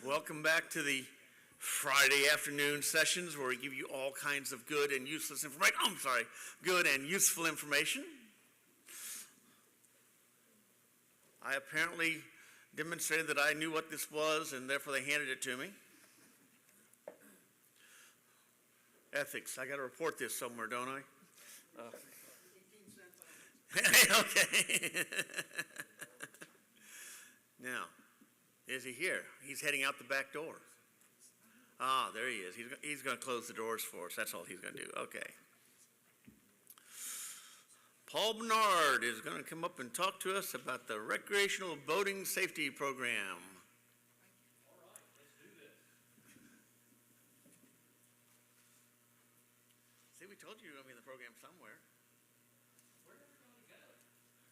Welcome back to the Friday afternoon sessions where we give you all kinds of good and useless information. Good and useful information. I apparently demonstrated that I knew what this was and therefore they handed it to me. Ethics, I got to report this somewhere, don't I? Okay. Now, is he here? He's heading out the back door. Ah, there he is. He's going to close the doors for us. That's all he's going to do. Okay. Paul Bernard is going to come up and talk to us about the Recreational Boating Safety Program. All right, let's do this. See, we told you you were going to be in the program somewhere. Where are we going to go?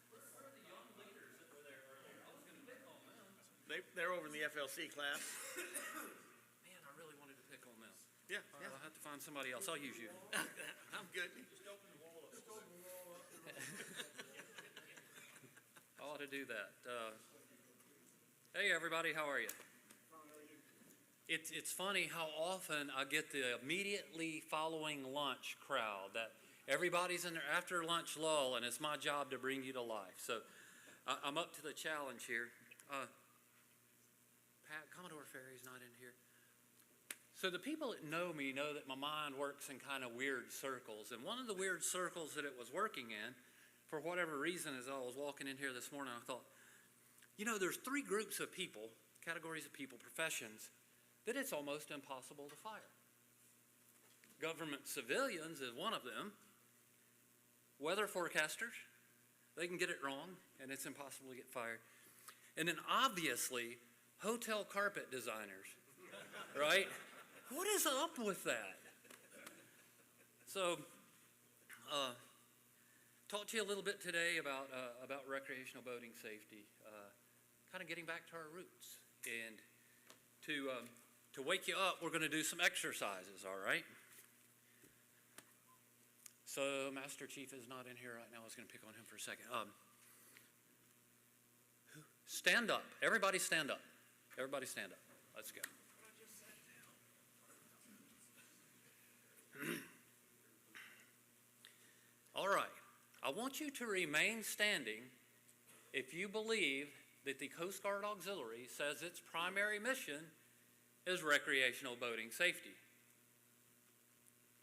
Where are the young leaders that were there earlier? I was going to pick on them. They're over in the FLC class. Man, I really wanted to pick on them. Yeah. All right, I'll have to find somebody else. I'll use you. I'm good. Just open the wall up. I ought to do that. Hey, everybody, how are you? It's funny how often I get the immediately following lunch crowd that everybody's in their after lunch lull, and it's my job to bring you to life. So I'm up to the challenge here. Pat, Commodore Ferry's not in here. So the people that know me know that my mind works in kind of weird circles. And one of the weird circles that it was working in, for whatever reason, as I was walking in here this morning, I thought, you know, there's three groups of people, categories of people, professions, that it's almost impossible to fire. Government civilians is one of them. Weather forecasters, they can get it wrong, and it's impossible to get fired. And then obviously, hotel carpet designers, right? What is up with that? So, talk to you a little bit today about recreational boating safety, kind of getting back to our roots. And to wake you up, we're going to do some exercises, all right? So, Master Chief is not in here right now. I was going to pick on him for a second. Stand up. Everybody stand up. Everybody stand up. Let's go. All right. I want you to remain standing if you believe that the Coast Guard Auxiliary says its primary mission is recreational boating safety.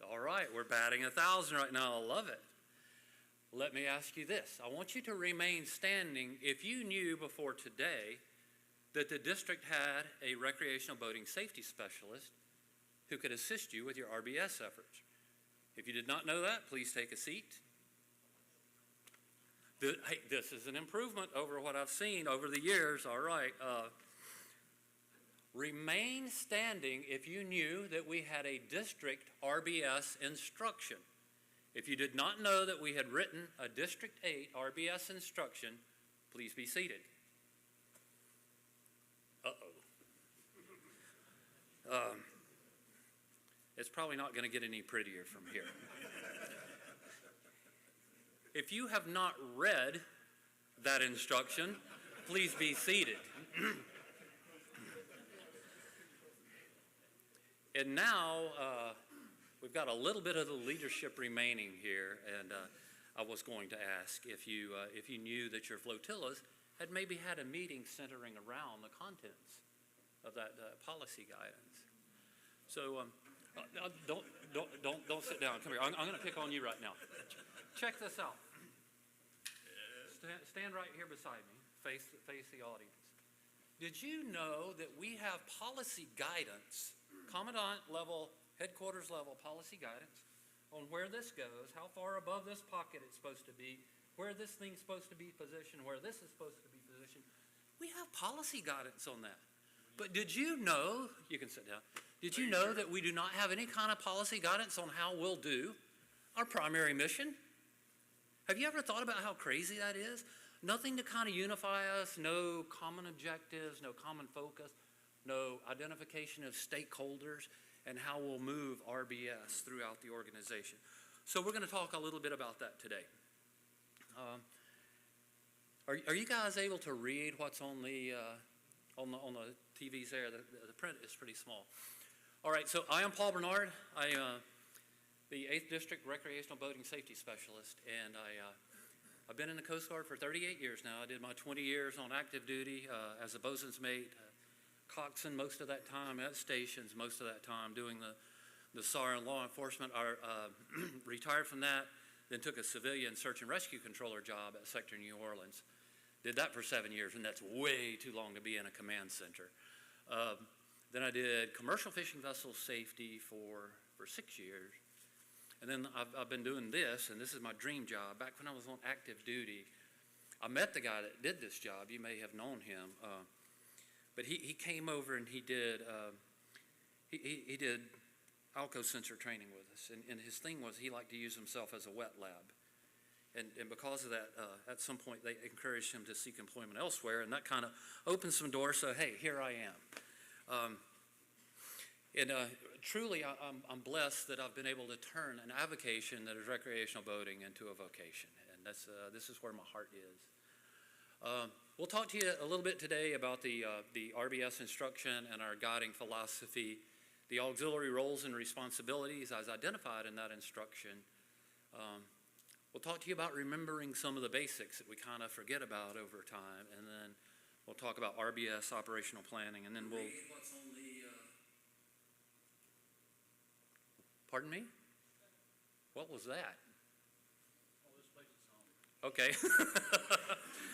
All right, we're batting 1,000 right now. I love it. Let me ask you this. I want you to remain standing if you knew before today that the district had a recreational boating safety specialist who could assist you with your RBS efforts. If you did not know that, please take a seat. Hey, this is an improvement over what I've seen over the years. All right. Remain standing if you knew that we had a district RBS instruction. If you did not know that we had written a District 8 RBS instruction, please be seated. It's probably not going to get any prettier from here. If you have not read that instruction, please be seated. And now we've got a little bit of the leadership remaining here, and I was going to ask if you knew that your flotillas had maybe had a meeting centering around the contents of that policy guidance. So don't sit down. Come here. I'm going to pick on you right now. Check this out. Stand right here beside me. Face the audience. Did you know that we have policy guidance, commandant level, headquarters level policy guidance on where this goes, how far above this pocket it's supposed to be, where this thing's supposed to be positioned, where this is supposed to be positioned? We have policy guidance on that. But did you know, you can sit down, did you know that we do not have any kind of policy guidance on how we'll do our primary mission? Have you ever thought about how crazy that is? Nothing to kind of unify us, no common objectives, no common focus, no identification of stakeholders, and how we'll move RBS throughout the organization. So we're going to talk a little bit about that today. Are you guys able to read what's on the TV's there. The print is pretty small. All right, so I am Paul Bernard. I the 8th District Recreational Boating Safety Specialist, and I've been in the Coast Guard for 38 years now. I did my 20 years on active duty as a bosun's mate, coxswain most of that time, at stations most of that time, doing the SAR and law enforcement. I retired from that, then took a civilian search and rescue controller job at Sector New Orleans. Did that for 7 years, and that's way too long to be in a command center. Then I did commercial fishing vessel safety for 6 years. And then I've been doing this, and this is my dream job. Back when I was on active duty, I met the guy that did this job. You may have known him. But he came over and he did alco sensor training with us. And his thing was he liked to use himself as a wet lab. And because of that, at some point they encouraged him to seek employment elsewhere, and that kind of opened some doors. So, hey, here I am. Truly, I'm blessed that I've been able to turn an avocation that is recreational boating into a vocation, and this is where my heart is. We'll talk to you a little bit today about the RBS instruction and our guiding philosophy, the auxiliary roles and responsibilities as identified in that instruction. We'll talk to you about remembering some of the basics that we kind of forget about over time, and then we'll talk about RBS operational planning, and then we'll... What's on the, Pardon me? What was that? Oh, this place is on. Okay.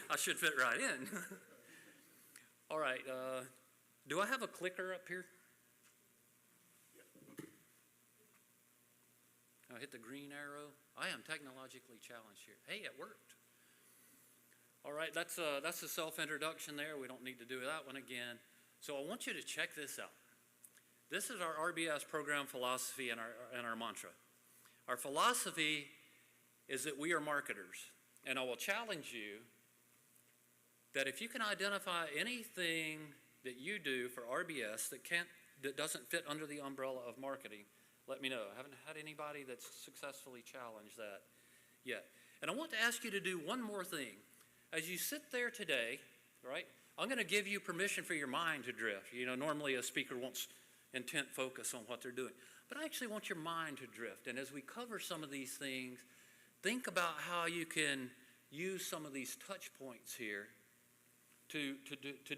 I should fit right in. All right. Do I have a clicker up here? I hit the green arrow. I am technologically challenged here. Hey, it worked. All right, that's a self-introduction there. We don't need to do that one again. So I want you to check this out. This is our RBS program philosophy and our mantra. Our philosophy is that we are marketers. And I will challenge you that if you can identify anything that you do for RBS that doesn't fit under the umbrella of marketing, let me know. I haven't had anybody that's successfully challenged that yet. And I want to ask you to do one more thing. As you sit there today, right, I'm going to give you permission for your mind to drift. You know, normally a speaker wants intent focus on what they're doing. But I actually want your mind to drift. And as we cover some of these things, think about how you can use some of these touch points here to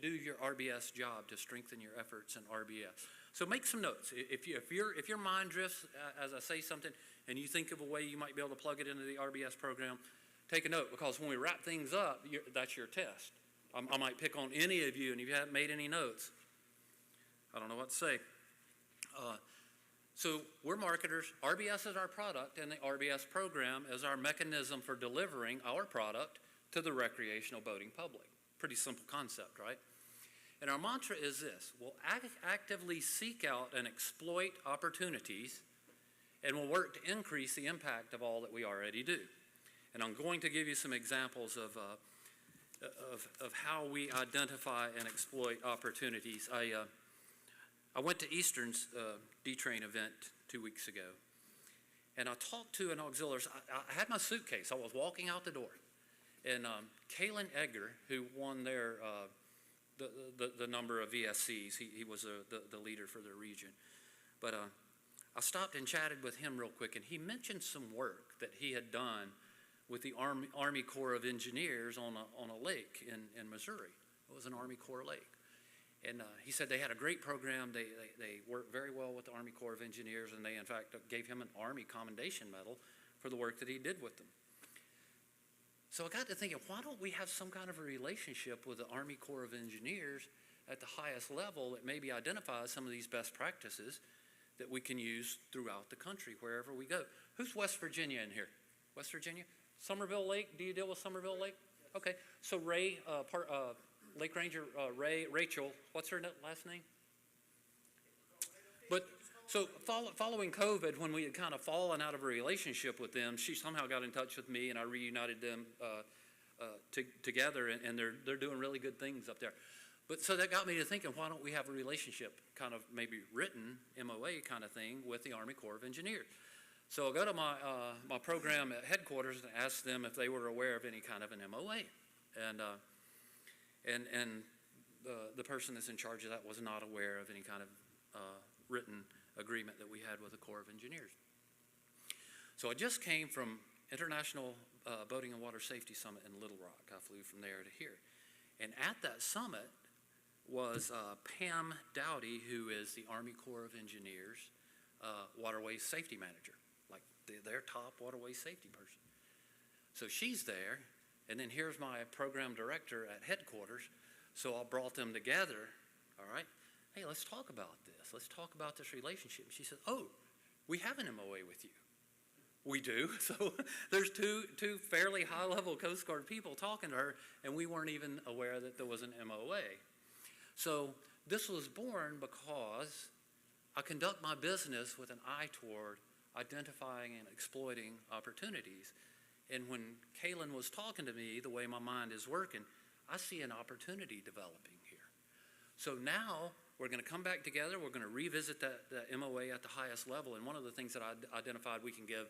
do your RBS job, to strengthen your efforts in RBS. So make some notes. If your mind drifts as I say something and you think of a way you might be able to plug it into the RBS program, take a note, because when we wrap things up, that's your test. I might pick on any of you, and if you haven't made any notes, I don't know what to say. So we're marketers. RBS is our product, and the RBS program is our mechanism for delivering our product to the recreational boating public. Pretty simple concept, right? And our mantra is this: we'll actively seek out and exploit opportunities, and we'll work to increase the impact of all that we already do. And I'm going to give you some examples of how we identify and exploit opportunities. I went to Eastern's DTRAIN event 2 weeks ago, and I talked to an auxiliary. I had my suitcase. I was walking out the door, and Kalen Edgar, who won their the number of VSCs, he was the leader for their region. But I stopped and chatted with him real quick, and he mentioned some work that he had done with the Army Corps of Engineers on a lake in Missouri. It was an Army Corps lake. And he said they had a great program. They worked very well with the Army Corps of Engineers, and they, in fact, gave him an Army Commendation Medal for the work that he did with them. So I got to thinking, why don't we have some kind of a relationship with the Army Corps of Engineers at the highest level that maybe identifies some of these best practices that we can use throughout the country, wherever we go. Who's West Virginia in here? West Virginia? Somerville Lake? Do you deal with Somerville Lake? Okay. So Ray, Lake Ranger Rachel, what's her last name? But so following COVID, when we had kind of fallen out of a relationship with them, she somehow got in touch with me, and I reunited them together, and they're doing really good things up there. But so that got me to thinking, why don't we have a relationship, kind of maybe written MOA kind of thing with the Army Corps of Engineers? So I go to my program at headquarters and ask them if they were aware of any kind of an MOA, and the person that's in charge of that was not aware of any kind of written agreement that we had with the Corps of Engineers. So I just came from International Boating and Water Safety Summit in Little Rock. I flew from there to here. And at that summit was Pam Dowdy, who is the Army Corps of Engineers waterway safety manager, like their top waterway safety person. So she's there, and then here's my program director at headquarters. So I brought them together, all right? Hey, let's talk about this. Let's talk about this relationship. And she said, oh, we have an MOA with you. We do. So there's two fairly high-level Coast Guard people talking to her, and we weren't even aware that there was an MOA. So this was born because I conduct my business with an eye toward identifying and exploiting opportunities. And when Kaylin was talking to me, the way my mind is working, I see an opportunity developing here. So now we're going to come back together. We're going to revisit that MOA at the highest level. And one of the things that I identified we can give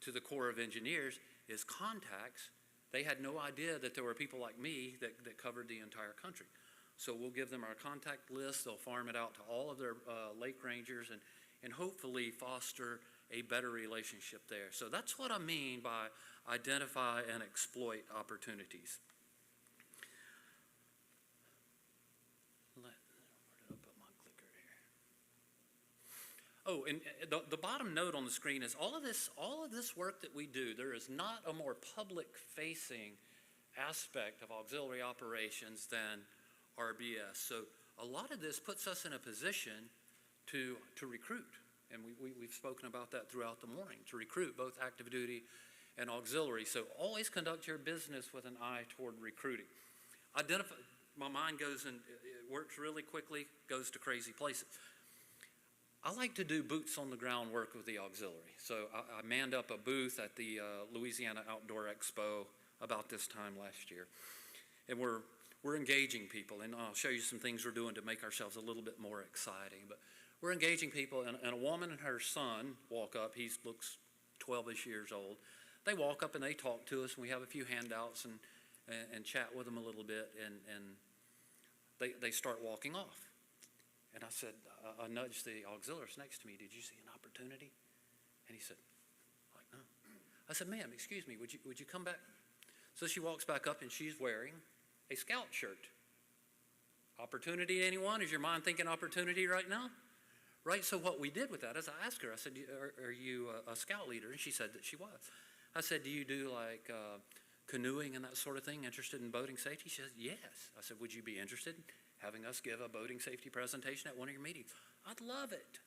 to the Corps of Engineers is contacts. They had no idea that there were people like me that covered the entire country. So we'll give them our contact list. They'll farm it out to all of their lake rangers and hopefully foster a better relationship there. So that's what I mean by identify and exploit opportunities. Where did I put my clicker here? Oh, and the bottom note on the screen is all of this work that we do, there is not a more public-facing aspect of auxiliary operations than RBS. So a lot of this puts us in a position to recruit. And we've spoken about that throughout the morning, to recruit both active duty and auxiliary. So always conduct your business with an eye toward recruiting. My mind goes and it works really quickly, goes to crazy places. I like to do boots on the ground work with the auxiliary. So I manned up a booth at the Louisiana Outdoor Expo about this time last year. And we're engaging people, and I'll show you some things we're doing to make ourselves a little bit more exciting. But we're engaging people, and a woman and her son walk up. He looks 12-ish years old. They walk up and they talk to us, and we have a few handouts and chat with them a little bit, and they start walking off. And I said, I nudged the auxiliarist next to me, did you see an opportunity? And he said, like, no. I said, ma'am, excuse me, would you come back? So she walks back up, and she's wearing a scout shirt. Opportunity, anyone? Is your mind thinking opportunity right now? Right, so what we did with that is I asked her, I said, are you a scout leader? And she said that she was. I said, do you do like canoeing and that sort of thing, interested in boating safety? She said, yes. I said, would you be interested in having us give a boating safety presentation at one of your meetings? I'd love it.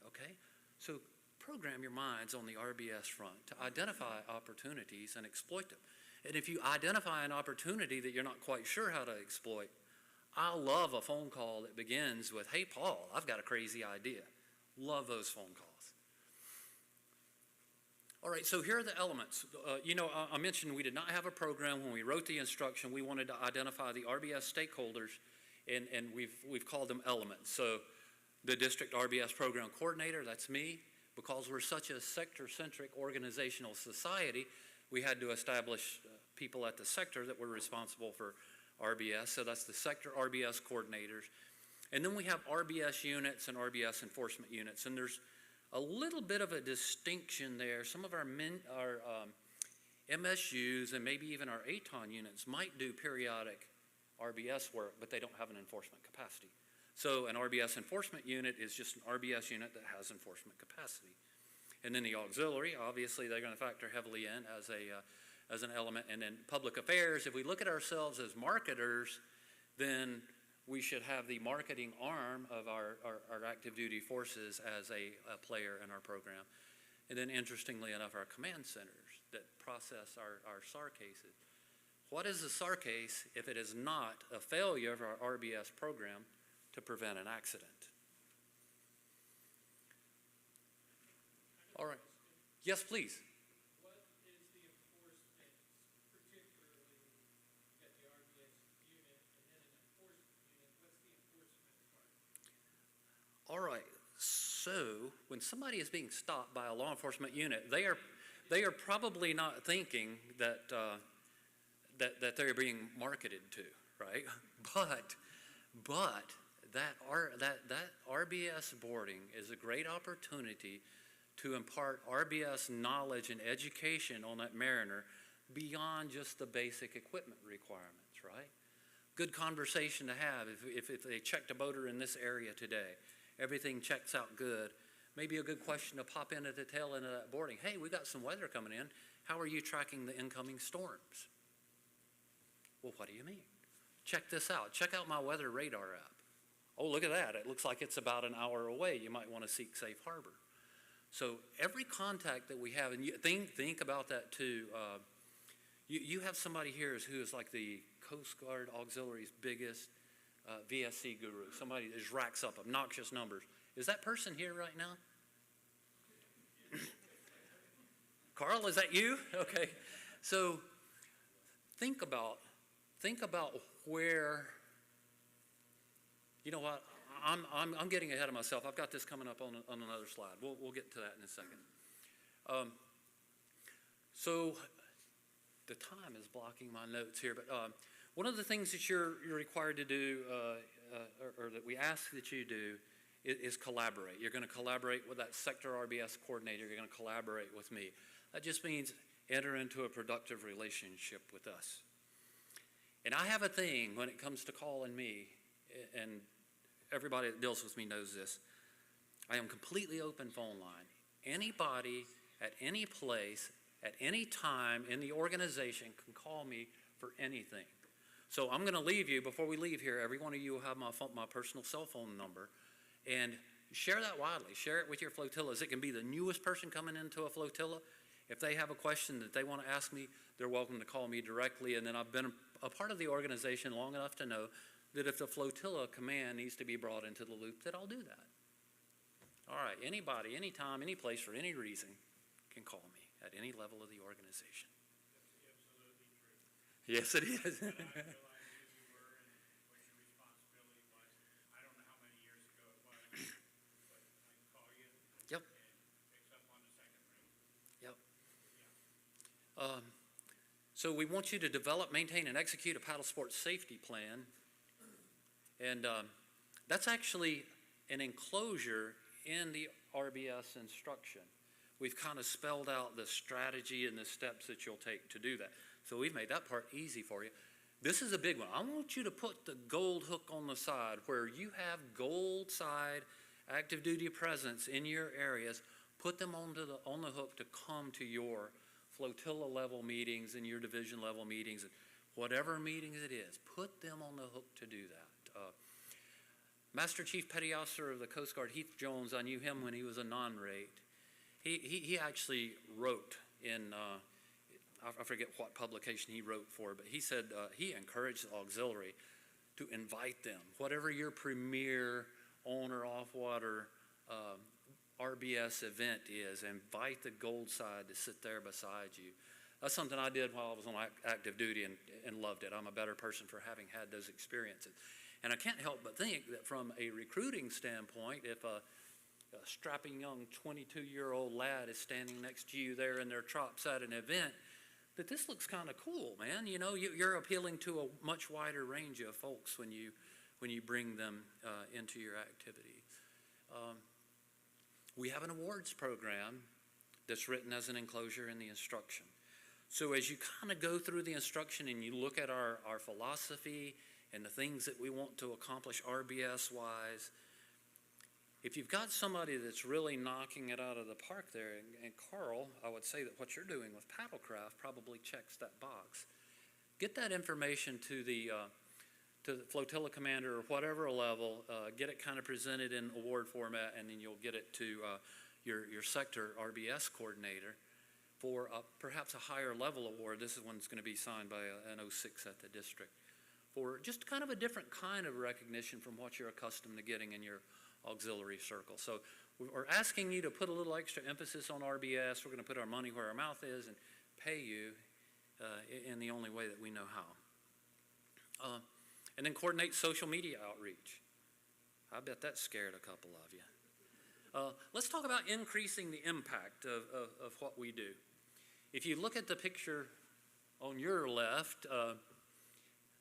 Okay, so program your minds on the RBS front to identify opportunities and exploit them. And if you identify an opportunity that you're not quite sure how to exploit, I love a phone call that begins with, hey, Paul, I've got a crazy idea. Love those phone calls. All right, so here are the elements. I mentioned we did not have a program. When we wrote the instruction, we wanted to identify the RBS stakeholders, and we've called them elements. So the district RBS program coordinator, that's me. Because we're such a sector-centric organizational society, we had to establish people at the sector that were responsible for RBS, so that's the sector RBS coordinators. And then we have RBS units and RBS enforcement units, and there's a little bit of a distinction there. Some of our MSUs and maybe even our ATON units might do periodic RBS work, but they don't have an enforcement capacity. So an RBS enforcement unit is just an RBS unit that has enforcement capacity. And then the auxiliary, obviously they're going to factor heavily in as an element. And then public affairs, if we look at ourselves as marketers, then we should have the marketing arm of our active duty forces as a player in our program. And then interestingly enough, our command centers that process our SAR cases. What is a SAR case if it is not a failure of our RBS program to prevent an accident? All right. Yes, please. What is the enforcement, particularly at the RBS unit and then an enforcement unit? What's the enforcement part? All right. So when somebody is being stopped by a law enforcement unit, they are probably not thinking that they're being marketed to, right? But But that RBS boarding is a great opportunity to impart RBS knowledge and education on that mariner beyond just the basic equipment requirements, right? Good conversation to have. If they checked a boater in this area today, everything checks out good, maybe a good question to pop in at the tail end of that boarding. Hey, we got some weather coming in. How are you tracking the incoming storms? Well, what do you mean? Check this out. Check out my weather radar app. Oh, look at that. It looks like it's about an hour away. You might want to seek safe harbor. So every contact that we have, and you think about that too. You have somebody here who is like the Coast Guard Auxiliary's biggest VSC guru, somebody that just racks up obnoxious numbers. Is that person here right now? Carl, is that you? Okay. So think about where, you know what, I'm getting ahead of myself. I've got this coming up on another slide. We'll get to that in a second. So the time is blocking my notes here, but one of the things that you're required to do, or that we ask that you do, is collaborate. You're going to collaborate with that sector RBS coordinator. You're going to collaborate with me. That just means enter into a productive relationship with us. And I have a thing when it comes to calling me, and everybody that deals with me knows this. I am completely open phone line. Anybody at any place at any time in the organization can call me for anything. So I'm going to leave you, before we leave here, every one of you will have my personal cell phone number, and share that widely. Share it with your flotillas. It can be the newest person coming into a flotilla. If they have a question that they want to ask me, they're welcome to call me directly. And then I've been a part of the organization long enough to know that if the flotilla command needs to be brought into the loop, that I'll do that. All right, anybody, anytime, any place, for any reason can call me at any level of the organization. That's absolutely true. Yes, it is. But I realized who you were and what your responsibility was. I don't know how many years ago it was, but I can call you. Yep. And picks up on the second ring. Yep. Yeah. So we want you to develop, maintain, and execute a paddle sports safety plan. And that's actually an enclosure in the RBS instruction. We've kind of spelled out the strategy and the steps that you'll take to do that. So we've made that part easy for you. This is a big one. I want you to put the gold hook on the side where you have gold side active duty presence in your areas. Put them on the hook to come to your flotilla level meetings and your division level meetings, and whatever meetings it is. Put them on the hook to do that. Master Chief Petty Officer of the Coast Guard, Heath Jones, I knew him when he was a non-rate. He actually wrote in, I forget what publication he wrote for, but he said he encouraged the auxiliary to invite them. Whatever your premier on or off water RBS event is, invite the gold side to sit there beside you. That's something I did while I was on active duty and loved it. I'm a better person for having had those experiences. And I can't help but think that from a recruiting standpoint, if a strapping young 22-year-old lad is standing next to you there in their trops at an event, that this looks kind of cool, man. You know, you're appealing to a much wider range of folks when you bring them into your activity. We have an awards program that's written as an enclosure in the instruction. So as you kind of go through the instruction and you look at our philosophy and the things that we want to accomplish RBS-wise, if you've got somebody that's really knocking it out of the park there, and Carl, I would say that what you're doing with paddlecraft probably checks that box. Get that information to the flotilla commander or whatever level, get it kind of presented in award format, and then you'll get it to your sector RBS coordinator for perhaps a higher level award. This is one that's going to be signed by an 06 at the district, for just kind of a different kind of recognition from what you're accustomed to getting in your auxiliary circle. So we're asking you to put a little extra emphasis on RBS. We're going to put our money where our mouth is and pay you in the only way that we know how. And then coordinate social media outreach. I bet that scared a couple of you. Let's talk about increasing the impact of what we do. If you look at the picture on your left,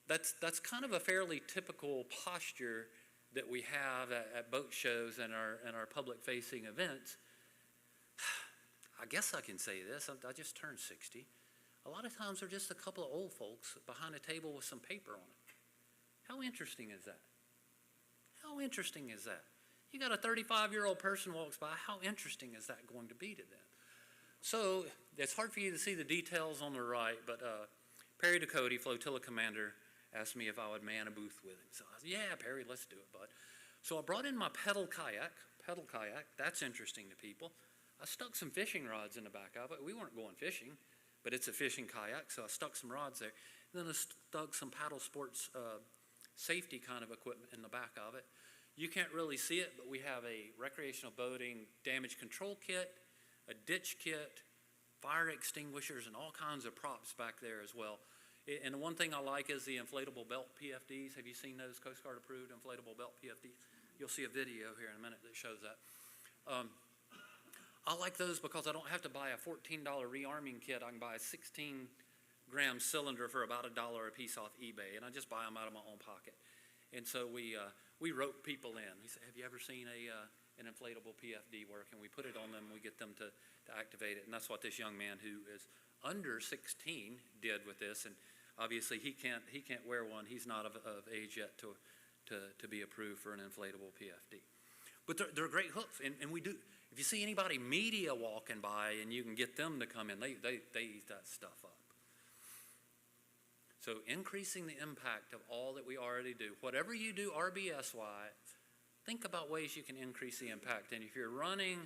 that's kind of a fairly typical posture that we have at boat shows and our public-facing events. I guess I can say this, I just turned 60. A lot of times they're just a couple of old folks behind a table with some paper on it. How interesting is that? How interesting is that? You got a 35-year-old person walks by, how interesting is that going to be to them? So it's hard for you to see the details on the right, but Perry Ducote, flotilla commander, asked me if I would man a booth with him. So I said, yeah, Perry, let's do it, bud. So I brought in my pedal kayak, that's interesting to people. I stuck some fishing rods in the back of it. We weren't going fishing, but it's a fishing kayak, so I stuck some rods there. And then I stuck some paddle sports safety kind of equipment in the back of it. You can't really see it, but we have a recreational boating damage control kit, a ditch kit, fire extinguishers, and all kinds of props back there as well. And the one thing I like is the inflatable belt PFDs. Have you seen those Coast Guard approved inflatable belt PFDs? You'll see a video here in a minute that shows that. I like those because I don't have to buy a $14 rearming kit. I can buy a 16-gram cylinder for about $1 a piece off eBay, and I just buy them out of my own pocket. And so we rope people in. He said, have you ever seen an inflatable PFD work? And we put it on them, we get them to activate it. And that's what this young man who is under 16 did with this. And obviously he can't wear one. He's not of age yet to be approved for an inflatable PFD. But they're great hooks, and we do. If you see anybody media walking by and you can get them to come in, they eat that stuff up. So increasing the impact of all that we already do. Whatever you do RBS-wise, think about ways you can increase the impact. And if you're running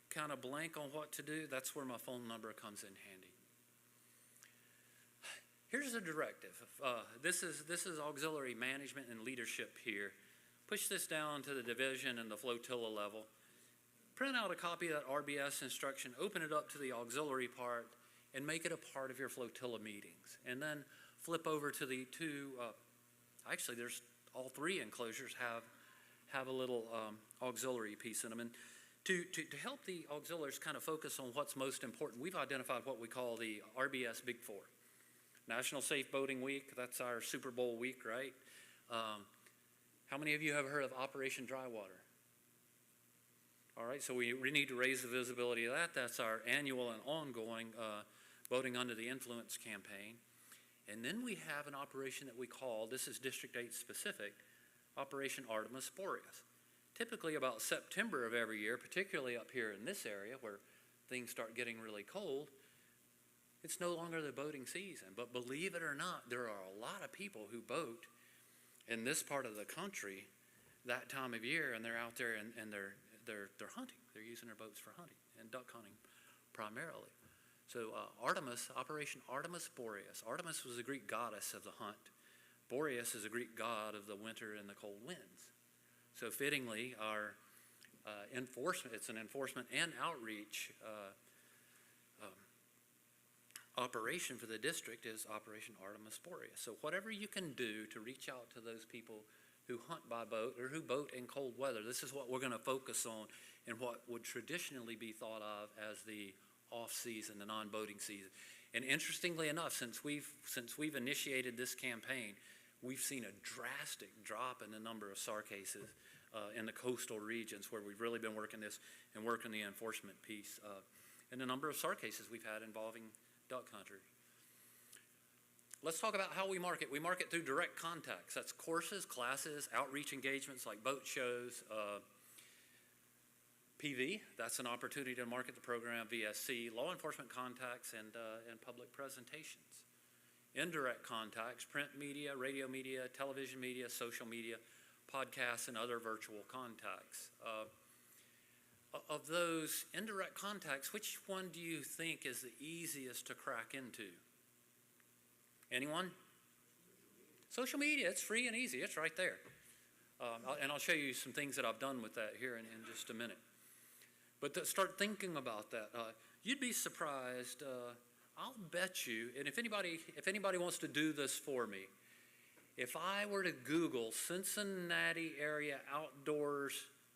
kind of blank on what to do, that's where my phone number comes in handy. Here's the directive. This is auxiliary management and leadership here. Push this down to the division and the flotilla level. Print out a copy of that RBS instruction, open it up to the auxiliary part, and make it a part of your flotilla meetings. And then flip over to the two, actually there's all three enclosures have a little auxiliary piece in them. And to help the auxiliaries kind of focus on what's most important, we've identified what we call the RBS Big Four. National Safe Boating Week, that's our Super Bowl week, right? How many of you have heard of Operation Dry Water? All right, so we need to raise the visibility of that. That's our annual and ongoing Boating Under the Influence campaign. And then we have an operation that we call, this is District 8 specific, Operation Artemis Boreas. Typically about September of every year, particularly up here in this area where things start getting really cold, it's no longer the boating season. But believe it or not, there are a lot of people who boat in this part of the country that time of year, and they're out there and they're hunting. They're using their boats for hunting and duck hunting primarily. So Artemis, Operation Artemis Boreas. Artemis was a Greek goddess of the hunt. Boreas is a Greek god of the winter and the cold winds. So fittingly, our enforcement, it's an enforcement and outreach operation for the district is Operation Artemis Boreas. So whatever you can do to reach out to those people who hunt by boat or who boat in cold weather, this is what we're going to focus on in what would traditionally be thought of as the off-season, the non-boating season. And interestingly enough, since we've initiated this campaign, we've seen a drastic drop in the number of SAR cases in the coastal regions where we've really been working this and working the enforcement piece. And the number of SAR cases we've had involving duck hunters. Let's talk about how we market. We market through direct contacts. That's courses, classes, outreach engagements like boat shows, PV, that's an opportunity to market the program, VSC, law enforcement contacts, and public presentations. Indirect contacts, print media, radio media, television media, social media, podcasts, and other virtual contacts. Of those indirect contacts, which one do you think is the easiest to crack into? Anyone? Social media, it's free and easy, it's right there. And I'll show you some things that I've done with that here in just a minute. But start thinking about that. You'd be surprised, I'll bet you, and if anybody wants to do this for me, if I were to Google Cincinnati area outdoors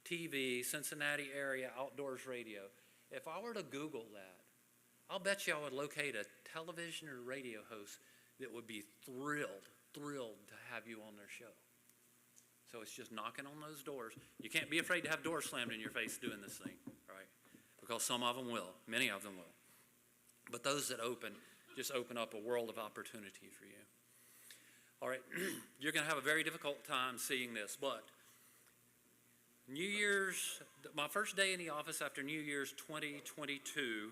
TV, Cincinnati area outdoors radio, if I were to Google that, I'll bet you I would locate a television or radio host that would be thrilled thrilled to have you on their show. So it's just knocking on those doors. You can't be afraid to have doors slammed in your face doing this thing, right? Because some of them will, many of them will. But those that open, just open up a world of opportunity for you. All right, you're going to have a very difficult time seeing this, but New Year's, my first day in the office after New Year's 2022,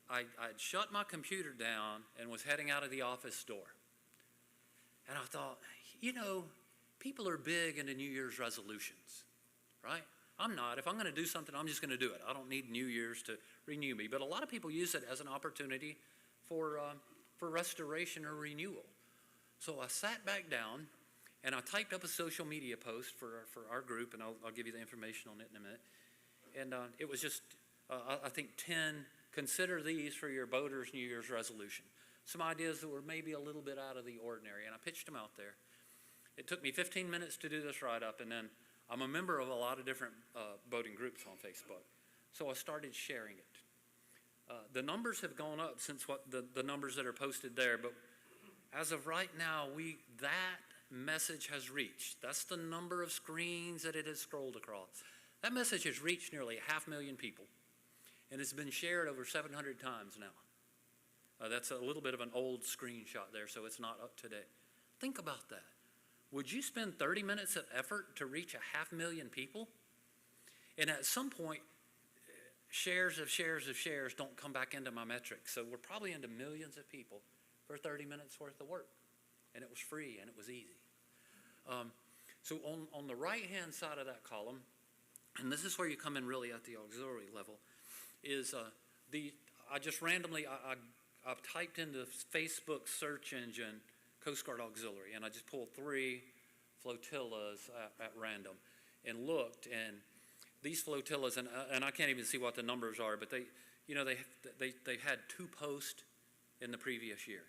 I'd shut my computer down and was heading out of the office door. And I thought, you know, people are big into New Year's resolutions, right? I'm not. If I'm going to do something, I'm just going to do it. I don't need New Year's to renew me. But a lot of people use it as an opportunity for restoration or renewal. So I sat back down and I typed up a social media post for our group, and I'll give you the information on it in a minute. And it was just, I think, 10, consider these for your boaters' New Year's resolution. Some ideas that were maybe a little bit out of the ordinary, and I pitched them out there. It took me 15 minutes to do this write-up, and then I'm a member of a lot of different boating groups on Facebook. So I started sharing it. The numbers have gone up since the numbers that are posted there, but as of right now, that message has reached. That's the number of screens that it has scrolled across. That message has reached nearly 500,000 people, and it's been shared over 700 times now. That's a little bit of an old screenshot there, so it's not up to date. Think about that. Would you spend 30 minutes of effort to reach 500,000 people? And at some point, shares of shares of shares don't come back into my metrics. So we're probably into millions of people for 30 minutes worth of work. And it was free and it was easy. So on the right-hand side of that column, and this is where you come in really at the auxiliary level, is I just randomly, I've typed into Facebook search engine Coast Guard Auxiliary, and I just pulled 3 flotillas at random and looked, and these flotillas, and I can't even see what the numbers are, but they had 2 posts in the previous year,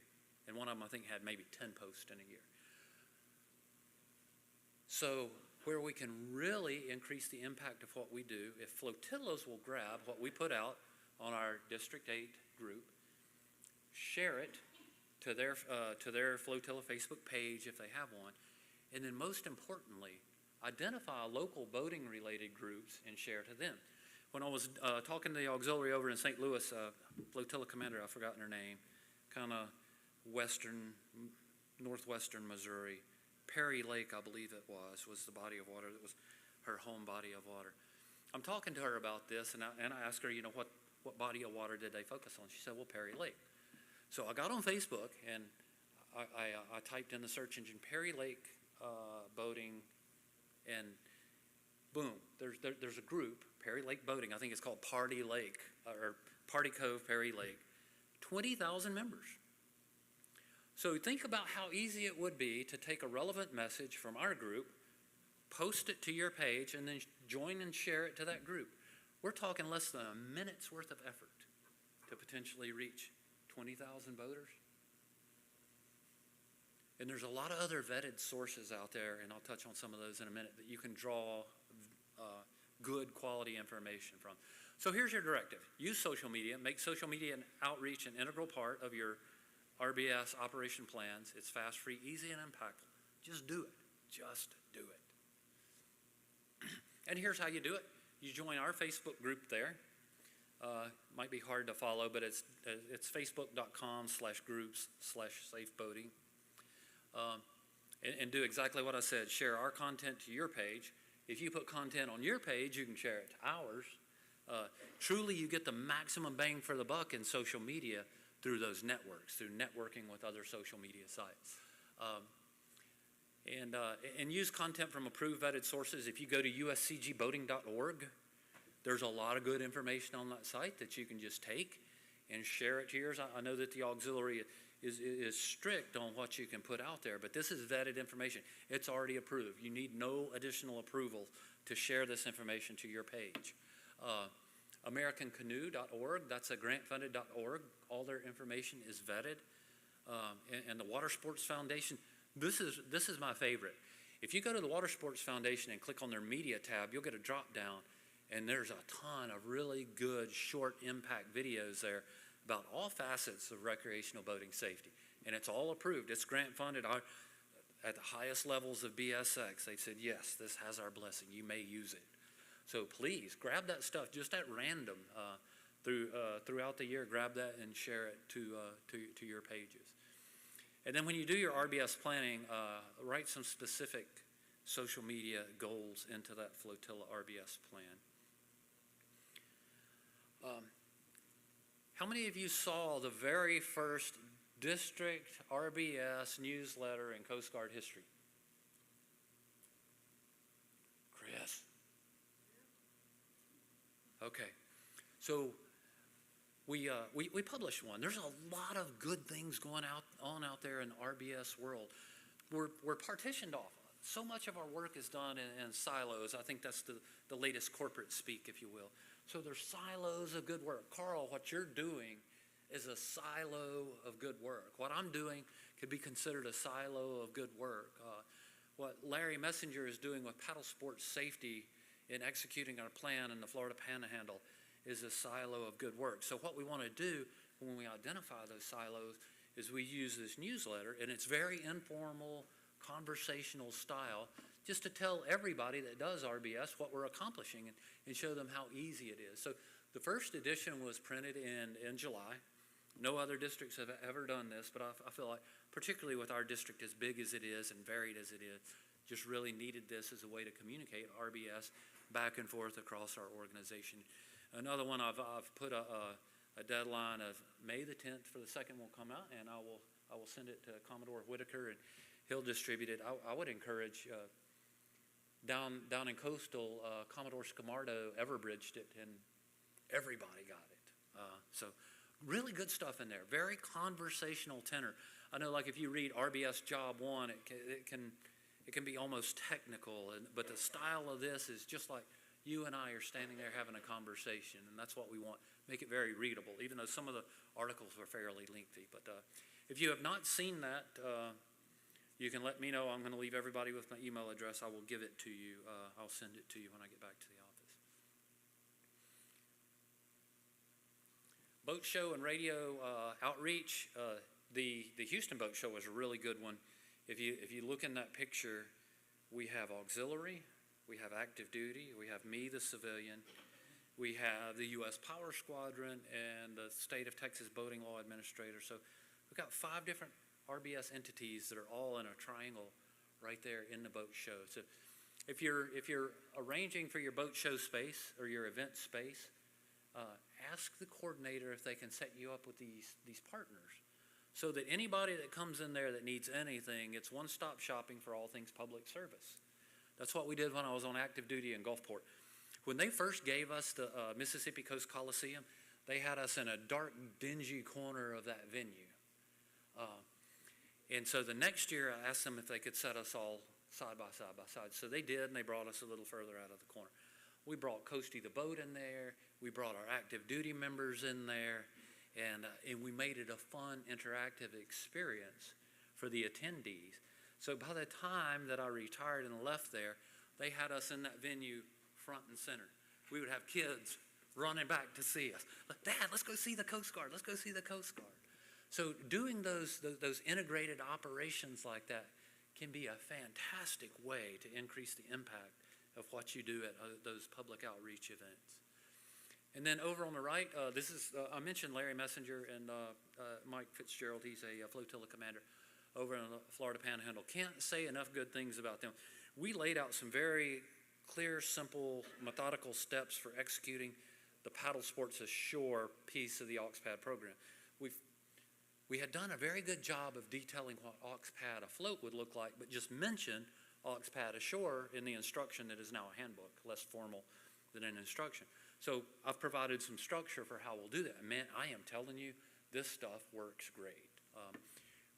and one of them I think had maybe 10 posts in a year. So where we can really increase the impact of what we do, if flotillas will grab what we put out on our District 8 group, share it to their flotilla Facebook page if they have one, and then most importantly, identify local boating related groups and share to them. When I was talking to the auxiliary over in St. Louis, flotilla commander, I've forgotten her name, kind of northwestern Missouri, Perry Lake, I believe it was the body of water that was her home body of water. I'm talking to her about this, and I asked her, what body of water did they focus on? She said, well, Perry Lake. So I got on Facebook, and I typed in the search engine Perry Lake boating, and boom, there's a group, Perry Lake Boating. I think it's called Party Lake, or Party Cove Perry Lake. 20,000 members. So think about how easy it would be to take a relevant message from our group, post it to your page, and then join and share it to that group. We're talking less than a minute's worth of effort to potentially reach 20,000 boaters. And there's a lot of other vetted sources out there, and I'll touch on some of those in a minute, that you can draw good quality information from. So here's your directive. Use social media. Make social media and outreach an integral part of your RBS operation plans. It's fast, free, easy, and impactful. Just do it. Just do it. And here's how you do it. You join our Facebook group there. Might be hard to follow, but it's facebook.com/groups/safeboating. And do exactly what I said. Share our content to your page. If you put content on your page, you can share it to ours. Truly, you get the maximum bang for the buck in social media through those networks, through networking with other social media sites. And use content from approved vetted sources. If you go to uscgboating.org, there's a lot of good information on that site that you can just take and share it to yours. I know that the auxiliary is strict on what you can put out there, but this is vetted information. It's already approved. You need no additional approval to share this information to your page. AmericanCanoe.org, that's a grant-funded.org. All their information is vetted. And the Water Sports Foundation, this is my favorite. If you go to the Water Sports Foundation and click on their media tab, you'll get a drop down, and there's a ton of really good short impact videos there about all facets of recreational boating safety. and it's all approved. It's grant funded. At the highest levels of BSX, they said, yes, this has our blessing. You may use it. So please grab that stuff just at random throughout the year. Grab that and share it to your pages. And then when you do your RBS planning, write some specific social media goals into that flotilla RBS plan. How many of you saw the very first district RBS newsletter in Coast Guard history? Chris? Okay. So we published one. There's a lot of good things going on out there in the RBS world. We're partitioned off. So much of our work is done in silos. I think that's the latest corporate speak, if you will. So there's silos of good work. Carl, what you're doing is a silo of good work. What I'm doing could be considered a silo of good work. What Larry Messenger is doing with paddle sports safety in executing our plan in the Florida Panhandle is a silo of good work. So what we want to do when we identify those silos is we use this newsletter, and it's very informal, conversational style, just to tell everybody that does RBS what we're accomplishing and show them how easy it is. So the first edition was printed in July. No other districts have ever done this, but I feel like, particularly with our district as big as it is and varied as it is, just really needed this as a way to communicate RBS back and forth across our organization. Another one, I've put a deadline of May the 10th for the second one come out, and I will send it to Commodore Whitaker, and he'll distribute it. I would encourage down in Coastal, Commodore Scamardo Everbridged it, and everybody got it. So really good stuff in there. Very conversational tenor. I know, like if you read RBS Job 1, it can be almost technical, but the style of this is just like you and I are standing there having a conversation, and that's what we want. Make it very readable, even though some of the articles are fairly lengthy. But if you have not seen that, you can let me know. I'm going to leave everybody with my email address. I will give it to you. I'll send it to you when I get back to the office. Boat show and radio outreach. The Houston Boat Show was a really good one. If you look in that picture, we have auxiliary, we have active duty, we have me, the civilian, we have the U.S. Power Squadron, and the State of Texas Boating Law Administrator. So we've got 5 different RBS entities that are all in a triangle right there in the boat show. So if you're arranging for your boat show space or your event space, ask the coordinator if they can set you up with these partners, so that anybody that comes in there that needs anything, it's one-stop shopping for all things public service. That's what we did when I was on active duty in Gulfport. When they first gave us the Mississippi Coast Coliseum, they had us in a dark, dingy corner of that venue. And so the next year I asked them if they could set us all side by side. So they did, and they brought us a little further out of the corner. We brought Coasty the boat in there. We brought our active duty members in there. And we made it a fun, interactive experience for the attendees. So by the time that I retired and left there, they had us in that venue front and center. We would have kids running back to see us. Like, Dad, let's go see the Coast Guard. Let's go see the Coast Guard. So doing those integrated operations like that can be a fantastic way to increase the impact of what you do at those public outreach events. And then over on the right, this is, I mentioned Larry Messenger and Mike Fitzgerald. He's a flotilla commander over in the Florida Panhandle. Can't say enough good things about them. We laid out some very clear, simple, methodical steps for executing the paddle sports ashore piece of the AUXPAD program. We had done a very good job of detailing what AUXPAD afloat would look like, but just mentioned AUXPAD ashore in the instruction that is now a handbook, less formal than an instruction. So I've provided some structure for how we'll do that. Man, I am telling you, this stuff works great.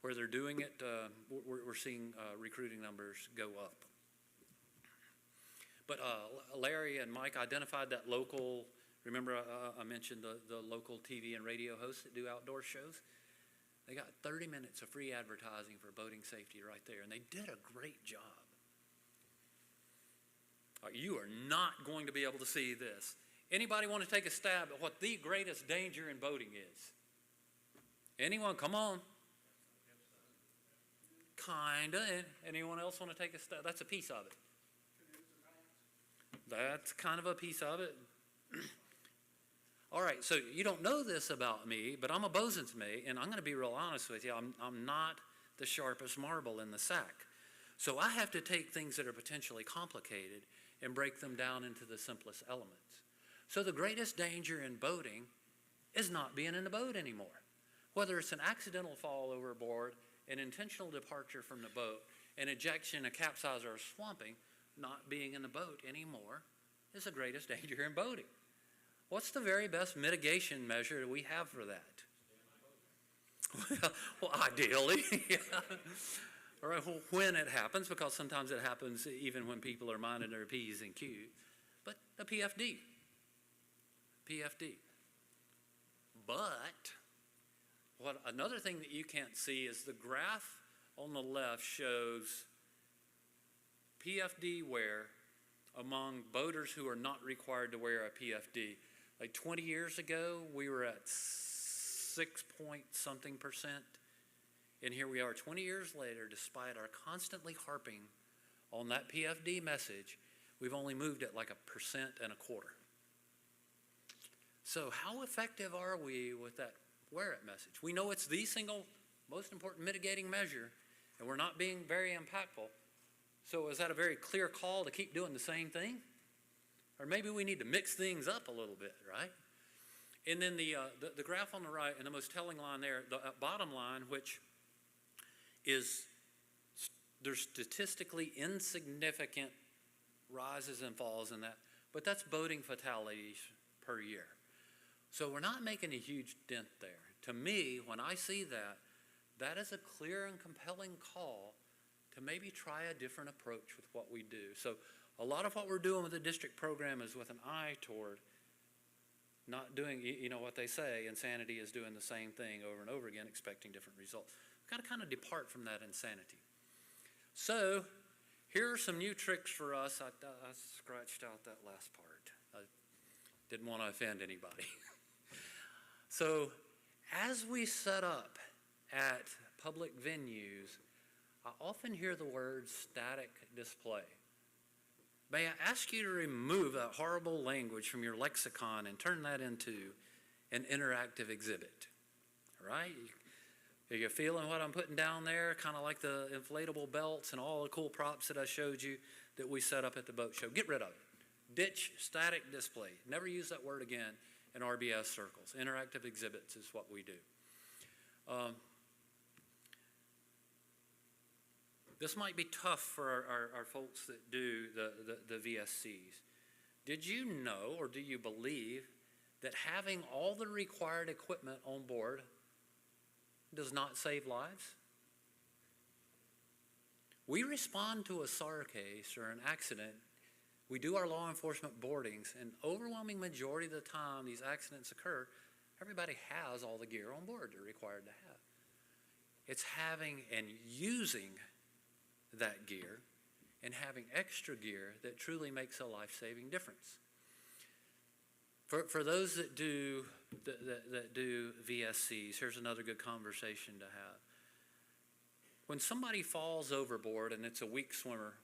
Where they're doing it, we're seeing recruiting numbers go up. But Larry and Mike identified that local, remember I mentioned the local TV and radio hosts that do outdoor shows? They got 30 minutes of free advertising for boating safety right there, and they did a great job. You are not going to be able to see this. Anybody want to take a stab at what the greatest danger in boating is? Anyone? Come on. Kinda. Anyone else want to take a step? That's a piece of it. That's kind of a piece of it. All right, so you don't know this about me, but I'm a bosun's mate, and I'm going to be real honest with you. I'm not the sharpest marble in the sack. So I have to take things that are potentially complicated and break them down into the simplest elements. So the greatest danger in boating is not being in the boat anymore. Whether it's an accidental fall overboard, an intentional departure from the boat, an ejection, a capsize, or a swamping, not being in the boat anymore is the greatest danger in boating. What's the very best mitigation measure that we have for that? Well, ideally, yeah. All right, well, when it happens, because sometimes it happens even when people are minding their P's and Q's, but the PFD. But another thing that you can't see is the graph on the left shows PFD wear among boaters who are not required to wear a PFD. Like 20 years ago, we were at 6-point-something%. And here we are 20 years later, despite our constantly harping on that PFD message, we've only moved it like 1.25%. So how effective are we with that wear it message? We know it's the single most important mitigating measure, and we're not being very impactful. So is that a very clear call to keep doing the same thing? Or maybe we need to mix things up a little bit, right? And then the graph on the right, and the most telling line there, the bottom line, which is there's statistically insignificant rises and falls in that, but that's boating fatalities per year. So we're not making a huge dent there. To me, when I see that, that is a clear and compelling call to maybe try a different approach with what we do. So a lot of what we're doing with the district program is with an eye toward not doing, you know what they say, insanity is doing the same thing over and over again, expecting different results. We've got to kind of depart from that insanity. So here are some new tricks for us. I scratched out that last part. I didn't want to offend anybody. So as we set up at public venues, I often hear the word static display. May I ask you to remove that horrible language from your lexicon and turn that into an interactive exhibit, all right? Are you feeling what I'm putting down there? Kind of like the inflatable belts and all the cool props that I showed you that we set up at the boat show. Get rid of it. Ditch static display. Never use that word again in RBS circles. Interactive exhibits is what we do. This might be tough for our folks that do the VSCs. Did you know, or do you believe, that having all the required equipment on board does not save lives? We respond to a SAR case or an accident. We do our law enforcement boardings, and overwhelming majority of the time these accidents occur, everybody has all the gear on board they're required to have. It's having and using that gear and having extra gear that truly makes a life-saving difference. For those that do VSCs, here's another good conversation to have. When somebody falls overboard and it's a weak swimmer,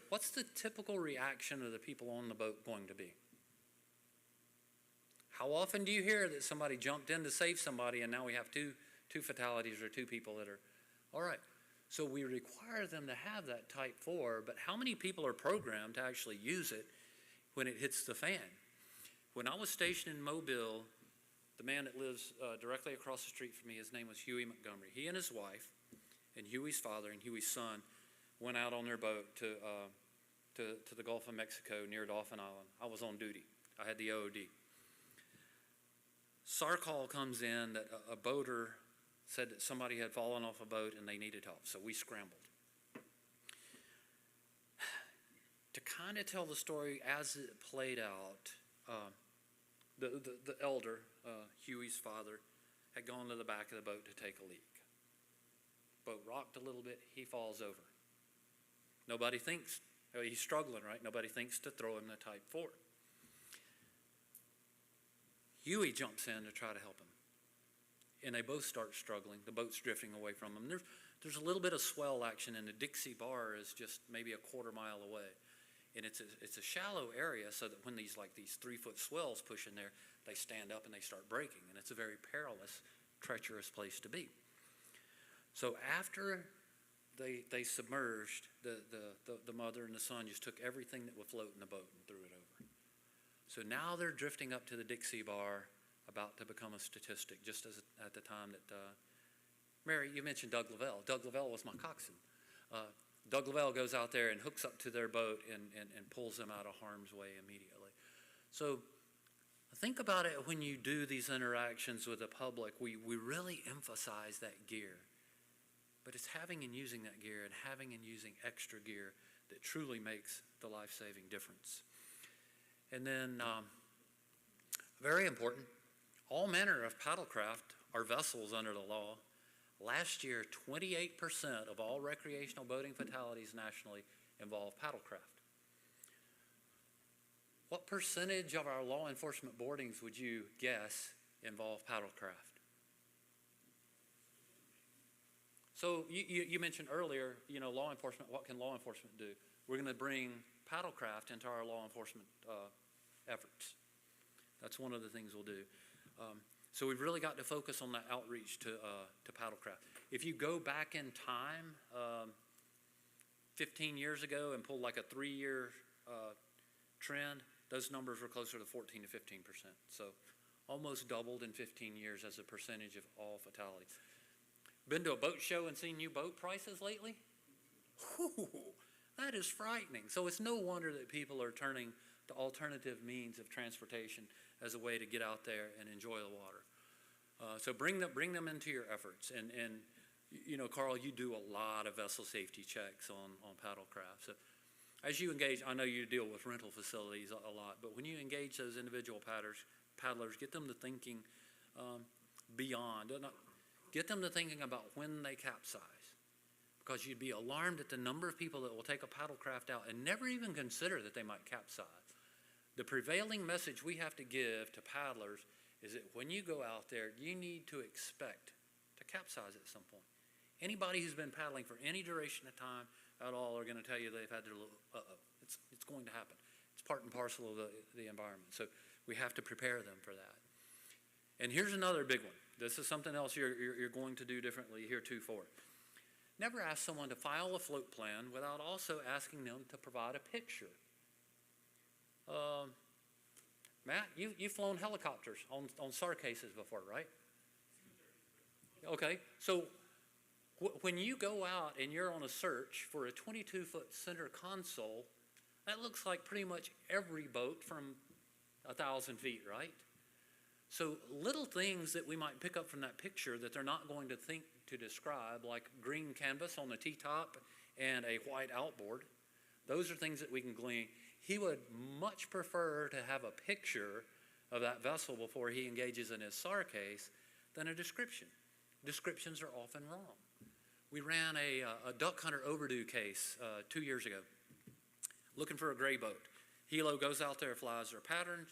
what's the typical reaction of the people on the boat going to be? How often do you hear that somebody jumped in to save somebody and now we have two fatalities or two people that are, all right. So we require them to have that type 4, but how many people are programmed to actually use it when it hits the fan? When I was stationed in Mobile, the man that lives directly across the street from me, his name was Huey Montgomery. He and his wife and Huey's father and Huey's son went out on their boat to the Gulf of Mexico near Dauphin Island. I was on duty. I had the OOD. SAR call comes in that a boater said that somebody had fallen off a boat and they needed help, so we scrambled. To kind of tell the story as it played out, the elder, Huey's father, had gone to the back of the boat to take a leak. Boat rocked a little bit, he falls over. Nobody thinks, he's struggling, right? Nobody thinks to throw him the type 4. Huey jumps in to try to help him. And they both start struggling. The boat's drifting away from them. there's a little bit of swell action, and the Dixie bar is just maybe a quarter-mile away. And it's a shallow area, so that when these 3-foot swells push in there, they stand up and they start breaking. And it's a very perilous, treacherous place to be. So after they submerged, the mother and the son just took everything that would float in the boat and threw it over. So now they're drifting up to the Dixie bar, about to become a statistic, just as at the time that, Mary, you mentioned Doug Lavelle. Doug Lavelle was my coxswain. Doug Lavelle goes out there and hooks up to their boat and pulls them out of harm's way immediately. So think about it when you do these interactions with the public. We really emphasize that gear. But it's having and using that gear and having and using extra gear that truly makes the life-saving difference. And then, very important, all manner of paddlecraft are vessels under the law. Last year, 28% of all recreational boating fatalities nationally involve paddlecraft. What percentage of our law enforcement boardings would you guess involve paddlecraft? So you mentioned earlier, law enforcement, what can law enforcement do? We're going to bring paddlecraft into our law enforcement efforts. That's one of the things we'll do. So we've really got to focus on that outreach to paddlecraft. If you go back in time, 15 years ago, and pull like a 3-year trend, those numbers were closer to 14 to 15%. So almost doubled in 15 years as a percentage of all fatalities. Been to a boat show and seen new boat prices lately? Whew, that is frightening. So it's no wonder that people are turning to alternative means of transportation as a way to get out there and enjoy the water. So bring them into your efforts. And Carl, you do a lot of vessel safety checks on paddlecraft. So as you engage, I know you deal with rental facilities a lot, but when you engage those individual paddlers, get them to thinking beyond. Get them to thinking about when they capsize, because you'd be alarmed at the number of people that will take a paddlecraft out and never even consider that they might capsize. The prevailing message we have to give to paddlers is that when you go out there, you need to expect to capsize at some point. Anybody who's been paddling for any duration of time at all are going to tell you they've had their little, it's going to happen. It's part and parcel of the environment. So we have to prepare them for that. And here's another big one. This is something else you're going to do differently heretofore. Never ask someone to file a float plan without also asking them to provide a picture. Matt, you've flown helicopters on SAR cases before, right? Okay, so when you go out and you're on a search for a 22-foot center console, that looks like pretty much every boat from 1,000 feet, right? So little things that we might pick up from that picture that they're not going to think to describe, like green canvas on the T-top and a white outboard, those are things that we can glean. He would much prefer to have a picture of that vessel before he engages in his SAR case than a description. Descriptions are often wrong. We ran a duck hunter overdue case 2 years ago, looking for a gray boat. Helo goes out there, flies their patterns,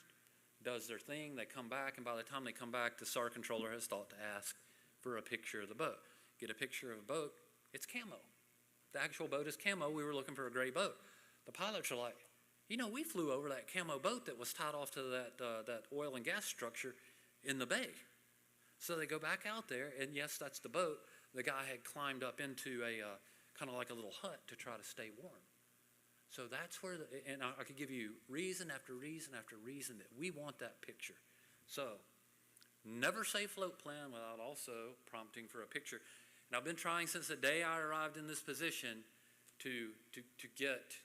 does their thing, they come back, and by the time they come back, the SAR controller has thought to ask for a picture of the boat. Get a picture of a boat, it's camo. The actual boat is camo, we were looking for a gray boat. The pilots are like, we flew over that camo boat that was tied off to that oil and gas structure in the bay. So they go back out there, and yes, that's the boat. The guy had climbed up into a kind of like a little hut to try to stay warm. So that's where, and I could give you reason after reason after reason that we want that picture. So never say float plan without also prompting for a picture. And I've been trying since the day I arrived in this position to get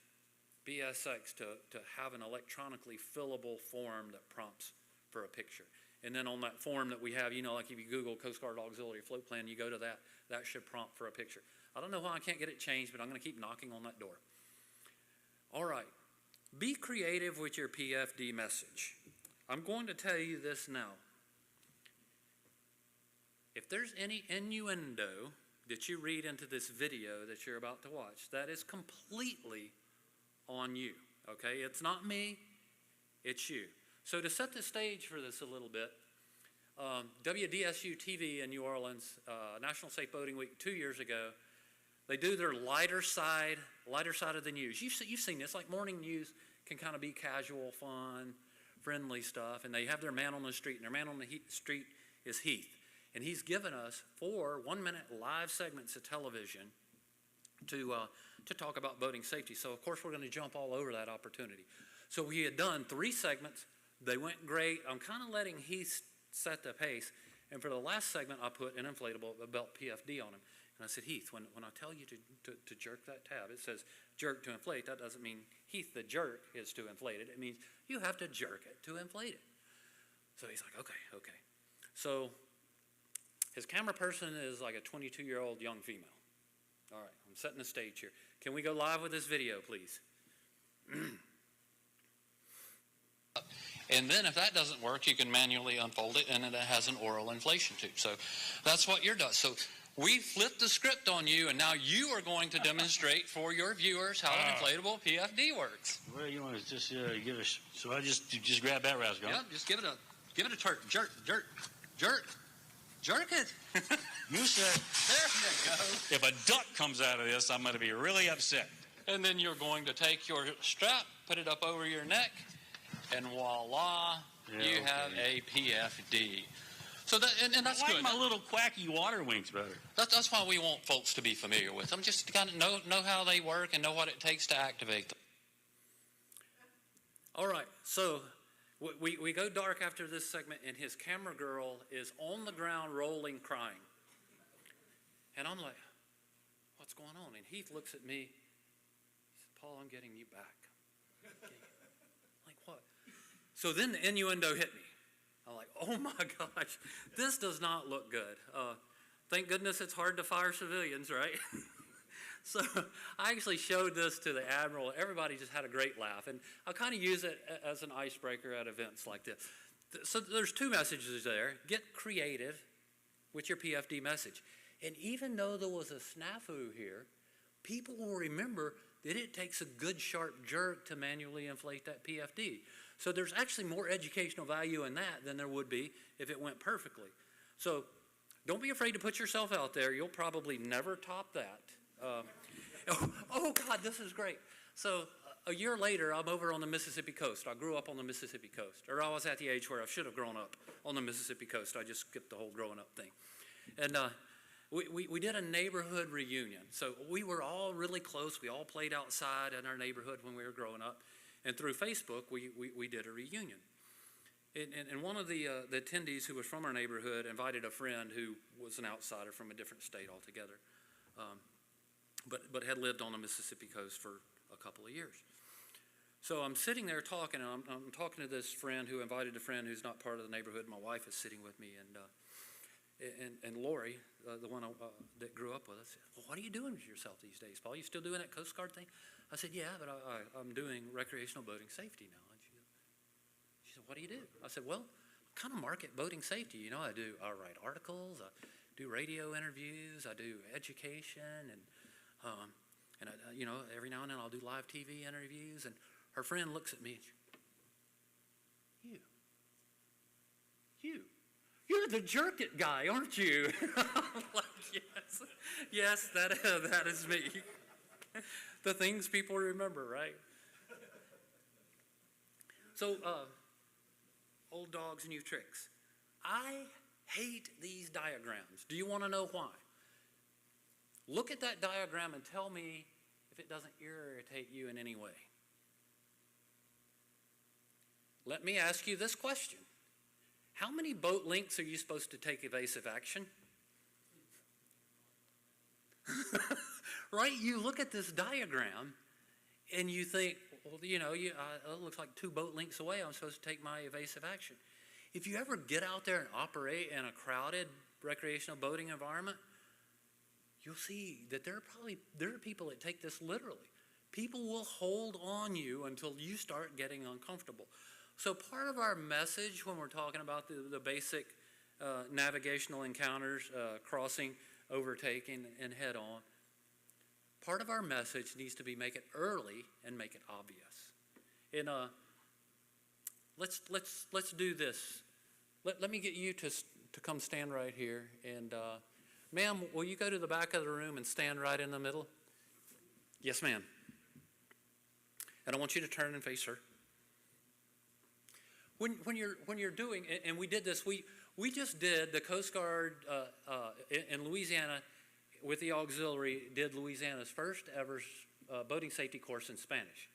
BSX to have an electronically fillable form that prompts for a picture. And then on that form that we have, like if you Google Coast Guard Auxiliary Float Plan, you go to that should prompt for a picture. I don't know why I can't get it changed, but I'm going to keep knocking on that door. All right, be creative with your PFD message. I'm going to tell you this now. If there's any innuendo that you read into this video that you're about to watch, that is completely on you, okay? It's not me, it's you. So to set the stage for this a little bit, WDSU TV in New Orleans, National Safe Boating Week 2 years ago, They do their lighter side of the news. You've seen this, like morning news can kind of be casual, fun, friendly stuff, and they have their man on the street, and their man on the street is Heath. And he's given us 4 one-minute live segments of television to talk about boating safety. So, of course, we're going to jump all over that opportunity. So we had done 3 segments. They went great. I'm kind of letting Heath set the pace. And for the last segment, I put an inflatable belt PFD on him. And I said, Heath, when I tell you to jerk that tab, it says jerk to inflate. That doesn't mean Heath the jerk is to inflate it. It means you have to jerk it to inflate it. So he's like, okay. So his camera person is like a 22-year-old young female. All right, I'm setting the stage here. Can we go live with this video, please? And then if that doesn't work, you can manually unfold it, and it has an oral inflation tube. So that's what you're doing. So we flipped the script on you, and now you are going to demonstrate for your viewers how an inflatable PFD works. Well, you want to just give us. So I just grab that rascal. Yeah, just give it a jerk, jerk it. You said There you go. if a duck comes out of this, I'm going to be really upset. And then you're going to take your strap, put it up over your neck, and voila, you have a PFD. So that, and that's I like good. my little quacky water wings better. That's why we want folks to be familiar with them, just to kind of know how they work and know what it takes to activate them. All right, so we go dark after this segment, and his camera girl is on the ground rolling, crying. And I'm like, what's going on? And Heath looks at me. He said, Paul, I'm getting you back. Like, what? So then the innuendo hit me. I'm like, oh my gosh, this does not look good. Thank goodness it's hard to fire civilians, right? So I actually showed this to the Admiral. Everybody just had a great laugh. And I kind of use it as an icebreaker at events like this. So there's 2 messages there. Get creative with your PFD message. And even though there was a snafu here, people will remember that it takes a good sharp jerk to manually inflate that PFD. So there's actually more educational value in that than there would be if it went perfectly. So don't be afraid to put yourself out there. You'll probably never top that. Oh God, this is great. So a year later, I'm over on the Mississippi coast. I grew up on the Mississippi coast, or I was at the age where I should have grown up on the Mississippi coast. I just skipped the whole growing up thing. And we did a neighborhood reunion. So we were all really close. We all played outside in our neighborhood when we were growing up. And through Facebook, we did a reunion. And one of the attendees who was from our neighborhood invited a friend who was an outsider from a different state altogether, but had lived on the Mississippi coast for a couple of years. So I'm sitting there talking, and I'm talking to this friend who invited a friend who's not part of the neighborhood. My wife is sitting with me, and Lori, the one that grew up with us, said, well, what are you doing with yourself these days, Paul? You still doing that Coast Guard thing? I said, yeah, but I'm doing recreational boating safety now. And she said, what do you do? I said, well, kind of market boating safety. You know, I write articles, I do radio interviews, I do education, and every now and then I'll do live TV interviews. And her friend looks at me, and you're the jerk it guy, aren't you? I'm like, yes, that is me. The things people remember, right? So, old dogs, new tricks. I hate these diagrams. Do you want to know why? Look at that diagram and tell me if it doesn't irritate you in any way. Let me ask you this question. How many boat lengths are you supposed to take evasive action? Right? You look at this diagram and you think, well, it looks like 2 boat lengths away, I'm supposed to take my evasive action. If you ever get out there and operate in a crowded recreational boating environment, you'll see that there are people that take this literally. People will hold on you until you start getting uncomfortable. So part of our message when we're talking about the basic navigational encounters, crossing, overtaking, and head-on, part of our message needs to be make it early and make it obvious. And let's do this. Let me get you to come stand right here, and Ma'am, will you go to the back of the room and stand right in the middle? Yes, ma'am. And I want you to turn and face her. When you're doing, and we did this, we just did the Coast Guard in Louisiana with the auxiliary, did Louisiana's first ever boating safety course in Spanish.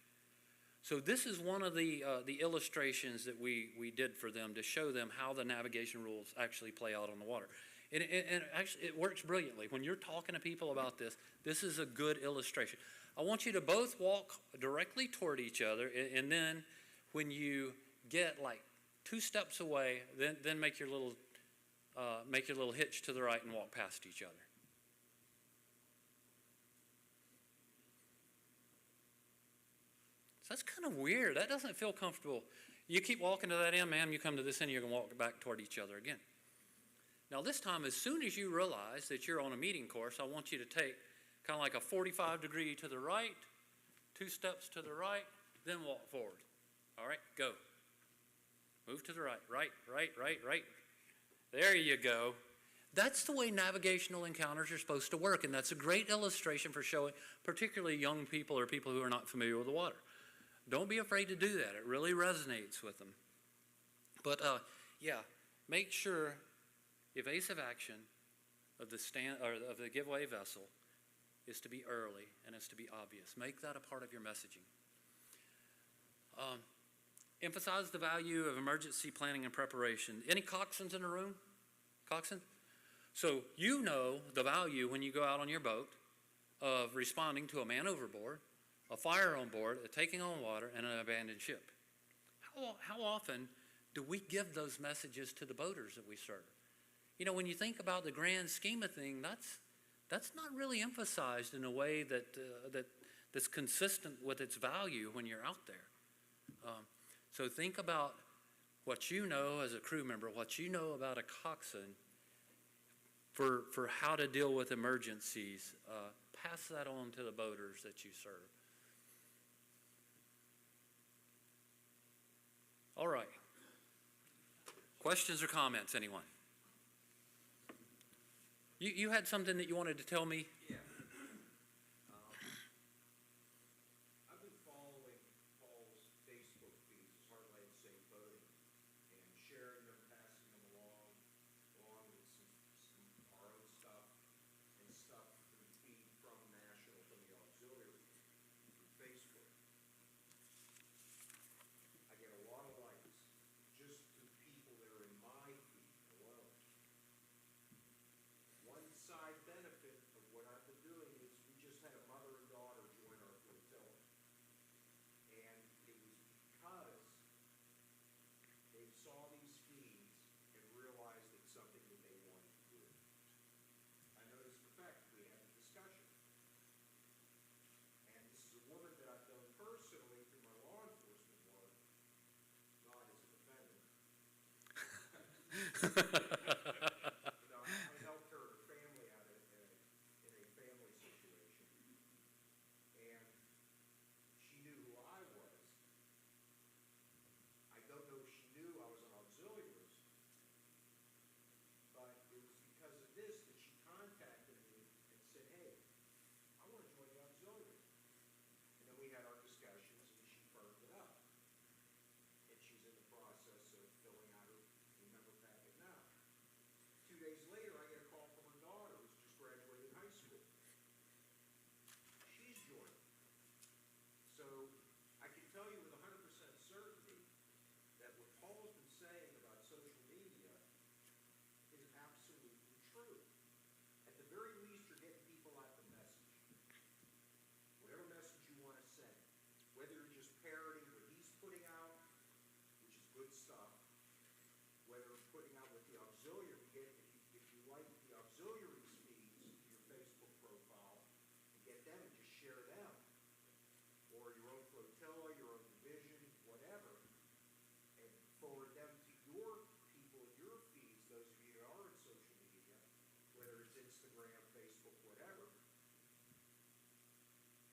So this is one of the illustrations that we did for them to show them how the navigation rules actually play out on the water. And actually, it works brilliantly. When you're talking to people about this, this is a good illustration. I want you to both walk directly toward each other, and then when you get like 2 steps away, then make your little hitch to the right and walk past each other. So that's kind of weird. That doesn't feel comfortable. You keep walking to that end, ma'am, you come to this end, you're going to walk back toward each other again. Now this time, as soon as you realize that you're on a meeting course, I want you to take kind of like a 45-degree to the right, 2 steps to the right, then walk forward. All right, go. Move to the right, right. There you go. That's the way navigational encounters are supposed to work, and that's a great illustration for showing particularly young people or people who are not familiar with the water. Don't be afraid to do that. It really resonates with them. But yeah, make sure evasive action of the giveaway vessel is to be early and is to be obvious. Make that a part of your messaging. Emphasize the value of emergency planning and preparation. Any coxswains in the room? Coxswain? So you know the value when you go out on your boat of responding to a man overboard, a fire on board, a taking on water, and an abandoned ship. How often do we give those messages to the boaters that we serve? You know, when you think about the grand scheme of things, that's not really emphasized in a way that's consistent with its value when you're out there. So think about what you know as a crew member, what you know about a coxswain for how to deal with emergencies. Pass that on to the boaters that you serve. All right. Questions or comments, anyone? You had something that you wanted to tell me? Yeah. I've been following Paul's Facebook feeds, Heartland Safe Boating, and sharing them, passing them along with some our own stuff and stuff we feed from National, from the auxiliary, through Facebook. I get a lot of likes just to people that are in my feed alone. One side benefit of what I've been doing is we just had a mother and daughter join our flotilla. And it was because they saw these feeds and realized it's something that they wanted to do. I noticed the fact we had a discussion. And this is a woman that I've known personally through my law enforcement work, not as a defendant. I helped her and her family out in a family situation. And she knew who I was. I don't know if she knew I was an auxiliarist, but it was because of this that she contacted me and said, hey, I want to join the auxiliary. And then we had our discussions and she firmed it up. And she's in the process of filling out her member packet now. 2 days later, I get a call from her daughter who's just graduated high school. She's joining. So I can tell you with 100% certainty that what Paul's been saying about social media is absolutely true. At the very least, you're getting people out the message. Whatever message you want to send, whether you're just parroting what he's putting out, which is good stuff, whether putting out what the auxiliary, if you like the auxiliary's feeds to your Facebook profile, and get them and just share them, or your own flotilla, your own division, whatever, and forward them to your people, your feeds, those of you that are in social media, whether it's Instagram, Facebook, whatever,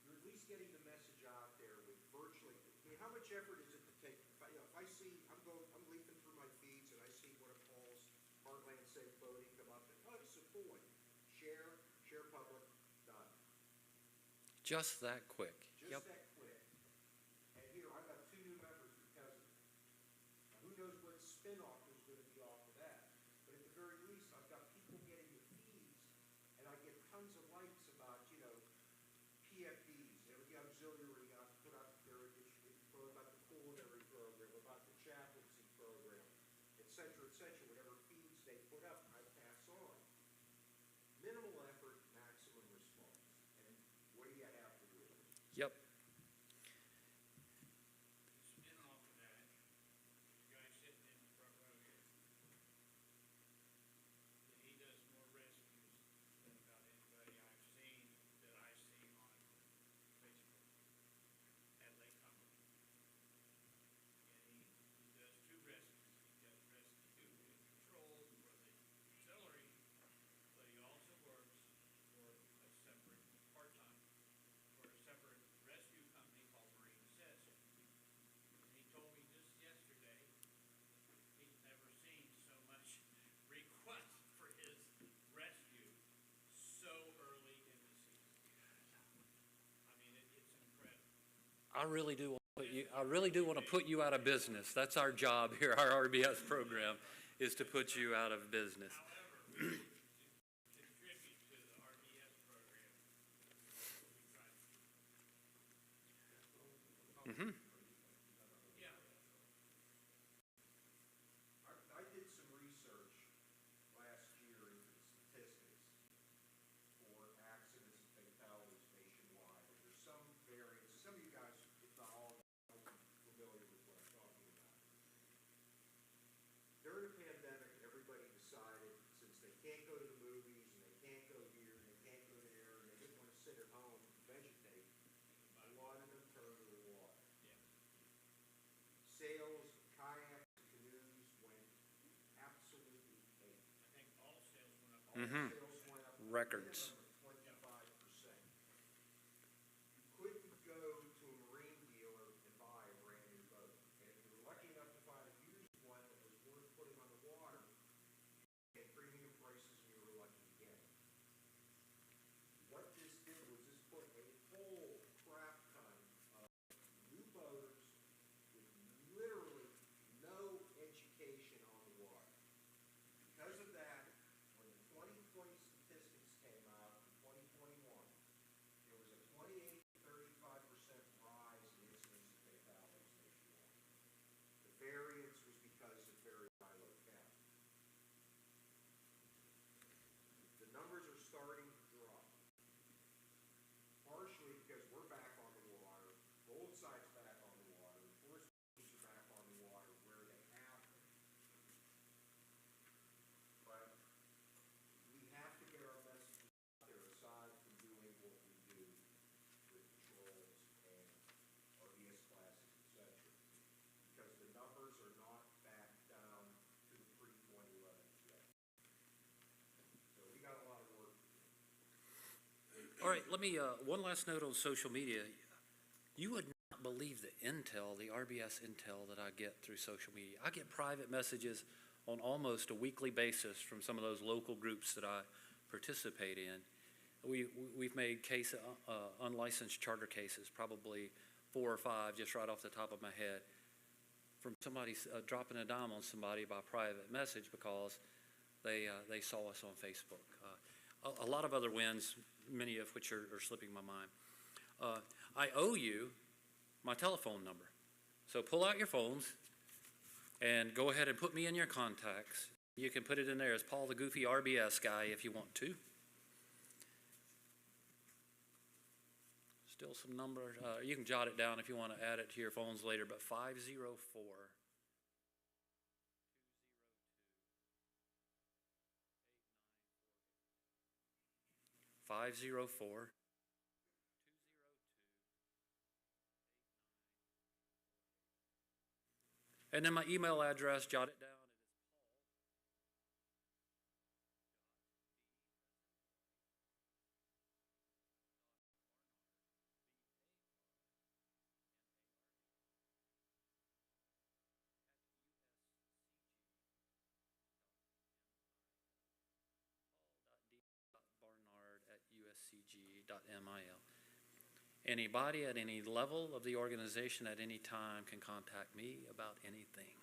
you're at least getting the message out there with virtually, I mean, how much effort is it to take, if I see, I'm leafing through my feeds and I see one of Paul's Heartland Safe Boating come up and, oh, it's a boy, share public, done. Just that quick. Just Yep. that quick. And here, I've got 2 new members because of it. Now, who knows what spin-off there's gonna be off of that? But at the very least, I've got people getting the feeds, and I get tons of likes about, PFDs, the auxiliary, put out there, about the culinary program, about the chaplaincy program, et cetera, whatever feeds they put up, I pass on. Minimal effort, maximum response. And what do you have to do? Yep. Spin off of that, the guy sitting in the front row here, he does more rescues than about anybody I've seen, that I see on Facebook at Lake Cumberland. And he does 2 rescues. He does rescue and patrol for the auxiliary, but he also works for a separate, part-time, for a separate rescue company called Marine Assist. And he told me just yesterday, he's never seen so much request for his rescue so early in the season. I mean, it's incredible. I really do want to put you out of business. That's our job here, our RBS program, is to put you out of business. However, to contribute to the RBS program, we try to do. Yeah. I did some research last year into the statistics for accidents and fatalities nationwide. And there's some variance. Some of you guys, if not all, are familiar with what I'm talking about. During the pandemic, everybody decided, since they can't go to the movies, and they can't go here, and they can't go there, and they didn't want to sit at home and vegetate, a lot of them turned to the water. Sales of kayaks and canoes went absolutely ape. I think all sales went up. Mhm. Sales went up a Records. minimum of 25%. You couldn't go to a marine dealer and buy a brand new boat. And if you were lucky enough to find a used one that was worth putting on the water, you had premium prices and you were lucky to get it. What this did was this put a whole crap ton of new boaters with literally no education on the water. Because of that, when the 2020 statistics came out for 2021, there was a 28 to 35% rise in incidents of fatalities nationwide. The variance was because of very high locality. The numbers are starting to drop. Partially because we're back on the water, both sides back on the water, enforcement teams are back on the water where they have been. But we have to get our messages out there aside from doing what we do with patrols and RBS classes, et cetera. Because the numbers are not back down to the pre-2011 yet. So we got a lot of work to do. All right, let me, one last note on social media. You would not believe the intel, the RBS intel that I get through social media. I get private messages on almost a weekly basis from some of those local groups that I participate in. We've made unlicensed charter cases, probably 4 or 5, just right off the top of my head, from somebody dropping a dime on somebody by private message because they saw us on Facebook. A lot of other wins, many of which are slipping my mind. I owe you my telephone number. So pull out your phones and go ahead and put me in your contacts. You can put it in there as Paul the Goofy RBS guy if you want to. Still some numbers. You can jot it down if you want to add it to your phones later, but 504. 504. And then my email address, jot it down. D8ER.mil. Anybody at any level of the organization at any time can contact me about anything.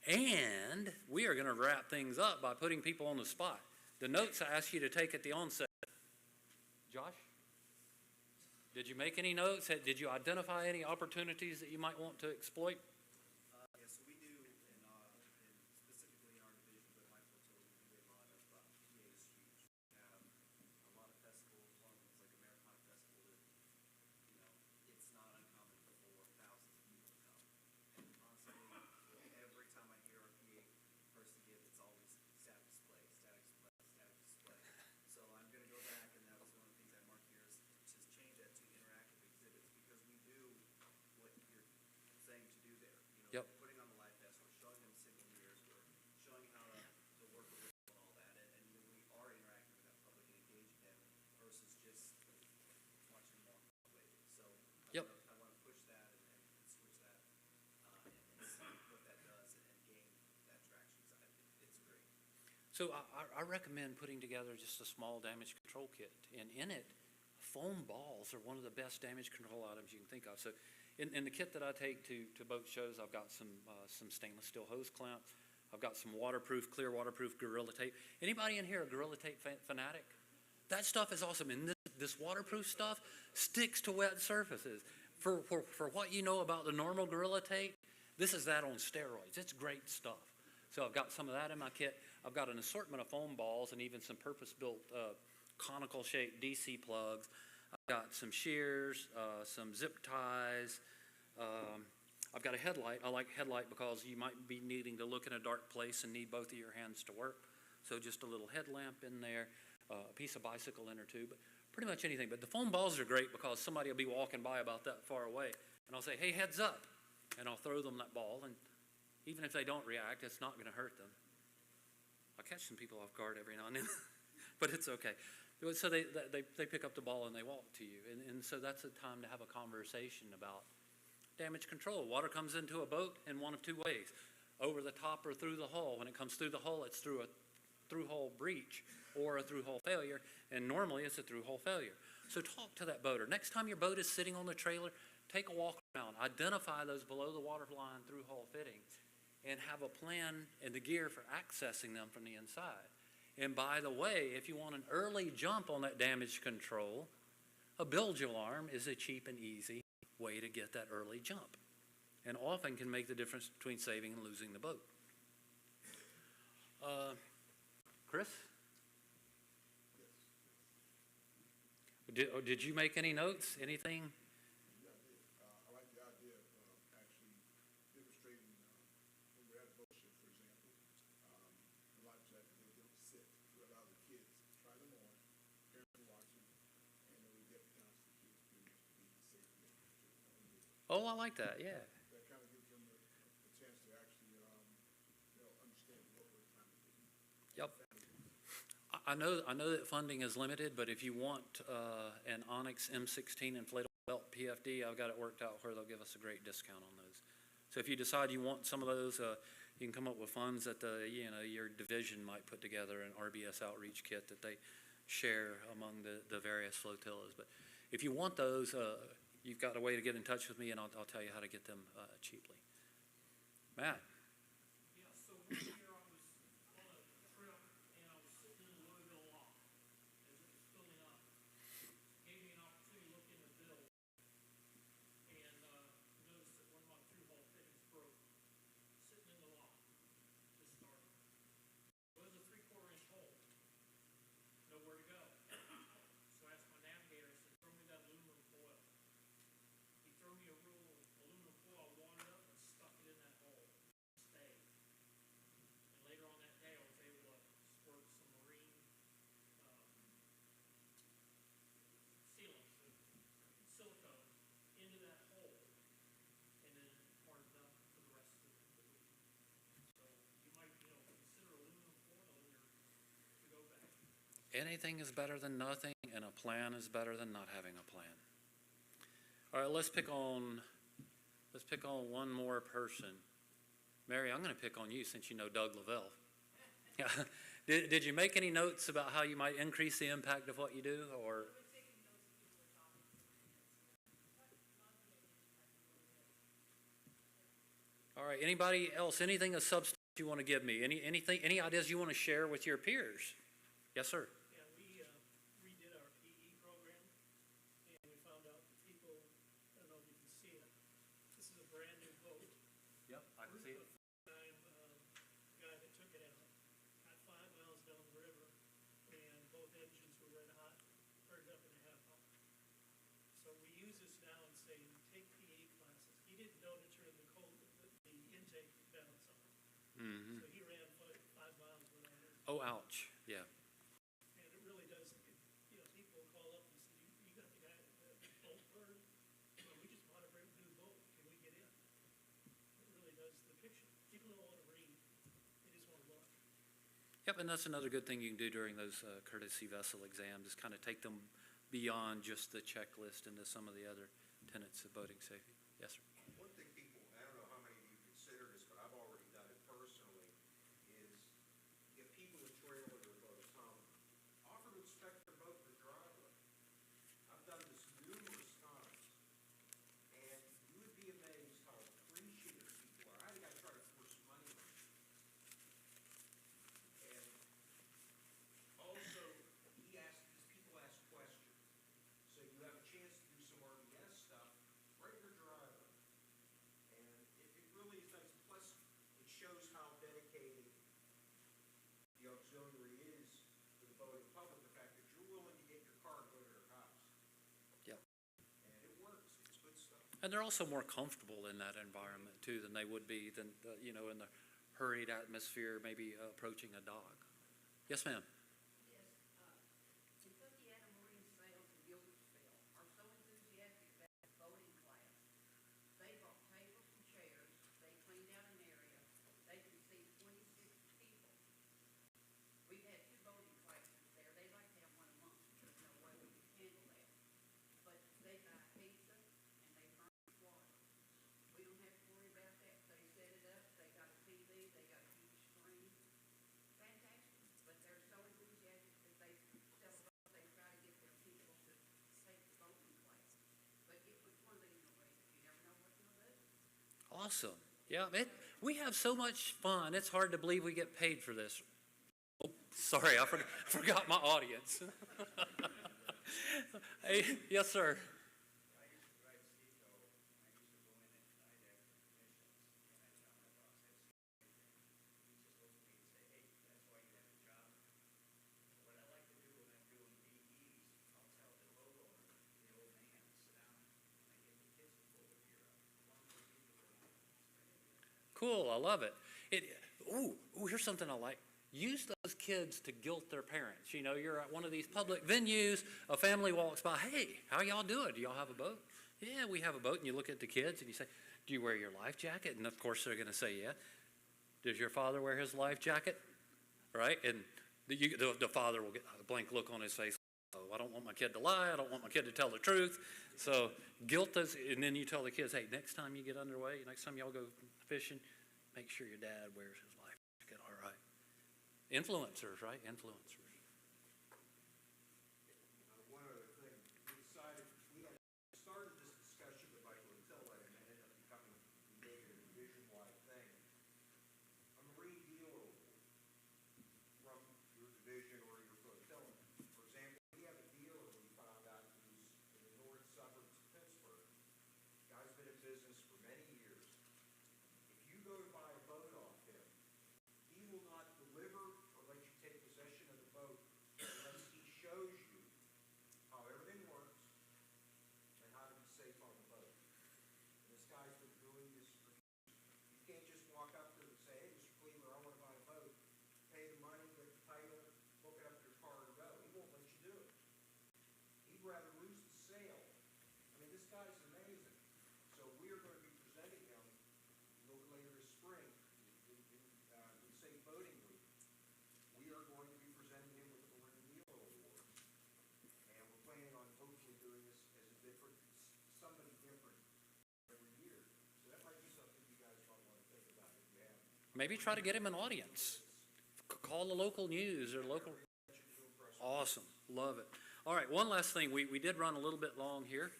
And we are going to wrap things up by putting people on the spot. The notes I asked you to take at the onset. Josh, did you make any notes? Did you identify any opportunities that you might want to exploit? Yeah, so we do, and specifically in our division, but my fertility, we do a lot of PA is huge. We have a lot of festivals, one of them is like Americana Festival that, you know, it's not uncommon for thousands of people to come. And constantly, every time I hear our PA person give, it's always static display, static display, static display. So I'm gonna go back, and that was one of the things I marked here is to change that to interactive exhibits, because we do what you're saying to do there. You know, Yep. putting on the live vest, we're showing them signal mirrors, we're showing how to work with it and all that, and we are interacting with that public and engaging them versus just watching them walk away. So Yep. I want to push that and switch that and see what that does and gain that traction. It's great. So I recommend putting together just a small damage control kit. And in it, foam balls are one of the best damage control items you can think of. So in the kit that I take to boat shows, I've got some stainless steel hose clamps. I've got some clear waterproof Gorilla Tape. Anybody in here a Gorilla Tape fanatic? That stuff is awesome. And this waterproof stuff sticks to wet surfaces. For what you know about the normal Gorilla Tape, this is that on steroids. It's great stuff. So I've got some of that in my kit. I've got an assortment of foam balls and even some purpose-built conical shaped DC plugs. I've got some shears, some zip ties. I've got a headlight. I like headlight because you might be needing to look in a dark place and need both of your hands to work. So just a little headlamp in there, a piece of bicycle inner tube, but pretty much anything. But the foam balls are great because somebody will be walking by about that far away, and I'll say, hey, heads up, and I'll throw them that ball, and even if they don't react, it's not going to hurt them. I catch some people off guard every now and then, but it's okay. So they pick up the ball and they walk to you, and so that's a time to have a conversation about damage control. Water comes into a boat in one of two ways: over the top or through the hull. When it comes through the hull, it's through a through-hull breach or a through-hull failure, and normally it's a through-hull failure. So talk to that boater. Next time your boat is sitting on the trailer, take a walk around, identify those below the waterline through-hull fittings, and have a plan and the gear for accessing them from the inside. And by the way, if you want an early jump on that damage control, a bilge alarm is a cheap and easy way to get that early jump, and often can make the difference between saving and losing the boat. Chris? Did you make any notes? Anything? Yeah, I did. I like the idea of actually demonstrating when we're at a boat show, for example, the life jacket, they'll sit, we allow the kids to try them on, parents are watching, and then we get the kids pretty much to be safe. Oh, I like that, yeah. That kind of gives them a chance to actually, understand what we're trying to do. Yep. I know that funding is limited, but if you want an Onyx M16 inflatable belt PFD, I've got it worked out where they'll give us a great discount on those. So if you decide you want some of those, you can come up with funds that your division might put together an RBS outreach kit that they share among the various flotillas. But if you want those, you've got a way to get in touch with me, and I'll tell you how to get them cheaply. Matt. Yeah, so one year I was on a trip and I was sitting in the Louisville lock as it was filling up. Gave me an opportunity to look in the bill and noticed that one of my through-hull fittings broke. Sitting in the lock, just started. It was a 3/4 inch hole. Nowhere to go. So I asked my navigator, I said, throw me that aluminum foil. He threw me a roll of aluminum foil, wadded up and stuck it in that hole. Stayed. And later on that day, I was able to squirt some marine sealant, silicone, into that hole, and then it hardened up for the rest of the week. So you might, consider aluminum foil in your to-go bag. Anything is better than nothing, and a plan is better than not having a plan. All right, let's pick on one more person. Mary, I'm going to pick on you since you know Doug Lavelle. Did you make any notes about how you might increase the impact of what you do, or? We're taking right, anybody else, anything of substance you want to give me? Any ideas you want to share with your peers? Yes, sir. Yeah, we redid our PE program, and we found out that people, I don't know if you can see it, this is a brand-new boat. Yep, I can see it. Time, the guy that took it out, got 5 miles down the river, and both engines were red hot, turned up in a half hour. So we use this now and say, take PE classes. He didn't know to turn the intake balance on. Mm-hmm. So he ran 5 miles without it. Oh, ouch, yeah. And it really does, you know, people call up and say, you got the guy, the boat bird? Well, we just bought a brand new boat, can we get in? It really does the picture. People don't want to read, they just want to look. Yep, and that's another good thing you can do during those courtesy vessel exams, is kind of take them beyond just the checklist into some of the other tenets of boating safety. Yes, sir. One thing people, I don't know how many of you consider this, but I've already done it personally, is if people in trailer their boats home, offer to inspect their boat in the driveway. I've done this numerous times, and you would be amazed how appreciative people are. I think I try to force money on them. And also, these people ask questions, so you have a chance to do some RBS stuff right in your driveway. And it really is nice. Plus, it shows how dedicated the auxiliary is to the boating public, the fact that you're willing to get in your car and go to their house. Yep. And it works, it's good stuff. And they're also more comfortable in that environment too than they would be in the hurried atmosphere, maybe approaching a dock. Yes, ma'am. Yes, Kentucky Anna Marine Sales in Gilbertsville are so enthusiastic about the boating class. They brought tables and chairs, they cleaned out an area, they can seat 26 people. We've had 2 boating classes there, they like to have one a month, there's no way we can handle that. But they buy pizza and they furnish water. We don't have to worry about that, they set it up, they got a TV, they got a huge screen. Fantastic, but they're so enthusiastic that they tell us they try to get their people to take the boating class. But it was one of these ways, you never know what you'll do. Awesome. Yeah, we have so much fun. It's hard to believe we get paid for this. Oh, sorry, I forgot my audience. Hey, yes, sir. I used to drive Steco, and I used to go in at night after commissions, and I tell my boss, he just looks at me and say, hey, that's why you have a job. What I like to do when I'm doing DEs, I'll tell the boat owner, the old man, sit down, and I get the kids to pull the beer up. As long as they keep it going. Cool, I love it. Here's something I like. Use those kids to guilt their parents. You know, you're at one of these public venues, a family walks by, hey, how y'all doing? Do y'all have a boat? Yeah, we have a boat. And you look at the kids and you say, do you wear your life jacket? And of course they're going to say, yeah. Does your father wear his life jacket? Right? And the father will get a blank look on his face. Oh, I don't want my kid to lie. I don't want my kid to tell the truth. So guilt us, and then you tell the kids, hey, next time you get underway, next time y'all go fishing, make sure your dad wears his life jacket, all right? Influencers, right? Influencers. One other thing, we decided, we had started this discussion with Michael until it ended up becoming a division-wide thing. A marine dealer award from your division or your flotilla. For example, we have a dealer we found out who's in the north suburbs of Pittsburgh. Guy's been in business for many years. If you go to buy a boat off him, he will not deliver or let you take possession of the boat unless he shows you how everything works and how to be safe on the boat. And this guy's been doing this for years. You can't just walk up to him and say, hey, Mr. Cleaver, I want to buy a boat. Pay the money, get the title, hook it up to your car and go. He won't let you do it. He'd rather lose the sale. I mean, this guy's amazing. So we are going to be presenting him a little later this spring in Safe Boating Week. We are going to be presenting him with the Marine Dealer Award. And we're planning on hopefully doing this as a different, somebody different every year. So that might be something you guys might want to think about if you have. Maybe try to get him an audience. Call the local news or local. Awesome. Love it. All right, one last thing. We did run a little bit long here.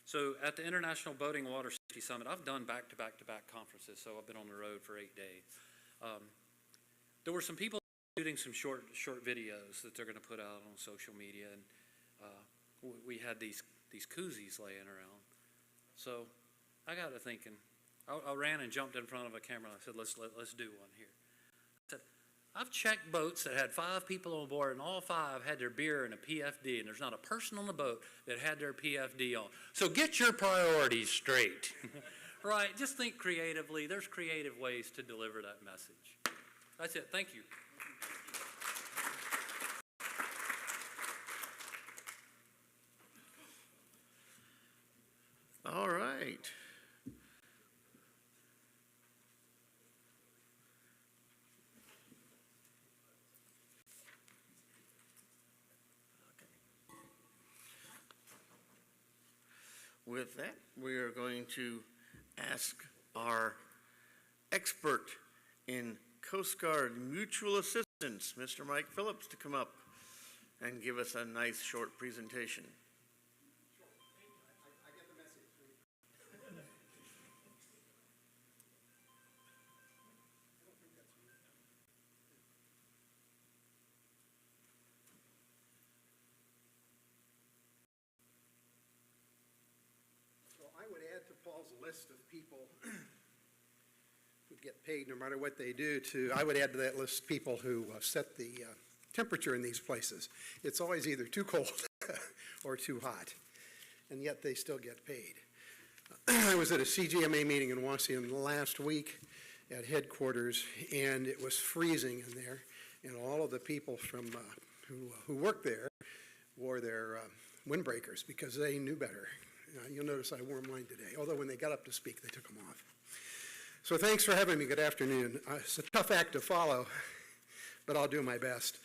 So at the International Boating Water Summit. I've done back-to-back-to-back conferences, so I've been on the road for 8 days. There were some people shooting some short videos that they're going to put out on social media, and we had these koozies laying around. So I got to thinking. I ran and jumped in front of a camera. I said, let's do one here. I said, I've checked boats that had 5 people on board, and all 5 had their beer and a PFD, and there's not a person on the boat that had their PFD on. So get your priorities straight. Right? Just think creatively. There's creative ways to deliver that message. That's it. Thank you. All right. With that, we are going to ask our expert in Coast Guard mutual assistance, Mr. Mike Phillips, to come up and give us a nice short presentation. I get the message. So I would add to Paul's list of people who get paid no matter what they do I would add to that list people who set the temperature in these places. It's always either too cold or too hot, and yet they still get paid. I was at a CGMA meeting in Washington last week at headquarters, and it was freezing in there, and all of the people from who worked there wore their windbreakers because they knew better. You'll notice I wore mine today, although when they got up to speak, they took them off. So thanks for having me. Good afternoon. It's a tough act to follow, but I'll do my best.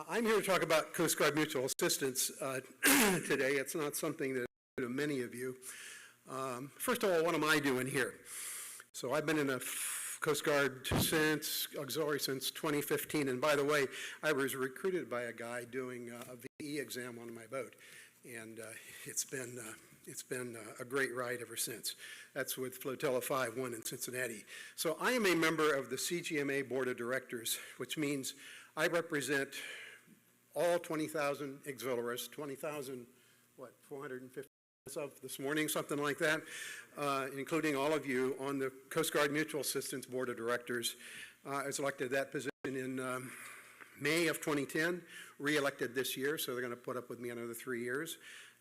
I'm here to talk about Coast Guard mutual assistance today. It's not something that to many of you. First of all, what am I doing here? So I've been in a Coast Guard auxiliary since 2015, and by the way, I was recruited by a guy doing a VE exam on my boat, and it's been a great ride ever since. That's with Flotilla 5-1 in Cincinnati. So I am a member of the CGMA Board of Directors, which means I represent all 20,000 auxiliaries, 450 of this morning, something like that, including all of you on the Coast Guard Mutual Assistance Board of Directors. I was elected to that position in May of 2010, re-elected this year, so they're going to put up with me another 3 years.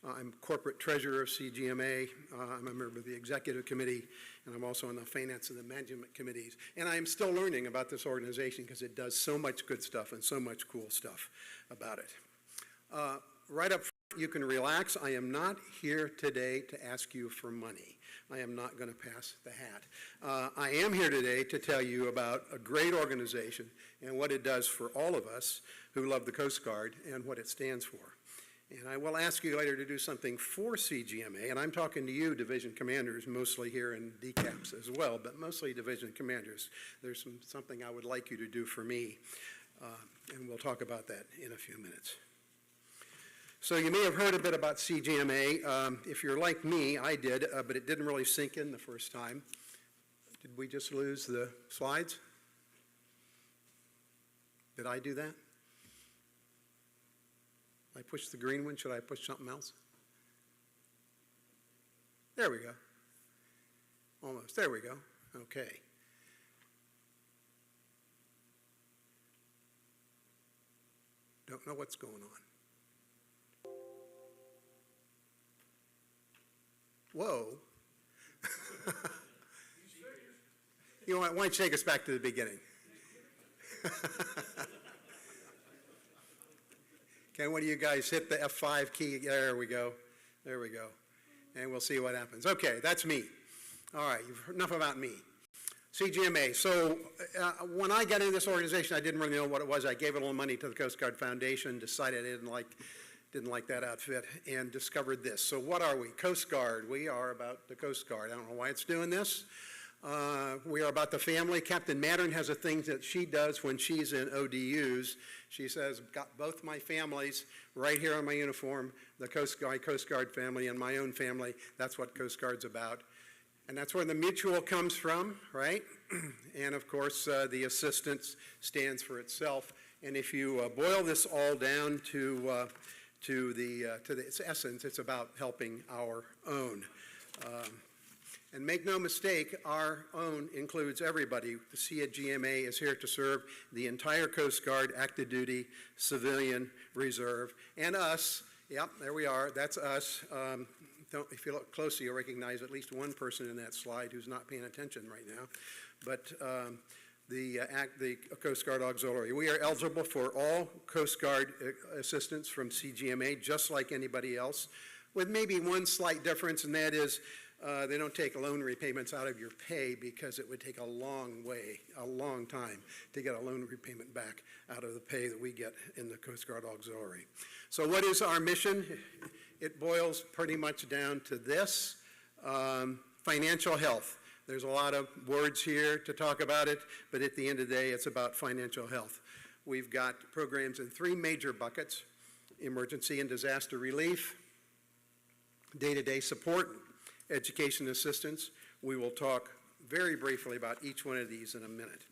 I'm corporate treasurer of CGMA. I'm a member of the executive committee, and I'm also on the finance and the management committees. And I'm still learning about this organization because it does so much good stuff and so much cool stuff about it. Right up front, you can relax. I am not here today to ask you for money. I am not going to pass the hat. I am here today to tell you about a great organization and what it does for all of us who love the Coast Guard and what it stands for. And I will ask you later to do something for CGMA, and I'm talking to you, division commanders, mostly here in DCAPS as well, but mostly division commanders. There's something I would like you to do for me, and we'll talk about that in a few minutes. So you may have heard a bit about CGMA. If you're like me, I did, but it didn't really sink in the first time. Did we just lose the slides? Did I do that? I pushed the green one. Should I push something else? There we go. Almost. There we go. Okay. Don't know what's going on. Whoa. You know what? Why don't you take us back to the beginning? Okay, one of you guys hit the F5 key. There we go. There we go. And we'll see what happens. Okay, that's me. All right, enough about me. CGMA. So when I got into this organization, I didn't really know what it was. I gave a little money to the Coast Guard Foundation, decided I didn't like that outfit, and discovered this. So what are we? Coast Guard. We are about the Coast Guard. I don't know why it's doing this. We are about the family. Captain Mattern has a thing that she does when she's in ODUs. She says, got both my families right here on my uniform, the Coast Guard family and my own family. That's what Coast Guard's about. And that's where the mutual comes from, right? And of course, the assistance stands for itself. And if you boil this all down to its essence, it's about helping our own. And make no mistake, our own includes everybody. The CGMA is here to serve the entire Coast Guard, active duty, civilian, reserve, and us. Yep, there we are. That's us. If you look closely, you'll recognize at least one person in that slide who's not paying attention right now. But the Coast Guard Auxiliary. We are eligible for all Coast Guard assistance from CGMA, just like anybody else, with maybe one slight difference, and that is they don't take loan repayments out of your pay because it would take a long time to get a loan repayment back out of the pay that we get in the Coast Guard Auxiliary. So what is our mission? It boils pretty much down to this, financial health. There's a lot of words here to talk about it, but at the end of the day, it's about financial health. We've got programs in 3 major buckets: emergency and disaster relief, day-to-day support, education assistance. We will talk very briefly about each one of these in a minute.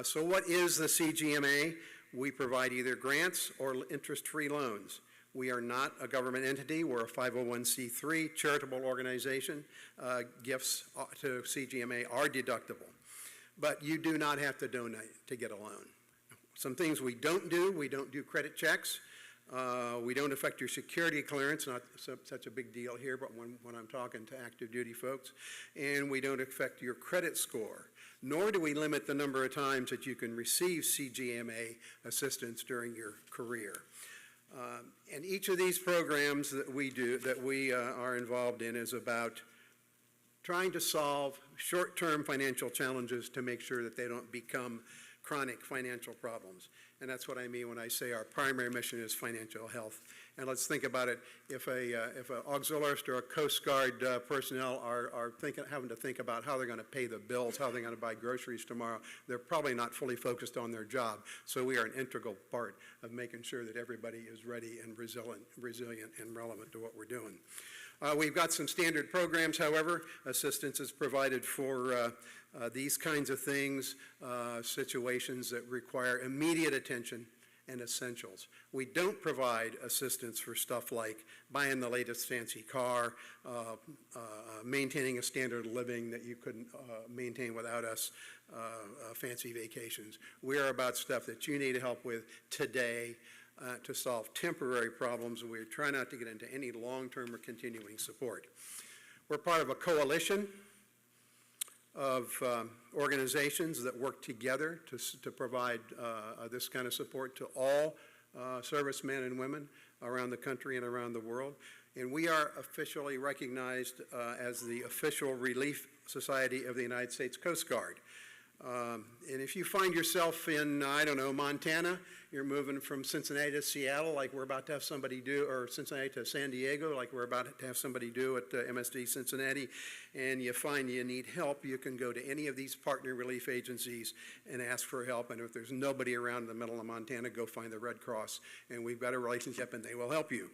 So what is the CGMA? We provide either grants or interest-free loans. We are not a government entity. We're a 501c3 charitable organization. Gifts to CGMA are deductible. But you do not have to donate to get a loan. Some things we don't do credit checks. We don't affect your security clearance, not such a big deal here, but when I'm talking to active duty folks. And we don't affect your credit score, nor do we limit the number of times that you can receive CGMA assistance during your career. And each of these programs that we are involved in is about trying to solve short-term financial challenges to make sure that they don't become chronic financial problems. And that's what I mean when I say our primary mission is financial health. And let's think about it. If an auxiliarist or a Coast Guard personnel are having to think about how they're going to pay the bills, how they're going to buy groceries tomorrow, they're probably not fully focused on their job. So we are an integral part of making sure that everybody is ready and resilient and relevant to what we're doing. We've got some standard programs, however. Assistance is provided for these kinds of things, situations that require immediate attention and essentials. We don't provide assistance for stuff like buying the latest fancy car, maintaining a standard of living that you couldn't maintain without us, fancy vacations. We are about stuff that you need help with today to solve temporary problems. We try not to get into any long-term or continuing support. We're part of a coalition of organizations that work together to provide this kind of support to all servicemen and women around the country and around the world. And we are officially recognized as the official relief society of the United States Coast Guard. And if you find yourself in, I don't know, Montana, you're moving from Cincinnati to Seattle like we're about to have somebody do, or Cincinnati to San Diego like we're about to have somebody do at MSD Cincinnati, and you find you need help, you can go to any of these partner relief agencies and ask for help. And if there's nobody around in the middle of Montana, go find the Red Cross, and we've got a relationship and they will help you.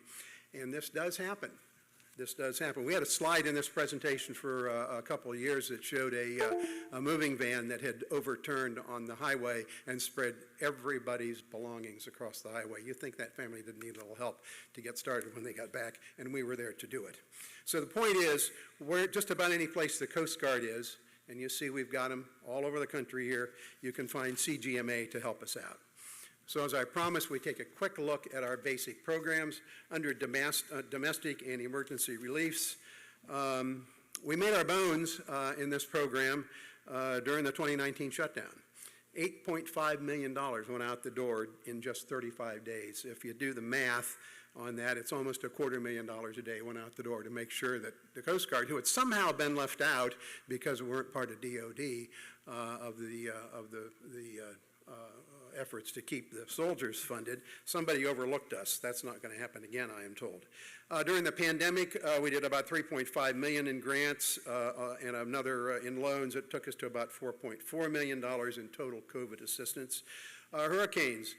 And this does happen. This does happen. We had a slide in this presentation for a couple of years that showed a moving van that had overturned on the highway and spread everybody's belongings across the highway. You'd think that family didn't need a little help to get started when they got back, and we were there to do it. So the point is, we're just about any place the Coast Guard is, and you see we've got them all over the country here, you can find CGMA to help us out. So as I promised, we take a quick look at our basic programs under domestic and emergency reliefs. We made our bones in this program during the 2019 shutdown. $8.5 million went out the door in just 35 days. If you do the math on that, it's almost $250,000 a day went out the door to make sure that the Coast Guard, who had somehow been left out because we weren't part of DOD, of the efforts to keep the soldiers funded, somebody overlooked us. That's not going to happen again, I am told. During the pandemic, we did about $3.5 million in grants and another in loans. It took us to about $4.4 million in total COVID assistance. Hurricanes.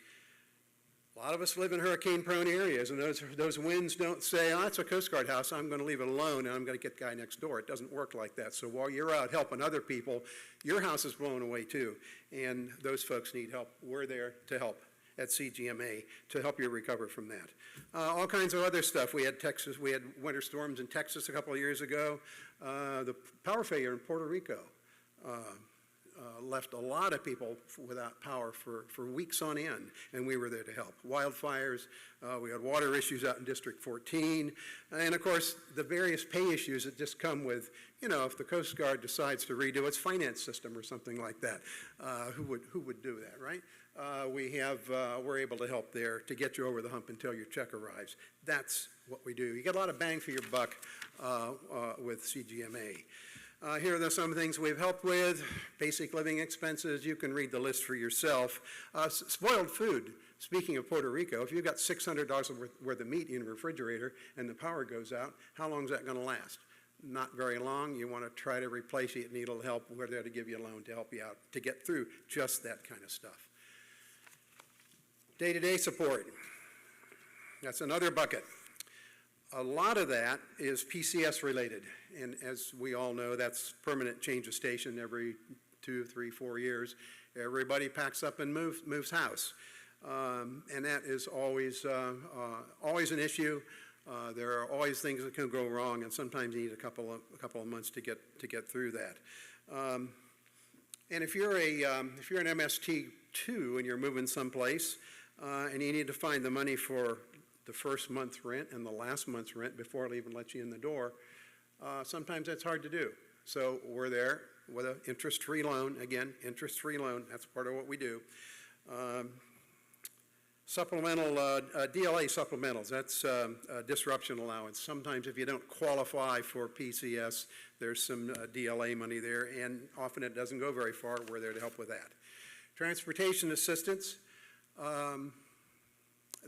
A lot of us live in hurricane-prone areas, and those winds don't say, oh, it's a Coast Guard house, I'm going to leave it alone, and I'm going to get the guy next door. It doesn't work like that. So while you're out helping other people, your house is blown away too, and those folks need help. We're there to help at CGMA to help you recover from that. All kinds of other stuff. We had winter storms in Texas a couple of years ago. The power failure in Puerto Rico left a lot of people without power for weeks on end, and we were there to help. Wildfires, we had water issues out in District 14, and of course, the various pay issues that just come with, if the Coast Guard decides to redo its finance system or something like that, who would do that, right? We're able to help there to get you over the hump until your check arrives. That's what we do. You get a lot of bang for your buck with CGMA. Here are some things we've helped with. Basic living expenses, you can read the list for yourself. Spoiled food, speaking of Puerto Rico, if you've got $600 worth of meat in your refrigerator and the power goes out, how long is that going to last? Not very long. You want to try to replace it, need a little help. We're there to give you a loan to help you out to get through just that kind of stuff. Day-to-day support, that's another bucket. A lot of that is PCS related, and as we all know, that's permanent change of station every 2, 3, 4 years. Everybody packs up and moves house, and that is always an issue. There are always things that can go wrong, and sometimes you need a couple of months to get through that. And if you're an MST2 and you're moving someplace, and you need to find the money for the first month's rent and the last month's rent before it'll even let you in the door, sometimes that's hard to do. So we're there with an interest-free loan. Again, interest-free loan, that's part of what we do. Supplemental, DLA supplementals, that's disruption allowance. Sometimes if you don't qualify for PCS, there's some DLA money there, and often it doesn't go very far. We're there to help with that. Transportation assistance.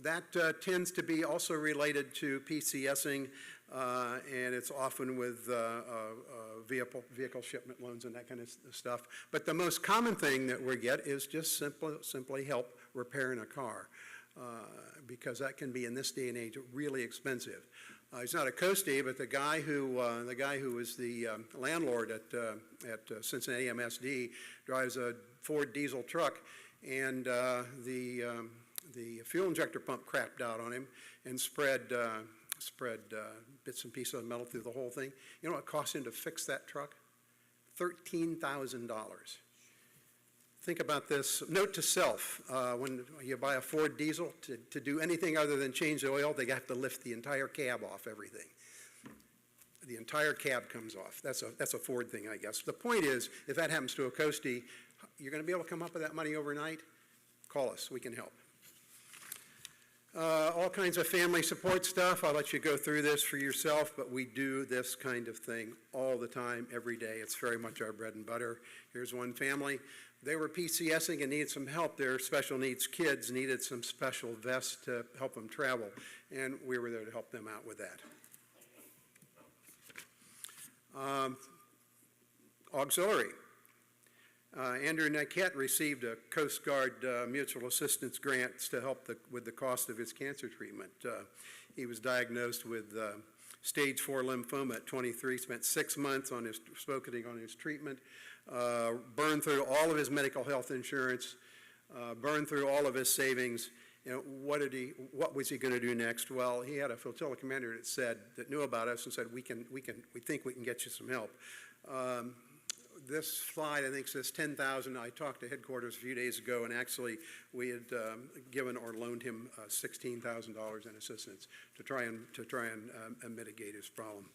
That tends to be also related to PCSing, and it's often with vehicle shipment loans and that kind of stuff. But the most common thing that we get is just simply help repairing a car, because that can be, in this day and age, really expensive. He's not a coastie, but the guy who was the landlord at Cincinnati MSD drives a Ford diesel truck, and the fuel injector pump crapped out on him and spread bits and pieces of metal through the whole thing. You know what it cost him to fix that truck? $13,000. Think about this. Note to self, when you buy a Ford diesel, to do anything other than change the oil, they have to lift the entire cab off everything. The entire cab comes off. That's a Ford thing, I guess. The point is, if that happens to a coastie, you're going to be able to come up with that money overnight? Call us. We can help. All kinds of family support stuff. I'll let you go through this for yourself, but we do this kind of thing all the time, every day. It's very much our bread and butter. Here's one family. They were PCSing and needed some help. Their special needs kids needed some special vests to help them travel, and we were there to help them out with that. Auxiliary. Andrew Niquette received a Coast Guard mutual assistance grant to help with the cost of his cancer treatment. He was diagnosed with stage 4 lymphoma at 23, spent 6 months focusing on his treatment, burned through all of his medical health insurance, burned through all of his savings. You know, what was he going to do next? Well, he had a flotilla commander that knew about us and said, we think we can get you some help. This slide, I think, says 10,000. I talked to headquarters a few days ago, and actually we had given or loaned him $16,000 in assistance to try and mitigate his problem.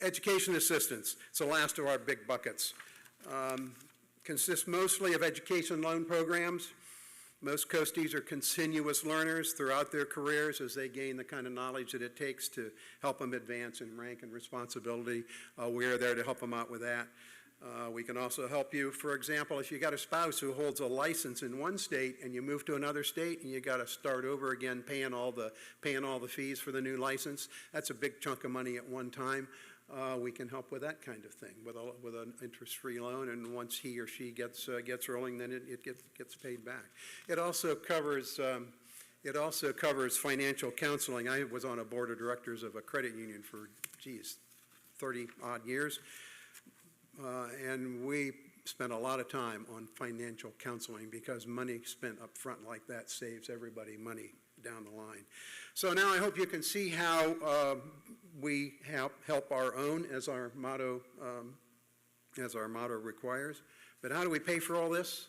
Education assistance. It's the last of our big buckets. Consists mostly of education loan programs. Most coasties are continuous learners throughout their careers as they gain the kind of knowledge that it takes to help them advance in rank and responsibility. We are there to help them out with that. We can also help you, for example, if you got a spouse who holds a license in one state and you move to another state and you got to start over again paying all the fees for the new license. That's a big chunk of money at one time. we can help with that kind of thing, with an interest-free loan, and once he or she gets rolling, then it gets paid back. It also covers financial counseling. I was on a board of directors of a credit union for, 30-odd years, and we spent a lot of time on financial counseling because money spent up front like that saves everybody money down the line. So now I hope you can see how we help our own, as our motto requires. But how do we pay for all this?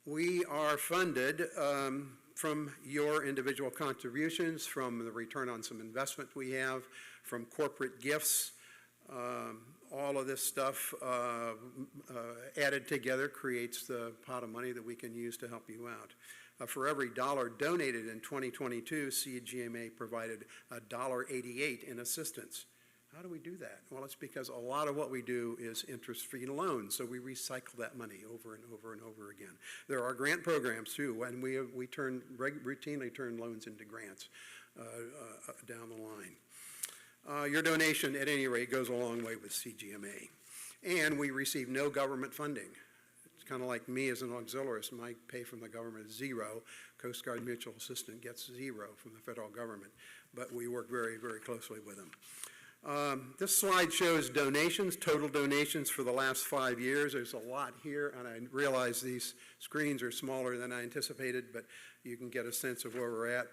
We are funded from your individual contributions, from the return on some investment we have, from corporate gifts. All of this stuff added together creates the pot of money that we can use to help you out. For every dollar donated in 2022, CGMA provided $1.88 in assistance. How do we do that? Well, it's because a lot of what we do is interest-free loans, so we recycle that money over and over and over again. There are grant programs too, and we routinely turn loans into grants down the line. Your donation, at any rate, goes a long way with CGMA. And we receive no government funding. It's kind of like me as an auxiliarist. My pay from the government is zero. Coast Guard Mutual Assistant gets zero from the federal government. But we work very, very closely with them. This slide shows donations, total donations for the last 5 years. There's a lot here, and I realize these screens are smaller than I anticipated, but you can get a sense of where we're at.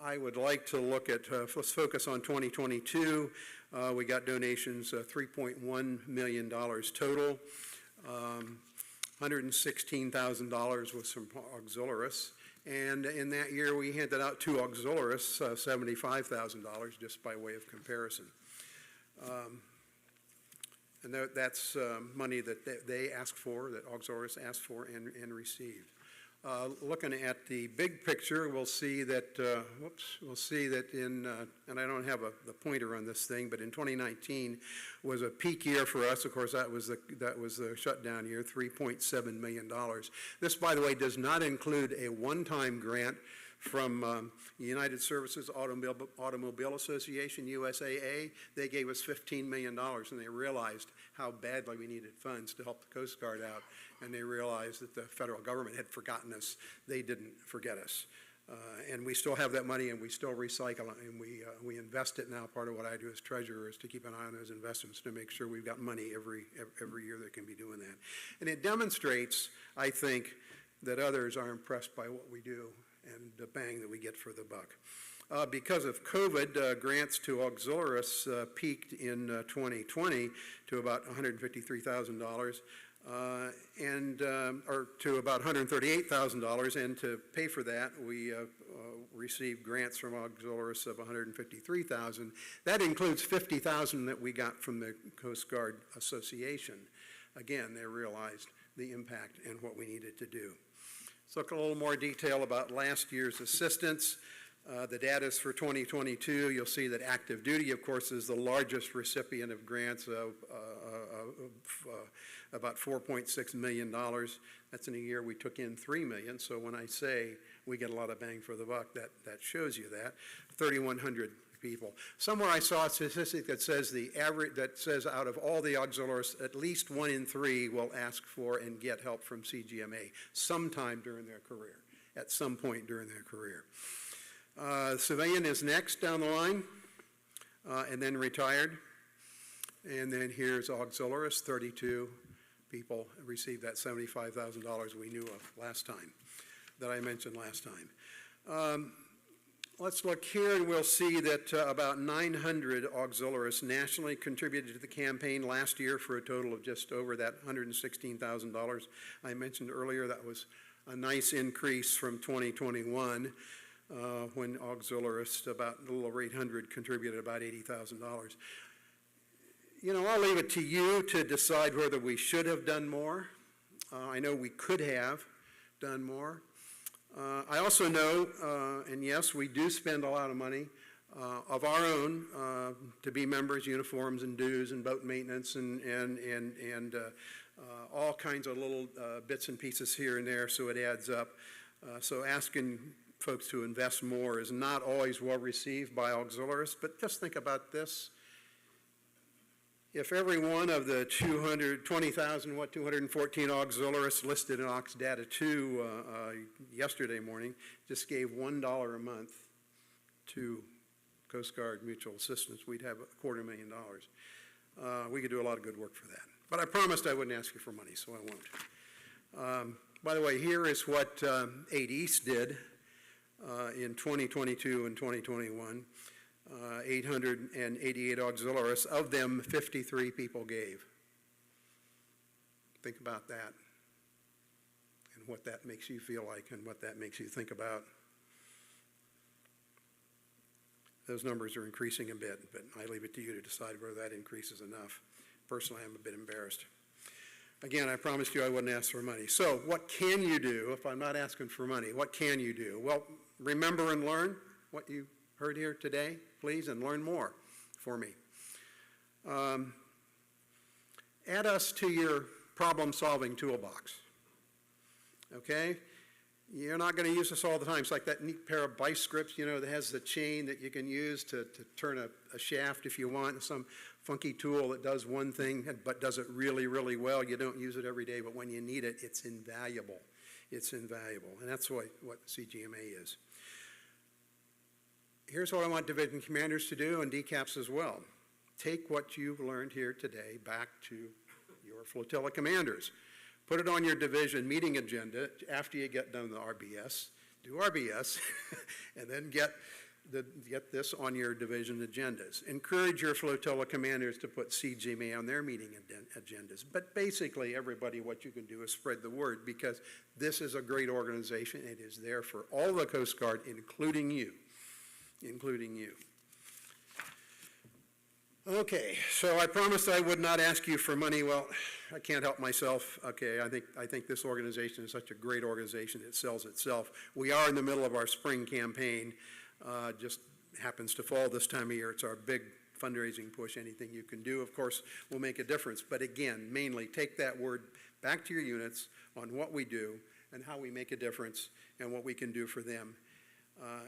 I would like to look at, let's focus on 2022. We got donations, $3.1 million total. $116,000 was from auxiliarists. And in that year, we handed out to auxiliarists $75,000 just by way of comparison. And that's money that they asked for, that auxiliarists asked for and received. Looking at the big picture, we'll see that, in, and I don't have the pointer on this thing, but in 2019 was a peak year for us. Of course, that was the shutdown year, $3.7 million. This, by the way, does not include a one-time grant from United Services Automobile Association, USAA. They gave us $15 million, and they realized how badly we needed funds to help the Coast Guard out, and they realized that the federal government had forgotten us. They didn't forget us. And we still have that money, and we still recycle it, and we invest it now. Part of what I do as treasurer is to keep an eye on those investments to make sure we've got money every year that can be doing that. And it demonstrates, I think, that others are impressed by what we do and the bang that we get for the buck. Because of COVID, grants to auxiliarists peaked in 2020 to about $153,000, or to about $138,000, and to pay for that, we received grants from auxiliarists of $153,000. That includes $50,000 that we got from the Coast Guard Association. Again, they realized the impact and what we needed to do. Let's look a little more detail about last year's assistance. The data is for 2022. You'll see that active duty, of course, is the largest recipient of grants, about $4.6 million. That's in a year we took in $3 million. So when I say we get a lot of bang for the buck, that shows you that. 3,100 people. Somewhere I saw a statistic that says out of all the auxiliarists, at least 1 in 3 will ask for and get help from CGMA sometime during their career, at some point during their career. Civilian is next down the line, and then retired. And then here's auxiliarists, 32 people received that $75,000 we knew of last time, that I mentioned last time. Let's look here, and we'll see that about 900 auxiliarists nationally contributed to the campaign last year for a total of just over that $116,000 I mentioned earlier. That was a nice increase from 2021 when auxiliarists, about a little over 800, contributed about $80,000. You know, I'll leave it to you to decide whether we should have done more. I know we could have done more. I also know, and yes, we do spend a lot of money of our own to be members, uniforms and dues and boat maintenance and all kinds of little bits and pieces here and there, so it adds up. So asking folks to invest more is not always well received by auxiliarists, but just think about this. if every one of the 214 auxiliaries listed in Ox Data 2 yesterday morning just gave $1 a month to Coast Guard Mutual Assistance, we'd have $250,000. We could do a lot of good work for that. But I promised I wouldn't ask you for money, so I won't. By the way, here is what 8 East did in 2022 and 2021. 888 auxiliaries. Of them, 53 people gave. Think about that and what that makes you feel like and what that makes you think about. Those numbers are increasing a bit, but I leave it to you to decide whether that increases enough. Personally, I'm a bit embarrassed. Again, I promised you I wouldn't ask for money. So what can you do if I'm not asking for money? What can you do? Well, remember and learn what you heard here today, please, and learn more for me. Add us to your problem-solving toolbox, okay? You're not going to use this all the time. It's like that neat pair of bice scripts, you know, that has the chain that you can use to turn a shaft if you want, some funky tool that does one thing but does it really, really well. You don't use it every day, but when you need it, it's invaluable. It's invaluable, and that's what CGMA is. Here's what I want division commanders to do, and DCAPs as well. Take what you've learned here today back to your flotilla commanders. Put it on your division meeting agenda after you get done with RBS. Do RBS, and then get this on your division agendas. Encourage your flotilla commanders to put CGMA on their meeting agendas. But basically, everybody, what you can do is spread the word, because this is a great organization. It is there for all the Coast Guard, including you. Okay, so I promised I would not ask you for money. Well, I can't help myself. Okay, I think this organization is such a great organization. It sells itself. We are in the middle of our spring campaign. Just happens to fall this time of year. It's our big fundraising push. Anything you can do, of course, will make a difference. But again, mainly take that word back to your units on what we do and how we make a difference and what we can do for them.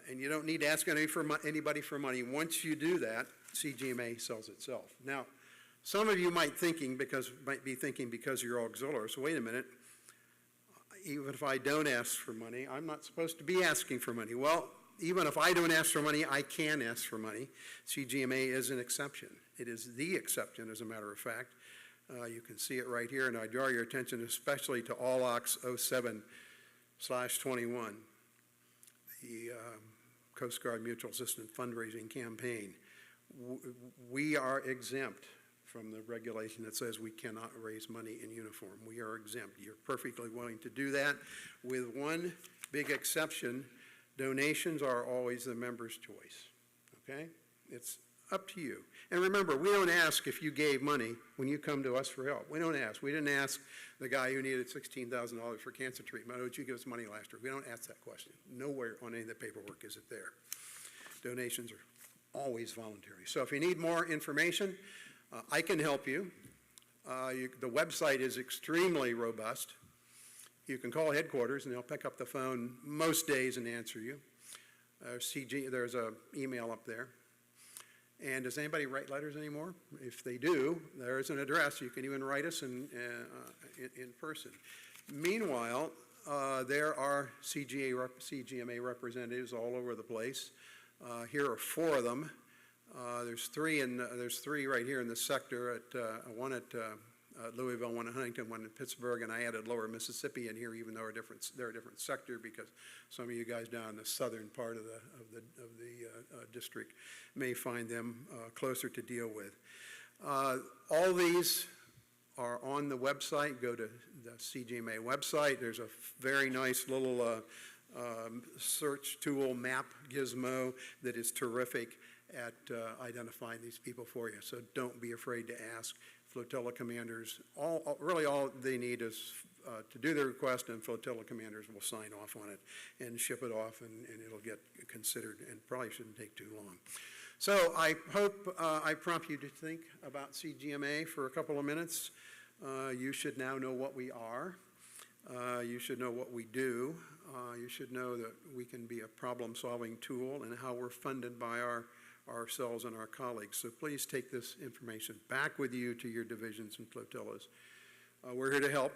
And you don't need to ask anybody for money. Once you do that, CGMA sells itself. Now, some of you might be thinking because you're auxiliaries, so wait a minute, even if I don't ask for money, I'm not supposed to be asking for money. Well, even if I don't ask for money, I can ask for money. CGMA is an exception. It is the exception, as a matter of fact. You can see it right here, and I draw your attention especially to All Ox 07/21, the Coast Guard Mutual Assistance Fundraising Campaign. We are exempt from the regulation that says we cannot raise money in uniform. We are exempt. You're perfectly willing to do that, with one big exception. Donations are always the member's choice, okay? It's up to you. And remember, we don't ask if you gave money when you come to us for help. We don't ask. We didn't ask the guy who needed $16,000 for cancer treatment, oh, did you give us money last year? We don't ask that question. Nowhere on any of the paperwork is it there. Donations are always voluntary. So if you need more information, I can help you. The website is extremely robust. You can call headquarters and they'll pick up the phone most days and answer you. There's an email up there. And does anybody write letters anymore? If they do, there is an address. You can even write us in person. Meanwhile, there are CGMA representatives all over the place. Here are 4 of them. There's three right here in the sector. One at Louisville, one in Huntington, one in Pittsburgh, and I added Lower Mississippi in here, even though they're a different sector, because some of you guys down in the southern part of the district may find them closer to deal with. All these are on the website. Go to the CGMA website. There's a very nice little search tool, map gizmo, that is terrific at identifying these people for you. So don't be afraid to ask. Flotilla commanders, really all they need is to do the request, and flotilla commanders will sign off on it and ship it off, and it'll get considered, and probably shouldn't take too long. So I hope I prompt you to think about CGMA for a couple of minutes. You should now know what we are. You should know what we do. You should know that we can be a problem-solving tool, and how we're funded by our ourselves and our colleagues. So please take this information back with you to your divisions and flotillas. We're here to help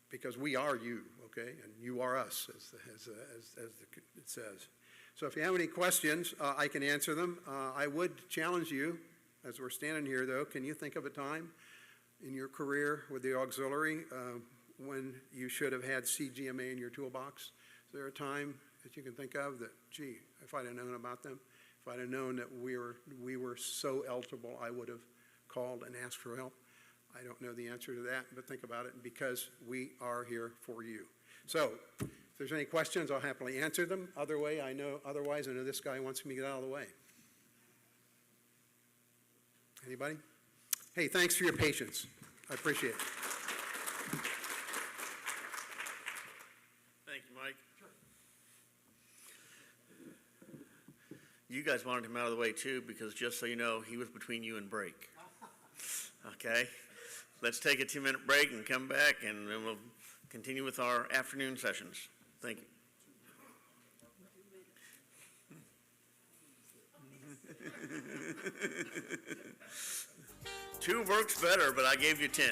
because we are you, okay? And you are us, as it says. So if you have any questions, I can answer them. I would challenge you, as we're standing here, though, can you think of a time in your career with the auxiliary when you should have had CGMA in your toolbox? Is there a time that you can think of that, gee, if I'd have known about them, if I'd have known that we were so eligible, I would have called and asked for help? I don't know the answer to that, but think about it, because we are here for you. So if there's any questions, I'll happily answer them. Otherwise, I know this guy wants me to get out of the way. Anybody? Hey, thanks for your patience. I appreciate it. Thank you, Mike. You guys wanted him out of the way too, because just so you know, he was between you and break. Okay? Let's take a 2-minute break and come back, and then we'll continue with our afternoon sessions. Thank you. Two works better, but I gave you 10.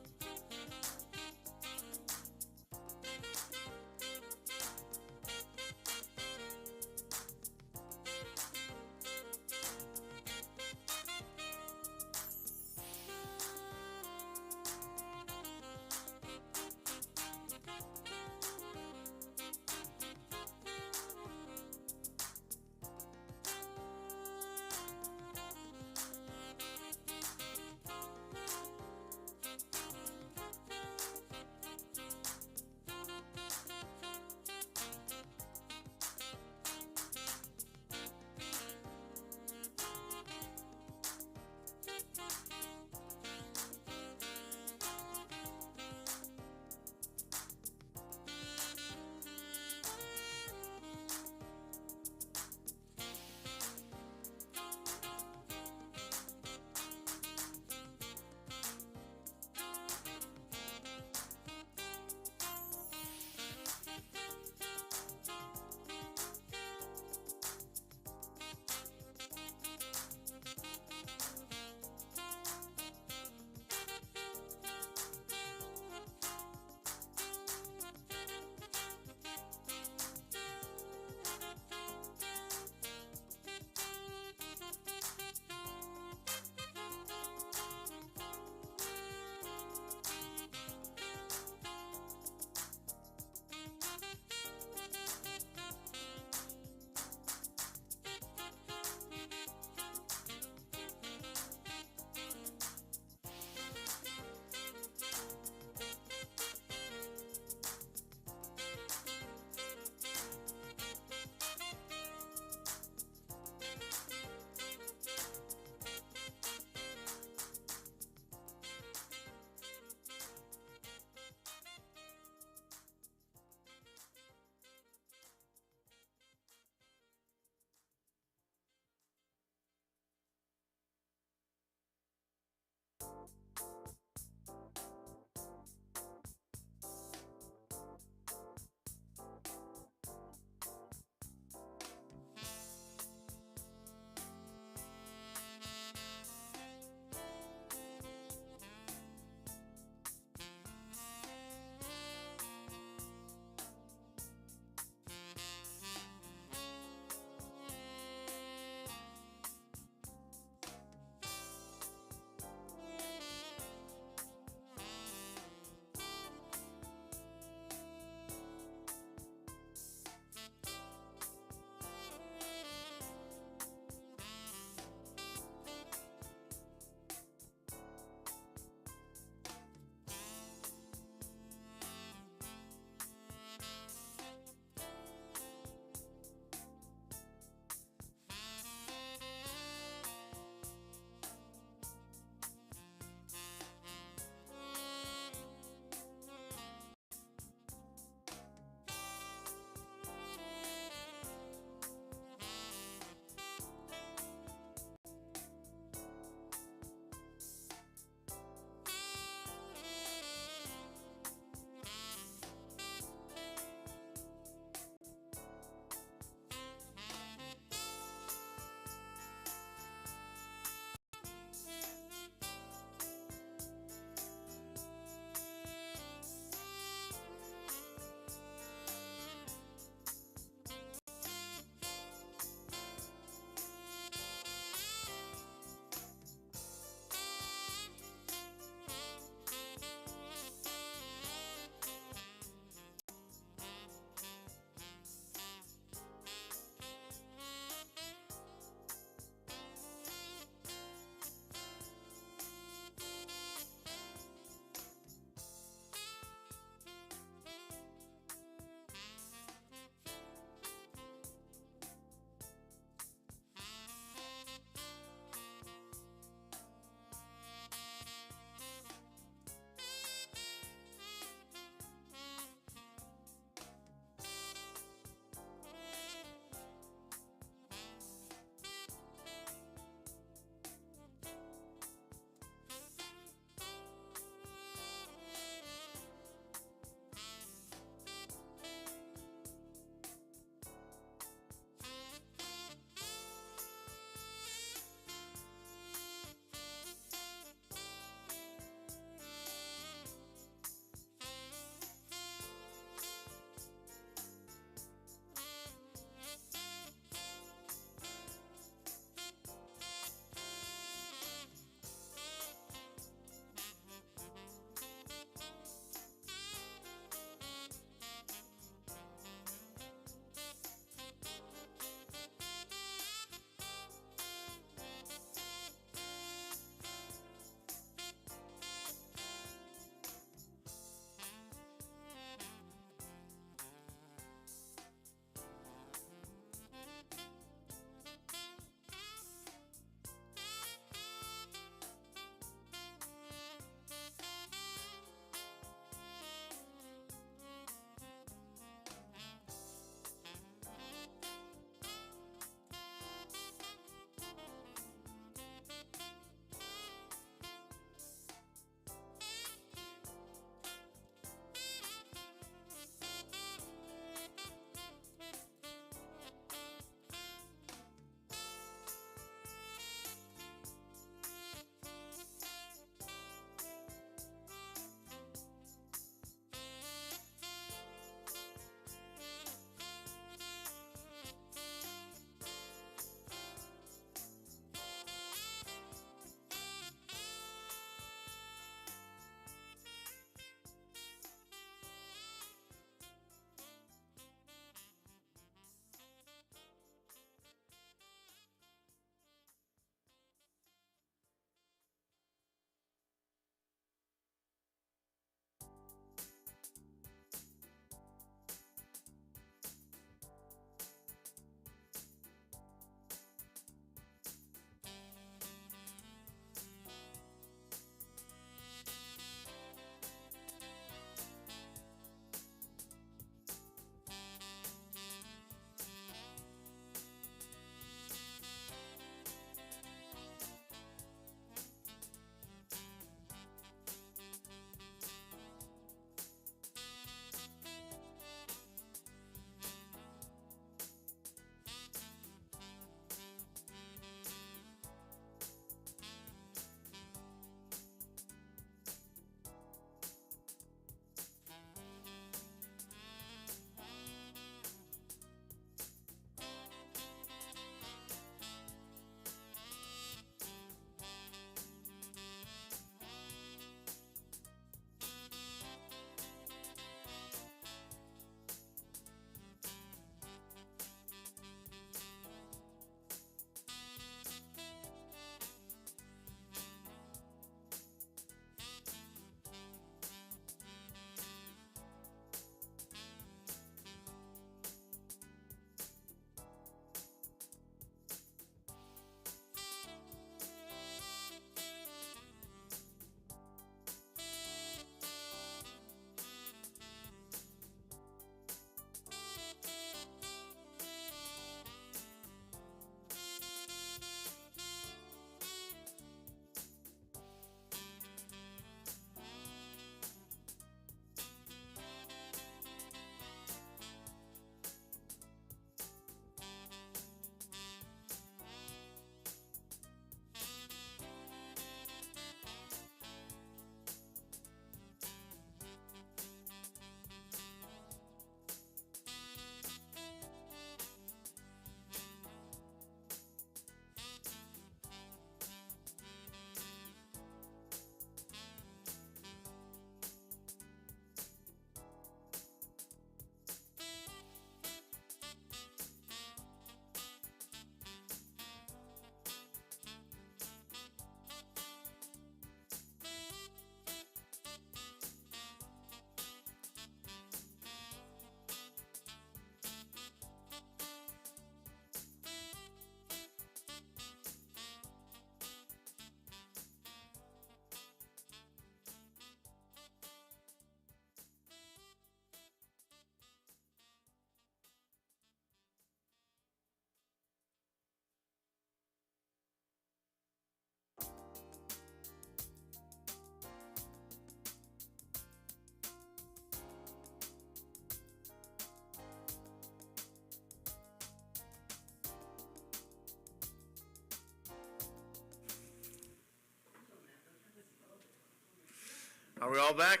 Are we all back?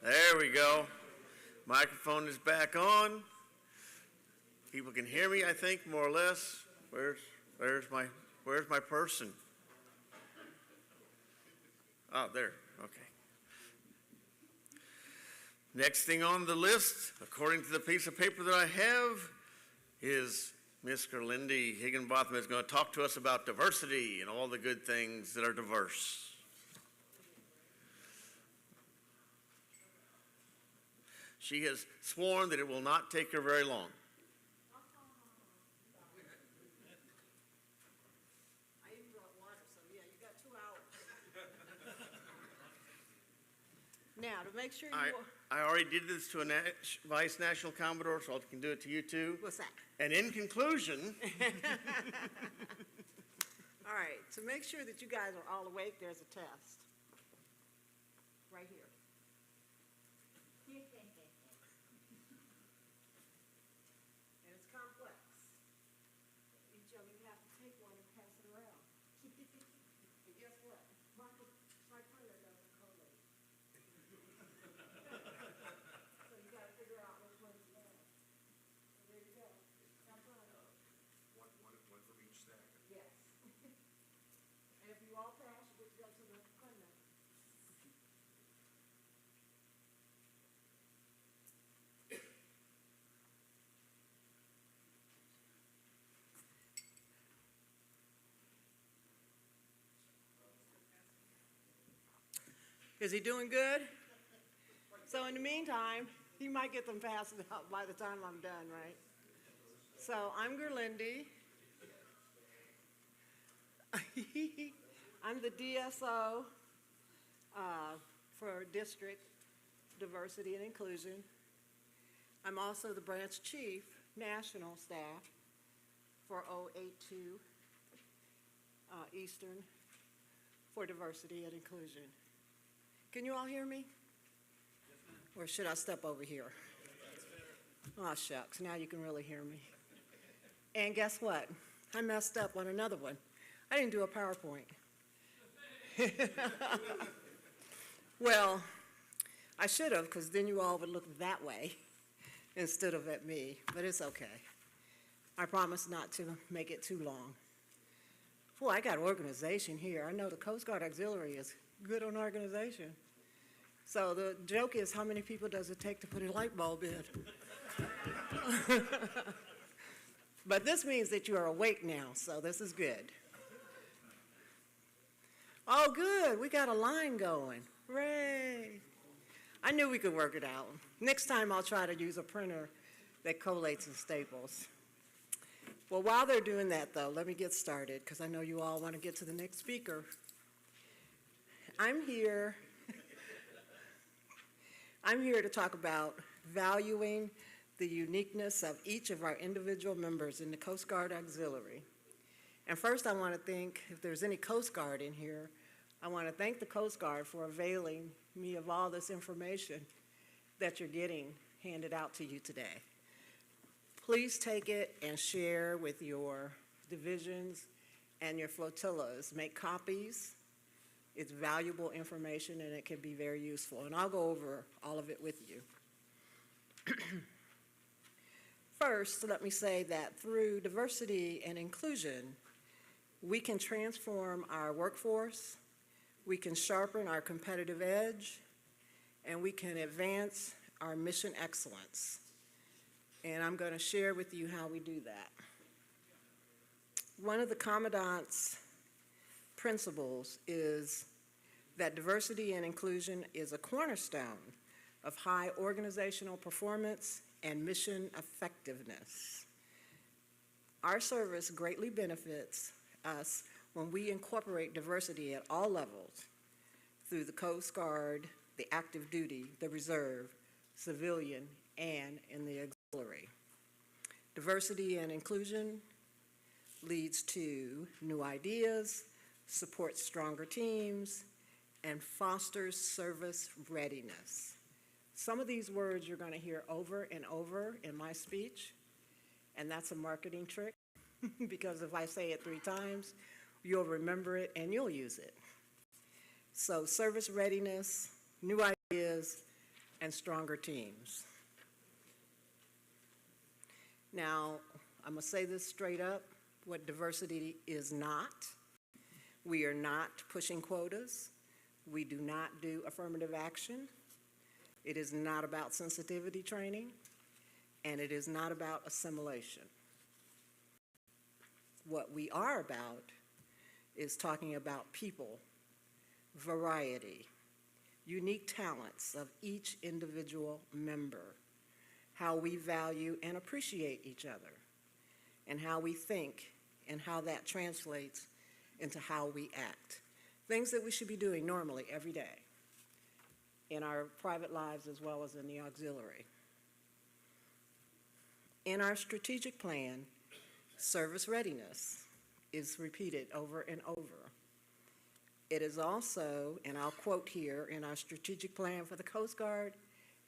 There we go. Microphone is back on. People can hear me, I think, more or less. Where's my person? Oh, there. Okay. Next thing on the list, according to the piece of paper that I have, is Ms. Gerlindy Higginbotham is going to talk to us about diversity and all the good things that are diverse. She has sworn that it will not take her very long. I even brought water, so yeah, you got 2 hours. Now, to make sure I already did this to a Vice National Commodore, so I can do it to you too. what's that? And in conclusion, All right, to make sure that you guys are all awake, there's a test. Right here. And it's complex. Each of you have to take one and pass it around. And guess what? My printer doesn't collate. So you gotta figure out which one's better. So there you go. Have fun. One from each stack. Yes. And if you all pass, you get to go to the printer. Is he doing good? So in the meantime, he might get them passed out by the time I'm done, right? So I'm Gerlindy. I'm the DSO for District Diversity and Inclusion. I'm also the branch chief, national staff for 082 Eastern for Diversity and Inclusion. Can you all hear me? Or should I step over here? Oh, shucks, now you can really hear me. And guess what? I messed up on another one. I didn't do a PowerPoint. Well, I should have, because then you all would look that way instead of at me, but it's okay. I promise not to make it too long. Boy, I got organization here. I know the Coast Guard Auxiliary is good on organization. So the joke is, how many people does it take to put a light bulb in? But this means that you are awake now, so this is good. Oh, good, we got a line going. Hooray. I knew we could work it out. Next time I'll try to use a printer that collates and staples. Well, while they're doing that, though, let me get started, because I know you all want to get to the next speaker. I'm here to talk about valuing the uniqueness of each of our individual members in the Coast Guard Auxiliary. And first, I want to thank, if there's any Coast Guard in here, I want to thank the Coast Guard for availing me of all this information that you're getting handed out to you today. Please take it and share with your divisions and your flotillas. Make copies. It's valuable information and it can be very useful. And I'll go over all of it with you. First, let me say that through diversity and inclusion, we can transform our workforce, we can sharpen our competitive edge, and we can advance our mission excellence. And I'm going to share with you how we do that. One of the Commandant's principles is that diversity and inclusion is a cornerstone of high organizational performance and mission effectiveness. Our service greatly benefits us when we incorporate diversity at all levels through the Coast Guard, the active duty, the reserve, civilian, and in the auxiliary. Diversity and inclusion leads to new ideas, supports stronger teams, and fosters service readiness. Some of these words you're going to hear over and over in my speech, and that's a marketing trick because if I say it 3 times, you'll remember it and you'll use it. So service readiness new ideas, and stronger teams. Now, I'm going to say this straight up, what diversity is not. We are not pushing quotas. We do not do affirmative action. It is not about sensitivity training, and it is not about assimilation. What we are about is talking about people, variety, unique talents of each individual member, how we value and appreciate each other, and how we think and how that translates into how we act. Things that we should be doing normally every day in our private lives as well as in the auxiliary. In our strategic plan, service readiness is repeated over and over. It is also, and I'll quote here, in our strategic plan for the Coast Guard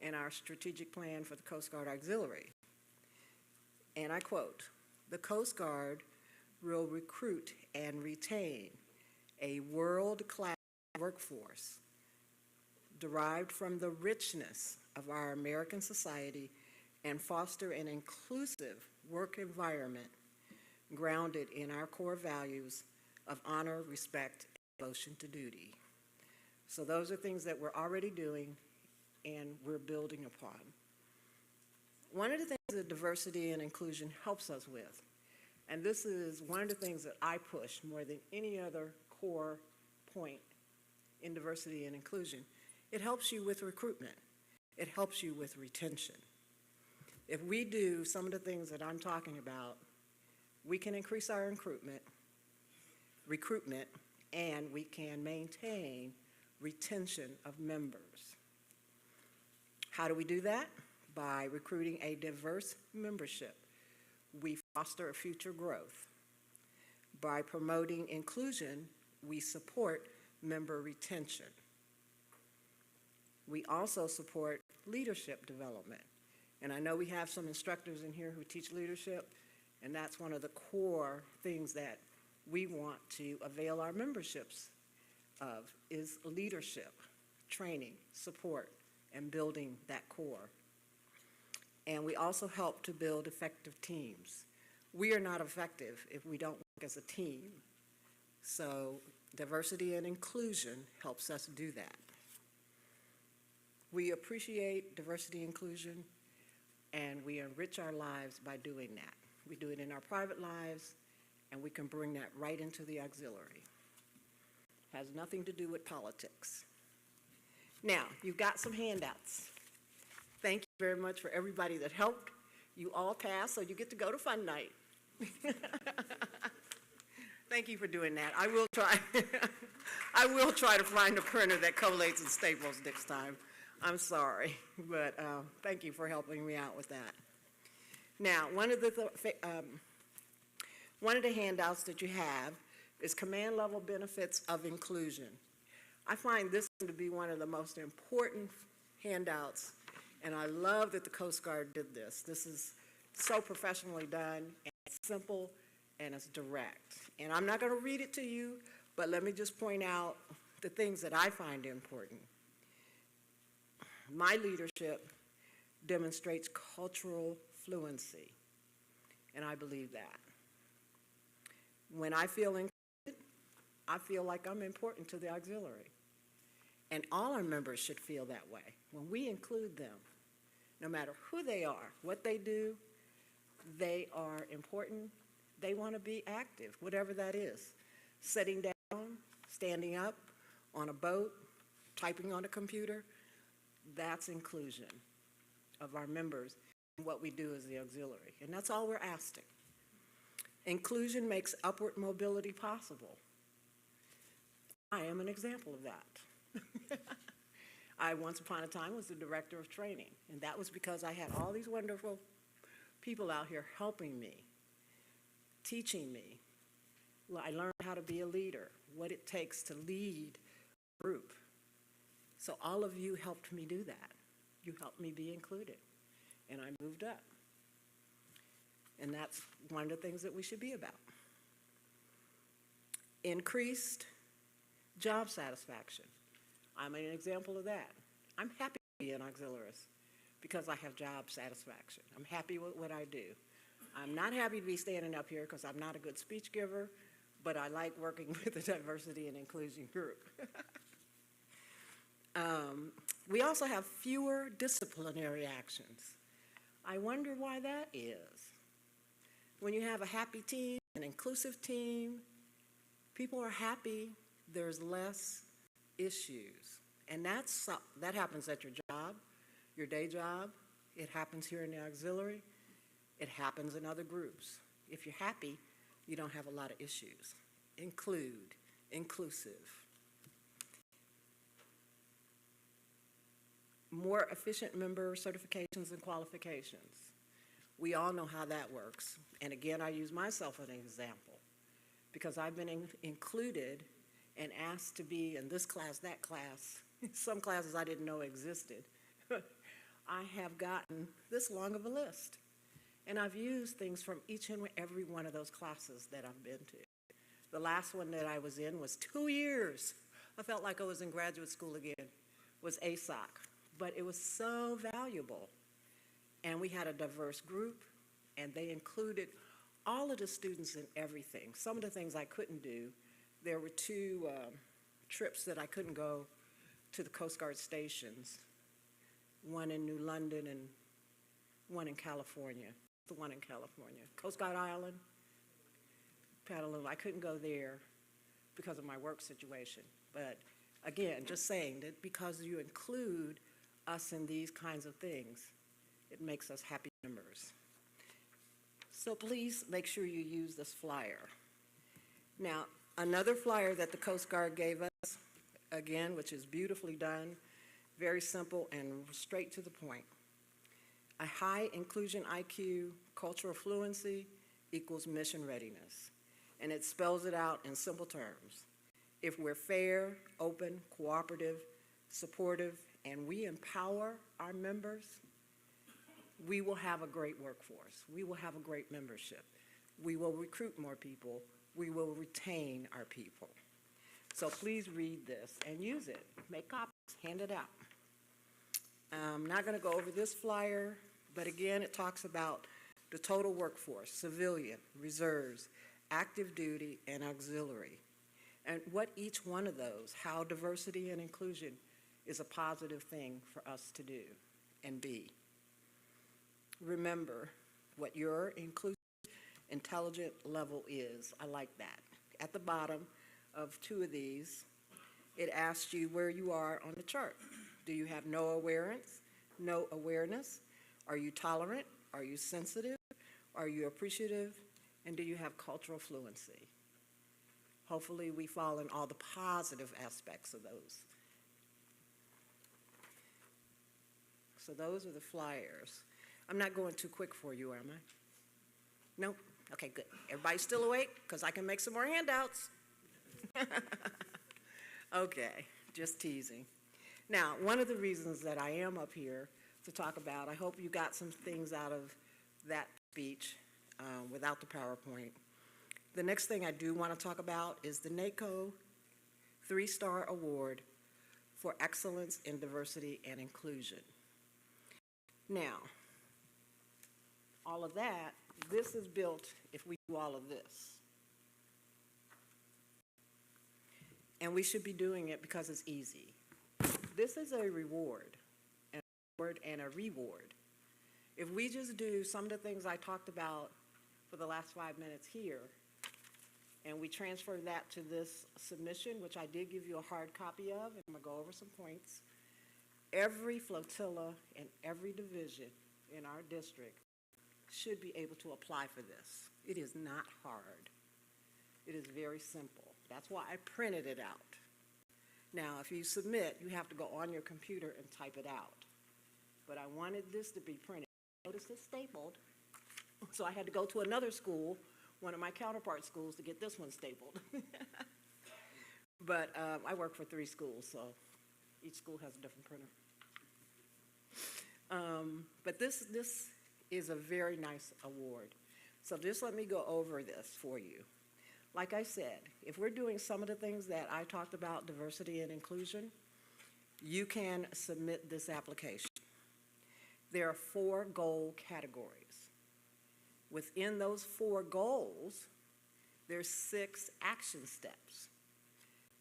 and our strategic plan for the Coast Guard Auxiliary. And I quote, "The Coast Guard will recruit and retain a world-class workforce derived from the richness of our American society and foster an inclusive work environment grounded in our core values of honor, respect, and devotion to duty." So those are things that we're already doing and we're building upon. One of the things that diversity and inclusion helps us with, and this is one of the things that I push more than any other core point in diversity and inclusion, it helps you with recruitment. It helps you with retention. If we do some of the things that I'm talking about, we can increase our recruitment, and we can maintain retention of members. How do we do that? By recruiting a diverse membership. We foster future growth. By promoting inclusion, we support member retention. We also support leadership development. And I know we have some instructors in here who teach leadership, and that's one of the core things that we want to avail our memberships of, is leadership, training, support, and building that core. And we also help to build effective teams. We are not effective if we don't work as a team. So diversity and inclusion helps us do that. We appreciate diversity and inclusion, and we enrich our lives by doing that. We do it in our private lives, and we can bring that right into the auxiliary. Has nothing to do with politics. Now, you've got some handouts. Thank you very much for everybody that helped. You all passed, so you get to go to fun night. Thank you for doing that. I will try. I will try to find a printer that collates and staples next time. I'm sorry, but thank you for helping me out with that. Now, one of the handouts that you have is command level benefits of inclusion. I find this to be one of the most important handouts, and I love that the Coast Guard did this. This is so professionally done, and it's simple, and it's direct. And I'm not going to read it to you, but let me just point out the things that I find important. My leadership demonstrates cultural fluency, and I believe that. When I feel included, I feel like I'm important to the auxiliary. And all our members should feel that way. When we include them, no matter who they are, what they do, they are important. They want to be active, whatever that is. Sitting down, standing up, on a boat, typing on a computer, that's inclusion of our members and what we do as the auxiliary. And that's all we're asking. Inclusion makes upward mobility possible. I am an example of that. I once upon a time was the director of training, and that was because I had all these wonderful people out here helping me, teaching me. Well, I learned how to be a leader, what it takes to lead a group. So all of you helped me do that. You helped me be included, and I moved up. And that's one of the things that we should be about. Increased job satisfaction. I'm an example of that. I'm happy to be an auxiliarist because I have job satisfaction. I'm happy with what I do. I'm not happy to be standing up here because I'm not a good speech giver, but I like working with the diversity and inclusion group. We also have fewer disciplinary actions. I wonder why that is. When you have a happy team, an inclusive team, people are happy, there's less issues. And that happens at your job, your day job. It happens here in the auxiliary. It happens in other groups. If you're happy, you don't have a lot of issues. Include, inclusive. More efficient member certifications and qualifications. We all know how that works. And again, I use myself as an example because I've been included and asked to be in this class, that class, some classes I didn't know existed. I have gotten this long of a list. And I've used things from each and every one of those classes that I've been to. The last one that I was in was 2 years. I felt like I was in graduate school again, was ASOC. But it was so valuable. And we had a diverse group, and they included all of the students in everything. Some of the things I couldn't do, there were 2 trips that I couldn't go to the Coast Guard stations, one in New London and one in California, the one in California. Coast Guard Island, Petaluma, I couldn't go there because of my work situation. But again, just saying that because you include us in these kinds of things, it makes us happy members. So please make sure you use this flyer. Now, another flyer that the Coast Guard gave us, again, which is beautifully done, very simple and straight to the point. A high inclusion IQ, cultural fluency equals mission readiness. And it spells it out in simple terms. If we're fair, open, cooperative, supportive, and we empower our members, we will have a great workforce. We will have a great membership. We will recruit more people. We will retain our people. So please read this and use it. Make copies, hand it out. I'm not going to go over this flyer, but again, it talks about the total workforce, civilian, reserves, active duty, and auxiliary. And what each one of those, how diversity and inclusion is a positive thing for us to do and be. Remember what your inclusive, intelligent level is. I like that. At the bottom of 2 of these, it asks you where you are on the chart. Do you have no awareness? No awareness? Are you tolerant? Are you sensitive? Are you appreciative? And do you have cultural fluency? Hopefully we fall in all the positive aspects of those. So those are the flyers. I'm not going too quick for you, am I? No? Okay, good. Everybody still awake? Because I can make some more handouts. Okay, just teasing. Now, one of the reasons that I am up here to talk about, I hope you got some things out of that speech without the PowerPoint. The next thing I do want to talk about is the NACO 3-Star Award for Excellence in Diversity and Inclusion. Now, all of that, this is built if we do all of this. And we should be doing it because it's easy. This is a reward, and a reward. If we just do some of the things I talked about for the last 5 minutes here, and we transfer that to this submission, which I did give you a hard copy of, and I'm gonna go over some points. Every flotilla and every division in our district should be able to apply for this. It is not hard. It is very simple. That's why I printed it out. Now, if you submit, you have to go on your computer and type it out. But I wanted this to be printed. Notice it's stapled. So I had to go to another school, one of my counterpart schools, to get this one stapled. But I work for 3 schools, so each school has a different printer. But this is a very nice award. So just let me go over this for you. Like I said, if we're doing some of the things that I talked about, diversity and inclusion, you can submit this application. There are 4 goal categories. Within those 4 goals, there's 6 action steps.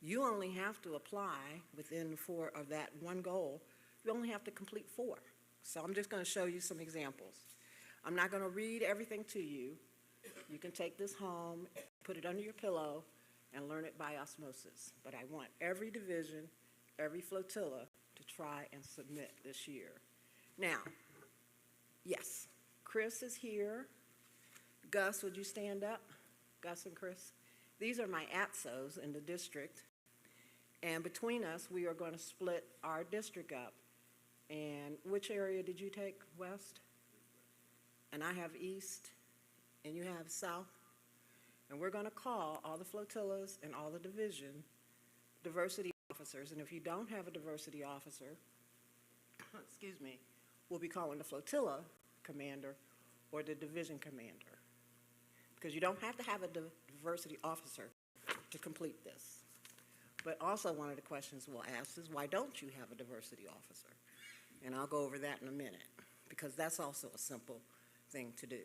You only have to apply within 4 of that one goal. You only have to complete 4. So I'm just going to show you some examples. I'm not going to read everything to you. You can take this home, put it under your pillow, and learn it by osmosis. But I want every division, every flotilla to try and submit this year. Now, yes, Chris is here. Gus, would you stand up? Gus and Chris. These are my ATSOs in the district. And between us, we are going to split our district up. And which area did you take, West? And I have East, and you have South. And we're going to call all the flotillas and all the division diversity officers. And if you don't have a diversity officer, excuse me, we'll be calling the flotilla commander or the division commander. Because you don't have to have a diversity officer to complete this. But also one of the questions we'll ask is, why don't you have a diversity officer? And I'll go over that in a minute, because that's also a simple thing to do.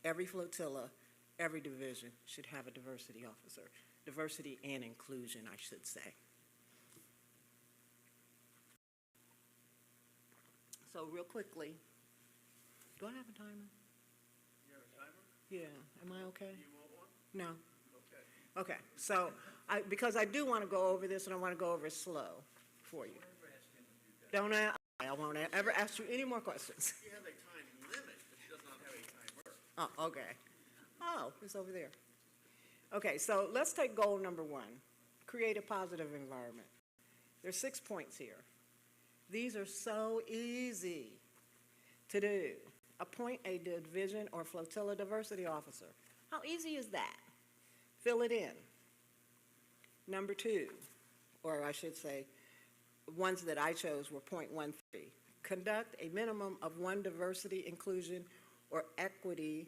Every flotilla, every division should have a diversity officer. Diversity and inclusion, I should say. So real quickly, do I have a timer? You have a timer? Yeah, am I okay? You want one? No. Okay. Okay, so because I do want to go over this, and I want to go over it slow for you. Don't I won't ever ask you any more questions. You have a time limit, but she does not have a timer. Oh, okay. Oh, it's over there. Okay, so let's take goal number 1, create a positive environment. There's 6 points here. These are so easy to do. Appoint a division or flotilla diversity officer. How easy is that? Fill it in. Number 2, or I should say, ones that I chose were point 1.3. Conduct a minimum of 1 diversity, inclusion, or equity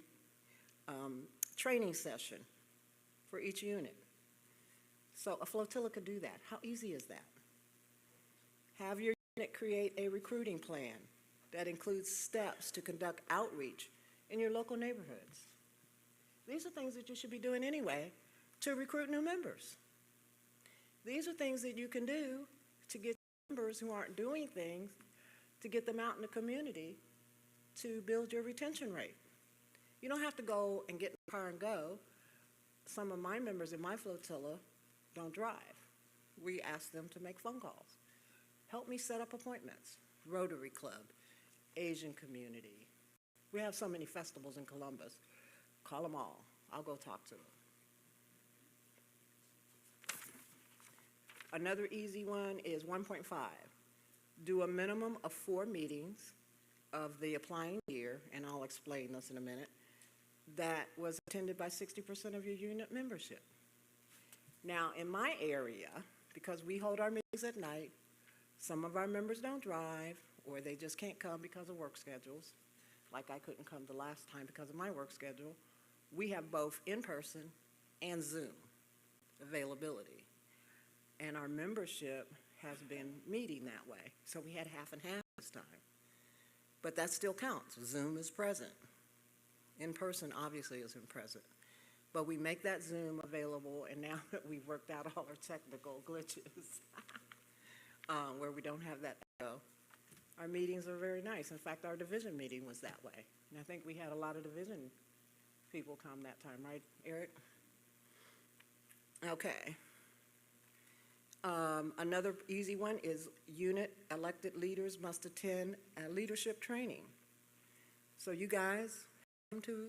training session for each unit. So a flotilla could do that. How easy is that? Have your unit create a recruiting plan that includes steps to conduct outreach in your local neighborhoods. These are things that you should be doing anyway to recruit new members. These are things that you can do to get members who aren't doing things, to get them out in the community to build your retention rate. You don't have to go and get in the car and go. Some of my members in my flotilla don't drive. We ask them to make phone calls. Help me set up appointments. Rotary Club, Asian community. We have so many festivals in Columbus. Call them all. I'll go talk to them. Another easy one is 1.5. Do a minimum of 4 meetings of the applying year, and I'll explain this in a minute, that was attended by 60% of your unit membership. Now, in my area, because we hold our meetings at night, some of our members don't drive, or they just can't come because of work schedules, like I couldn't come the last time because of my work schedule. We have both in-person and Zoom availability. And our membership has been meeting that way. So we had half and half this time. But that still counts. Zoom is present. In-person obviously isn't present. But we make that Zoom available, and now that we've worked out all our technical glitches, where we don't have that echo, our meetings are very nice. In fact, our division meeting was that way. And I think we had a lot of division people come that time, right, Eric? Okay. Another easy one is unit elected leaders must attend a leadership training. So you guys come to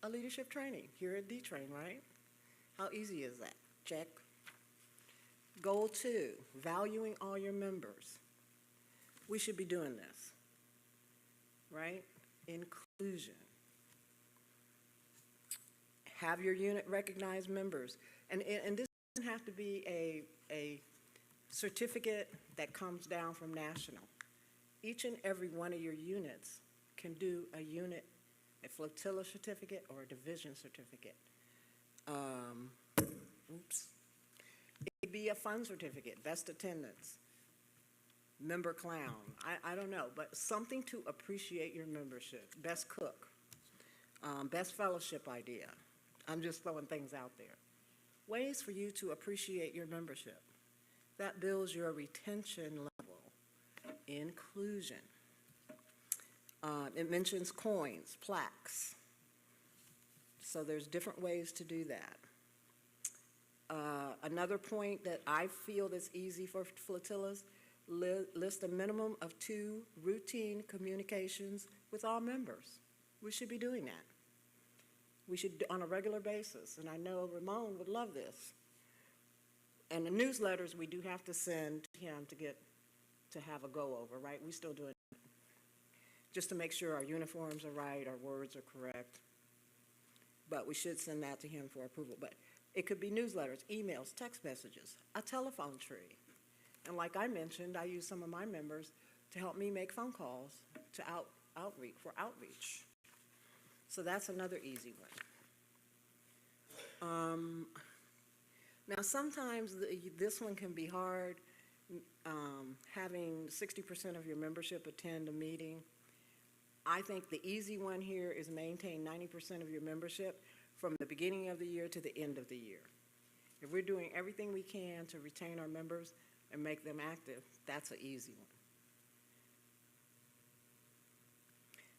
a leadership training here at DTRAIN, right? How easy is that? Check. Goal 2, valuing all your members. We should be doing this, right? Inclusion. Have your unit recognize members. And this doesn't have to be a certificate that comes down from national. Each and every one of your units can do a flotilla certificate or a division certificate. It could be a fund certificate, best attendance. member clown, I don't know, but something to appreciate your membership. Best cook, best fellowship idea. I'm just throwing things out there. Ways for you to appreciate your membership. That builds your retention level. Inclusion. It mentions coins, plaques. So there's different ways to do that. Another point that I feel that's easy for flotillas, list a minimum of 2 routine communications with all members. We should be doing that. We should, on a regular basis, and I know Ramon would love this. And the newsletters we do have to send to him to have a go-over, right? We still doing it. Just to make sure our uniforms are right, our words are correct. But we should send that to him for approval. But it could be newsletters, emails, text messages, a telephone tree. And like I mentioned, I use some of my members to help me make phone calls to outreach. So that's another easy one. Now sometimes this one can be hard, having 60% of your membership attend a meeting. I think the easy one here is maintain 90% of your membership from the beginning of the year to the end of the year. If we're doing everything we can to retain our members and make them active, that's an easy one.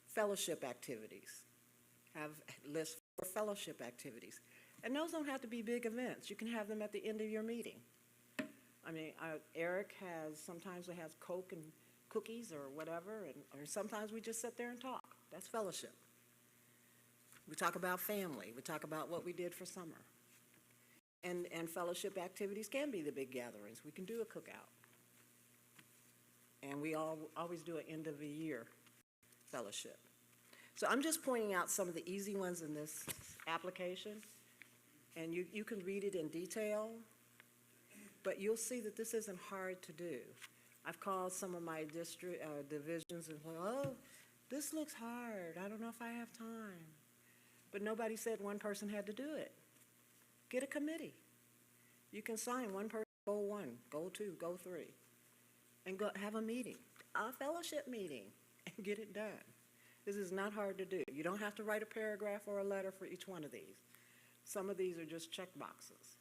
Fellowship activities. Have lists for fellowship activities. And those don't have to be big events. You can have them at the end of your meeting. I mean, Eric sometimes has Coke and cookies or whatever, or sometimes we just sit there and talk. That's fellowship. We talk about family. We talk about what we did for summer. And fellowship activities can be the big gatherings. We can do a cookout. And we always do an end of the year fellowship. So I'm just pointing out some of the easy ones in this application. And you can read it in detail, but you'll see that this isn't hard to do. I've called some of my district divisions and said, oh, this looks hard. I don't know if I have time. But nobody said one person had to do it. Get a committee. You can sign one person, goal 1, goal 2, goal 3, and go have a meeting, a fellowship meeting, and get it done. This is not hard to do. You don't have to write a paragraph or a letter for each one of these. Some of these are just check boxes.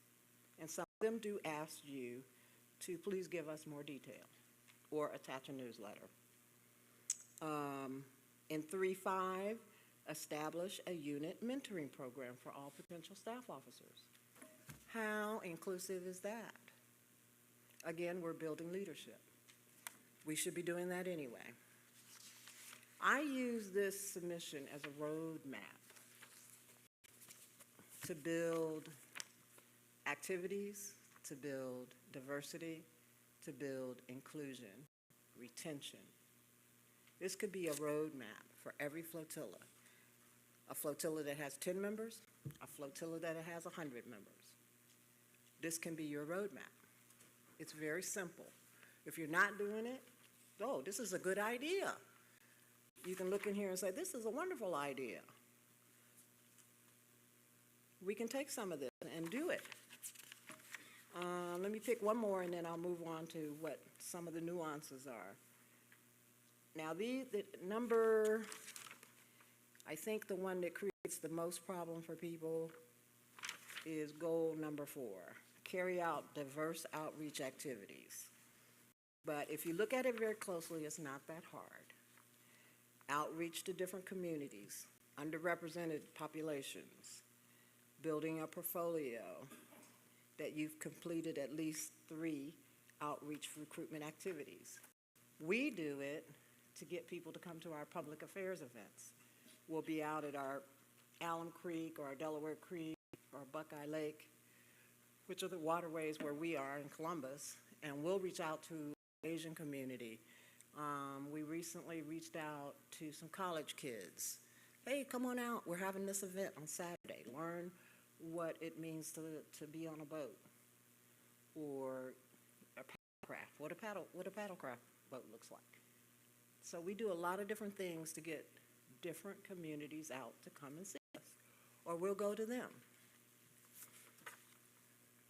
And some of them do ask you to please give us more detail or attach a newsletter. In 3.5, establish a unit mentoring program for all potential staff officers. How inclusive is that? Again, we're building leadership. We should be doing that anyway. I use this submission as a roadmap to build activities, to build diversity, to build inclusion, retention. This could be a roadmap for every flotilla. A flotilla that has 10 members, a flotilla that has 100 members. This can be your roadmap. It's very simple. If you're not doing it, oh, this is a good idea. You can look in here and say, this is a wonderful idea. We can take some of this and do it. Let me pick one more and then I'll move on to what some of the nuances are. Now the number, I think the one that creates the most problem for people is goal number 4, carry out diverse outreach activities. But if you look at it very closely, it's not that hard. Outreach to different communities, underrepresented populations, building a portfolio that you've completed at least 3 outreach recruitment activities. We do it to get people to come to our public affairs events. We'll be out at our Alum Creek or our Delaware Creek or Buckeye Lake, which are the waterways where we are in Columbus, and we'll reach out to the Asian community. We recently reached out to some college kids. Hey, come on out, we're having this event on Saturday. Learn what it means to be on a boat or a paddlecraft, what a paddlecraft boat looks like. So we do a lot of different things to get different communities out to come and see us, or we'll go to them.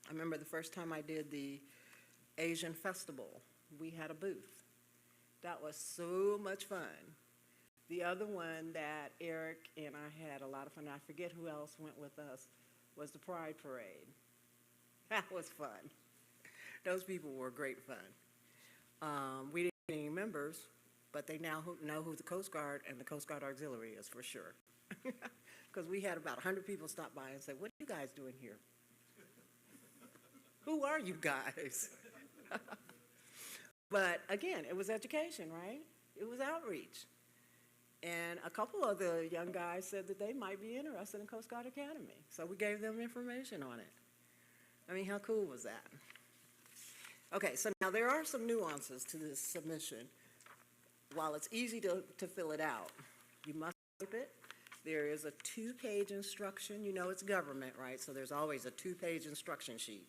I remember the first time I did the Asian Festival, we had a booth. That was so much fun. The other one that Eric and I had a lot of fun, I forget who else went with us, was the Pride Parade. That was fun. Those people were great fun. We didn't have any members, but they now know who the Coast Guard and the Coast Guard Auxiliary is for sure. Because we had about 100 people stop by and say, "What are you guys doing here? Who are you guys?" But again, it was education, right? It was outreach. And a couple of the young guys said that they might be interested in Coast Guard Academy. So we gave them information on it. I mean, how cool was that? Okay, so now there are some nuances to this submission. While it's easy to fill it out, you must type it. There is a 2-page instruction. You know it's government, right? So there's always a 2-page instruction sheet.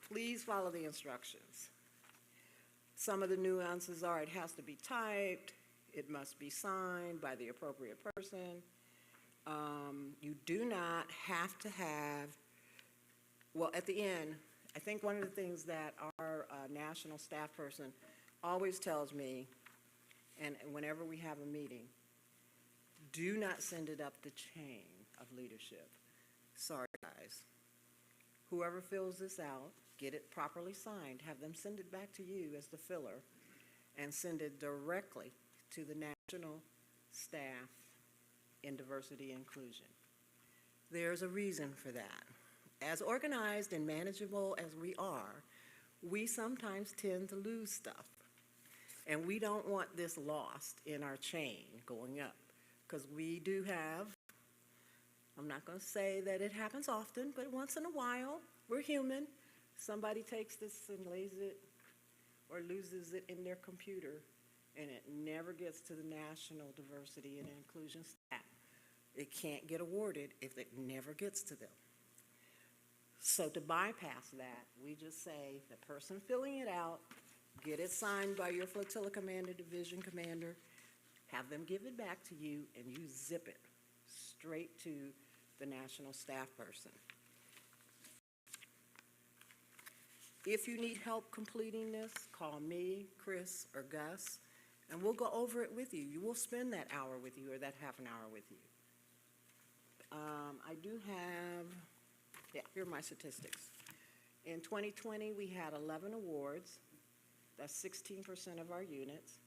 Please follow the instructions. Some of the nuances are it has to be typed, it must be signed by the appropriate person. You do not have to have, well, at the end, I think one of the things that our national staff person always tells me, and whenever we have a meeting, do not send it up the chain of leadership. Sorry, guys. Whoever fills this out, get it properly signed, have them send it back to you as the filler, and send it directly to the national staff in diversity and inclusion. There's a reason for that. As organized and manageable as we are, we sometimes tend to lose stuff. And we don't want this lost in our chain going up. Because we do have, I'm not going to say that it happens often, but once in a while, we're human. Somebody takes this and lays it or loses it in their computer, and it never gets to the National Diversity and Inclusion staff. It can't get awarded if it never gets to them. So to bypass that, we just say the person filling it out, get it signed by your flotilla commander, division commander, have them give it back to you, and you zip it straight to the national staff person. If you need help completing this, call me, Chris, or Gus, and we'll go over it with you. You will spend that hour with you or that half an hour with you. I do have, yeah, here are my statistics. In 2020, we had 11 awards. That's 16% of our units.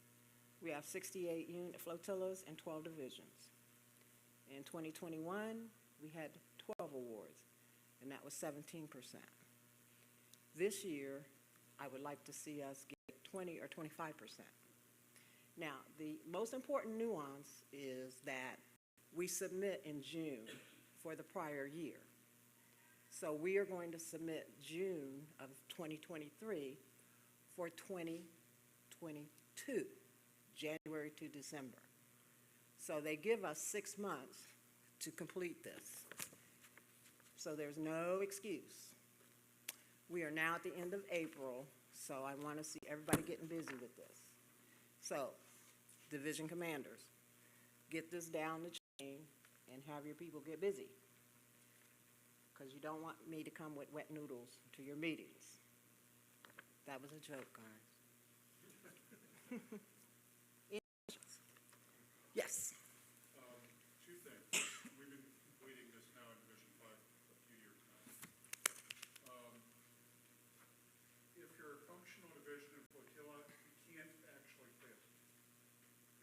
We have 68 flotillas and 12 divisions. In 2021, we had 12 awards, and that was 17%. This year, I would like to see us get 20 or 25%. Now, the most important nuance is that we submit in June for the prior year. So we are going to submit June of 2023 for 2022, January to December. So they give us 6 months to complete this. So there's no excuse. We are now at the end of April, so I want to see everybody getting busy with this. So, division commanders, get this down the chain and have your people get busy. Because you don't want me to come with wet noodles to your meetings. That was a joke, guys. Any questions? Yes. Two things. We've been completing this now in Division 5 a few years now. If you're a functional division in flotilla, you can't actually fail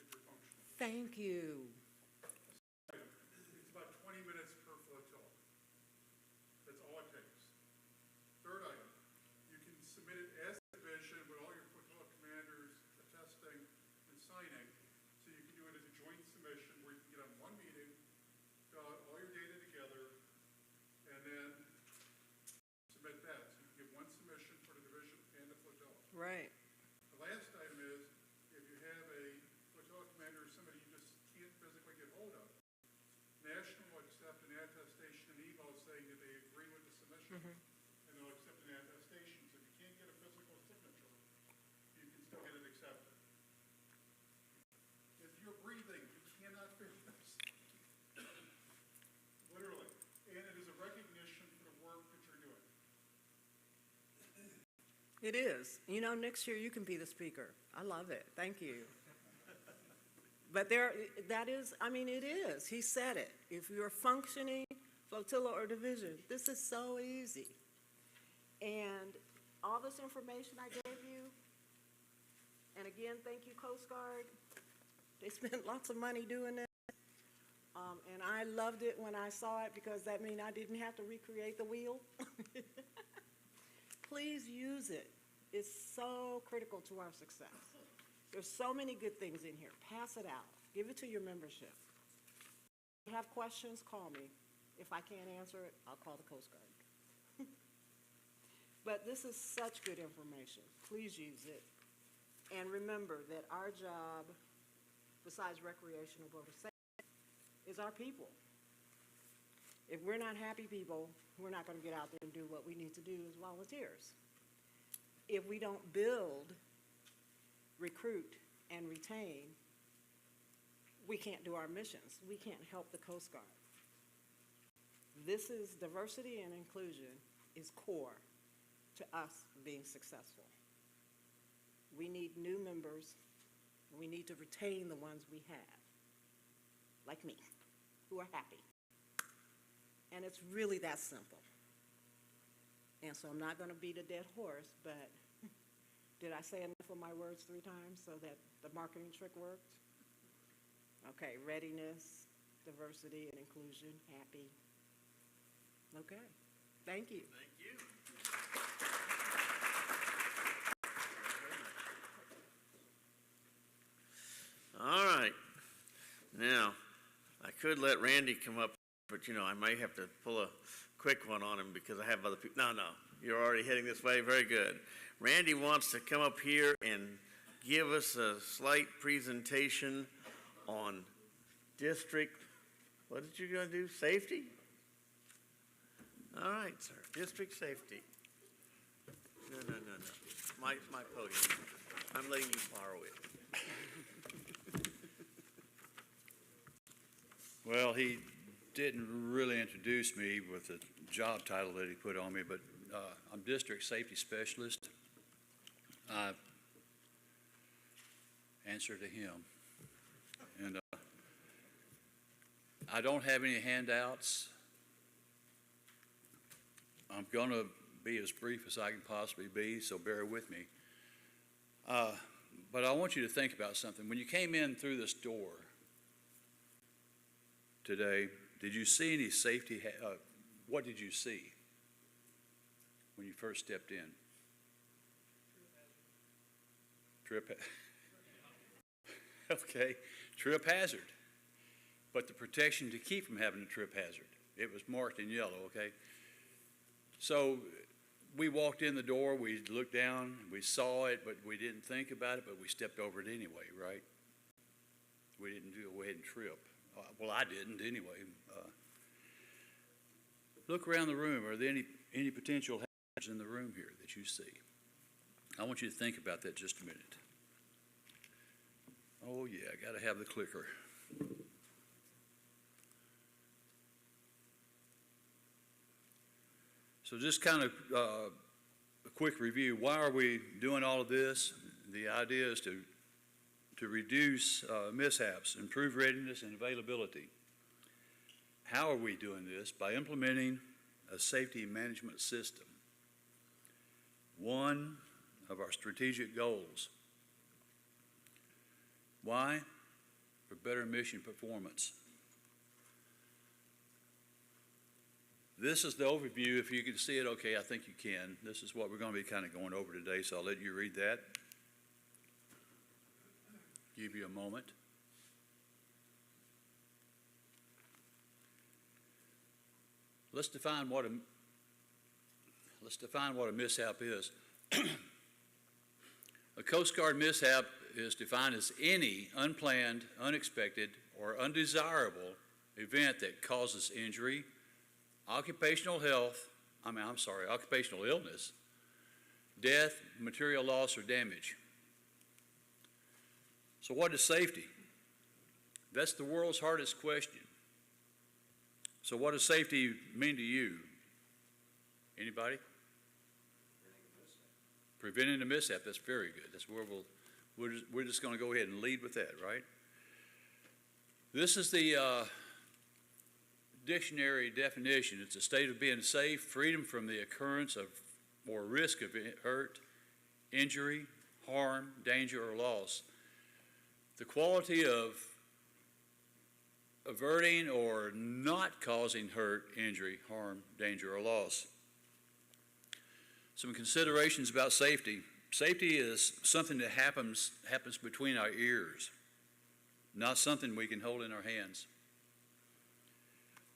if you're functional. Thank you. It's about 20 minutes per flotilla. That's all it takes. Third item, you can submit it as a division with all your flotilla commanders attesting and signing, so you can do it as a joint submission where you can get on one meeting, fill out all your data together, and then submit that. So you can give one submission for the division and the flotilla. Right. The last item is, if you have a flotilla commander or somebody you just can't physically get hold of, National will accept an attestation and email saying that they agree with the submission, and they'll accept an attestation. So if you can't get a physical signature, you can still get it accepted. If you're breathing, you cannot fail this. Literally. And it is a recognition for the work that you're doing. It is. You know, next year you can be the speaker. I love it. Thank you. But that is, I mean, it is. He said it. If you're functioning flotilla or division, this is so easy. And all this information I gave you, and again, thank you, Coast Guard. They spent lots of money doing this. And I loved it when I saw it because that means I didn't have to recreate the wheel. Please use it. It's so critical to our success. There's so many good things in here. Pass it out. Give it to your membership. If you have questions, call me. If I can't answer it, I'll call the Coast Guard. But this is such good information. Please use it. And remember that our job, besides recreational boat safety, is our people. If we're not happy people, we're not going to get out there and do what we need to do as volunteers. If we don't build, recruit, and retain, we can't do our missions. We can't help the Coast Guard. This is diversity and inclusion is core to us being successful. We need new members. We need to retain the ones we have, like me, who are happy. And it's really that simple. And so I'm not going to beat a dead horse, but did I say enough of my words 3 times so that the marketing trick worked? Okay, readiness, diversity and inclusion, happy. Okay, thank you. Thank you. All right. Now, I could let Randy come up, but you know, I might have to pull a quick one on him because I have other people. No, you're already heading this way. Very good. Randy wants to come up here and give us a slight presentation on district, what did you gonna do, safety? All right, sir, district safety. No, my podium. I'm letting you borrow it. Well, he didn't really introduce me with the job title that he put on me, but I'm District Safety Specialist. I answer to him. And I don't have any handouts. I'm going to be as brief as I can possibly be, so bear with me. But I want you to think about something. When you came in through this door today, did you see any safety? What did you see when you first stepped in? Trip. Okay, trip hazard. But the protection to keep from having a trip hazard. It was marked in yellow, okay? So we walked in the door, we looked down, we saw it, but we didn't think about it, but we stepped over it anyway, right? We didn't go ahead and trip. Well, I didn't anyway. Look around the room. Are there any potential hazards in the room here that you see? I want you to think about that just a minute. Oh yeah, I got to have the clicker. So just kind of a quick review. Why are we doing all of this? The idea is to reduce mishaps, improve readiness and availability. How are we doing this? By implementing a safety management system. One of our strategic goals. Why? For better mission performance. This is the overview. If you can see it, okay, I think you can. This is what we're going to be kind of going over today, so I'll let you read that. Give you a moment. Let's define what a mishap is. A Coast Guard mishap is defined as any unplanned, unexpected, or undesirable event that causes injury, occupational illness, death, material loss, or damage. So what is safety? That's the world's hardest question. So what does safety mean to you? Anybody? preventing a mishap, that's very good. That's where we're just going to go ahead and lead with that, right? This is the dictionary definition. It's a state of being safe, freedom from the occurrence of or risk of hurt, injury, harm, danger, or loss. The quality of averting or not causing hurt, injury, harm, danger, or loss. Some considerations about safety. Safety is something that happens between our ears, not something we can hold in our hands.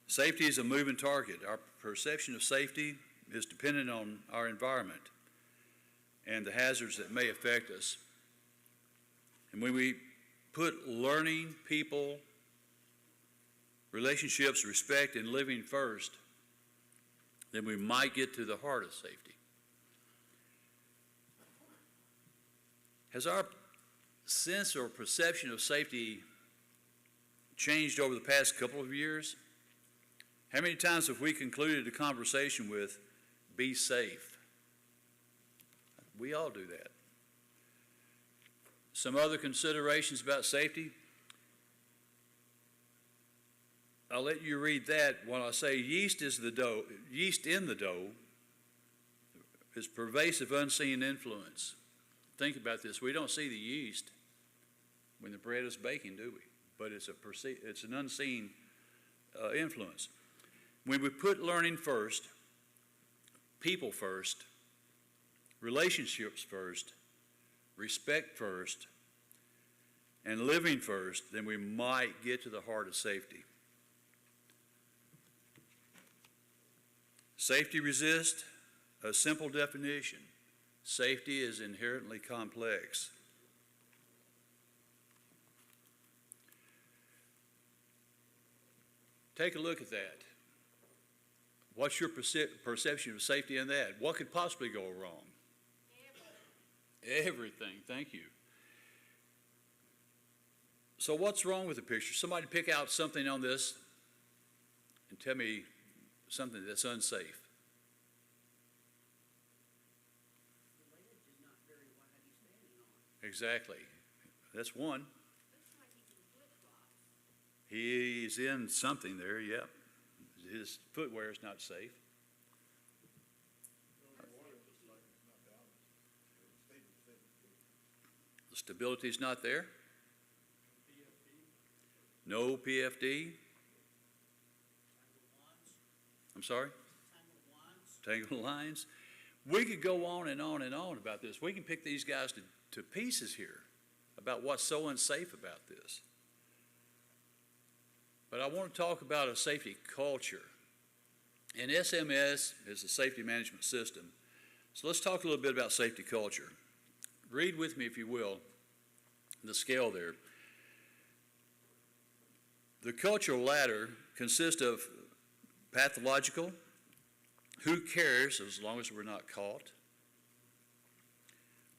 Safety is a moving target. Our perception of safety is dependent on our environment and the hazards that may affect us. And when we put learning, people, relationships, respect, and living first, then we might get to the heart of safety. Has our sense or perception of safety changed over the past couple of years? How many times have we concluded a conversation with, "Be safe"? We all do that. Some other considerations about safety. I'll let you read that when I say yeast in the dough is pervasive unseen influence. Think about this. We don't see the yeast when the bread is baking, do we? But it's an unseen influence. When we put learning first, people first, relationships first, respect first, and living first, then we might get to the heart of safety. Safety resist, a simple definition. Safety is inherently complex. Take a look at that. What's your perception of safety in that? What could possibly go wrong? Everything, thank you. So what's wrong with the picture? Somebody pick out something on this and tell me something that's unsafe. The ledge is not very wide, he's standing on. Exactly. That's one. Looks like he's in flip-flops. He's in something there, yep. His footwear is not safe. The stability is not there. No PFD. I'm sorry? Tangled lines. We could go on and on and on about this. We can pick these guys to pieces here about what's so unsafe about this. But I want to talk about a safety culture. And SMS is a safety management system. So let's talk a little bit about safety culture. Read with me, if you will, the scale there. The cultural ladder consists of pathological, who cares as long as we're not caught.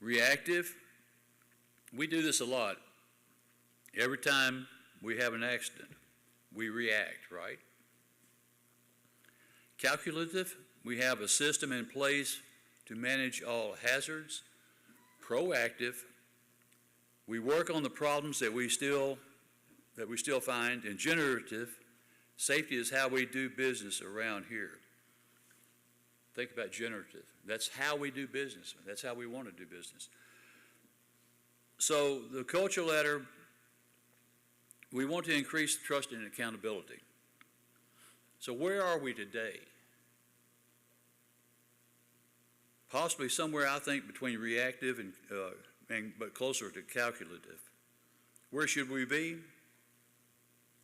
Reactive, we do this a lot. Every time we have an accident, we react, right? Calculative, we have a system in place to manage all hazards. Proactive, we work on the problems that we still find. And generative, safety is how we do business around here. Think about generative. That's how we do business. That's how we want to do business. So the culture ladder, we want to increase trust and accountability. So where are we today? Possibly somewhere, I think, between reactive but closer to calculative. Where should we be?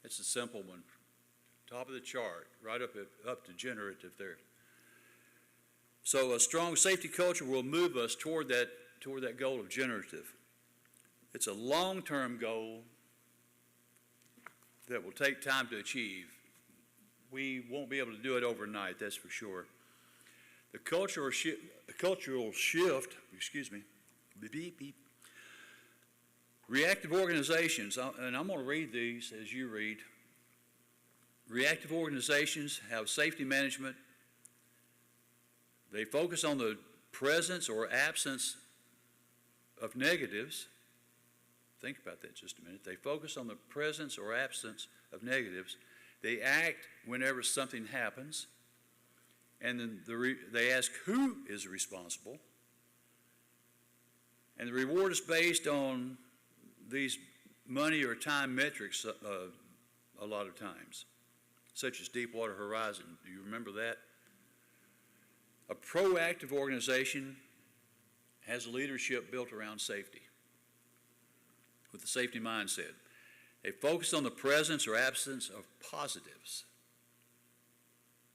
It's a simple one. Top of the chart, right up to generative there. So a strong safety culture will move us toward that goal of generative. It's a long-term goal that will take time to achieve. We won't be able to do it overnight, that's for sure. The cultural shift, beep, beep. Reactive organizations, and I'm going to read these as you read. Reactive organizations have safety management. They focus on the presence or absence of negatives. Think about that just a minute. They focus on the presence or absence of negatives. They act whenever something happens, and then they ask who is responsible. And the reward is based on these money or time metrics a lot of times, such as Deepwater Horizon. Do you remember that? A proactive organization has leadership built around safety, with the safety mindset. They focus on the presence or absence of positives.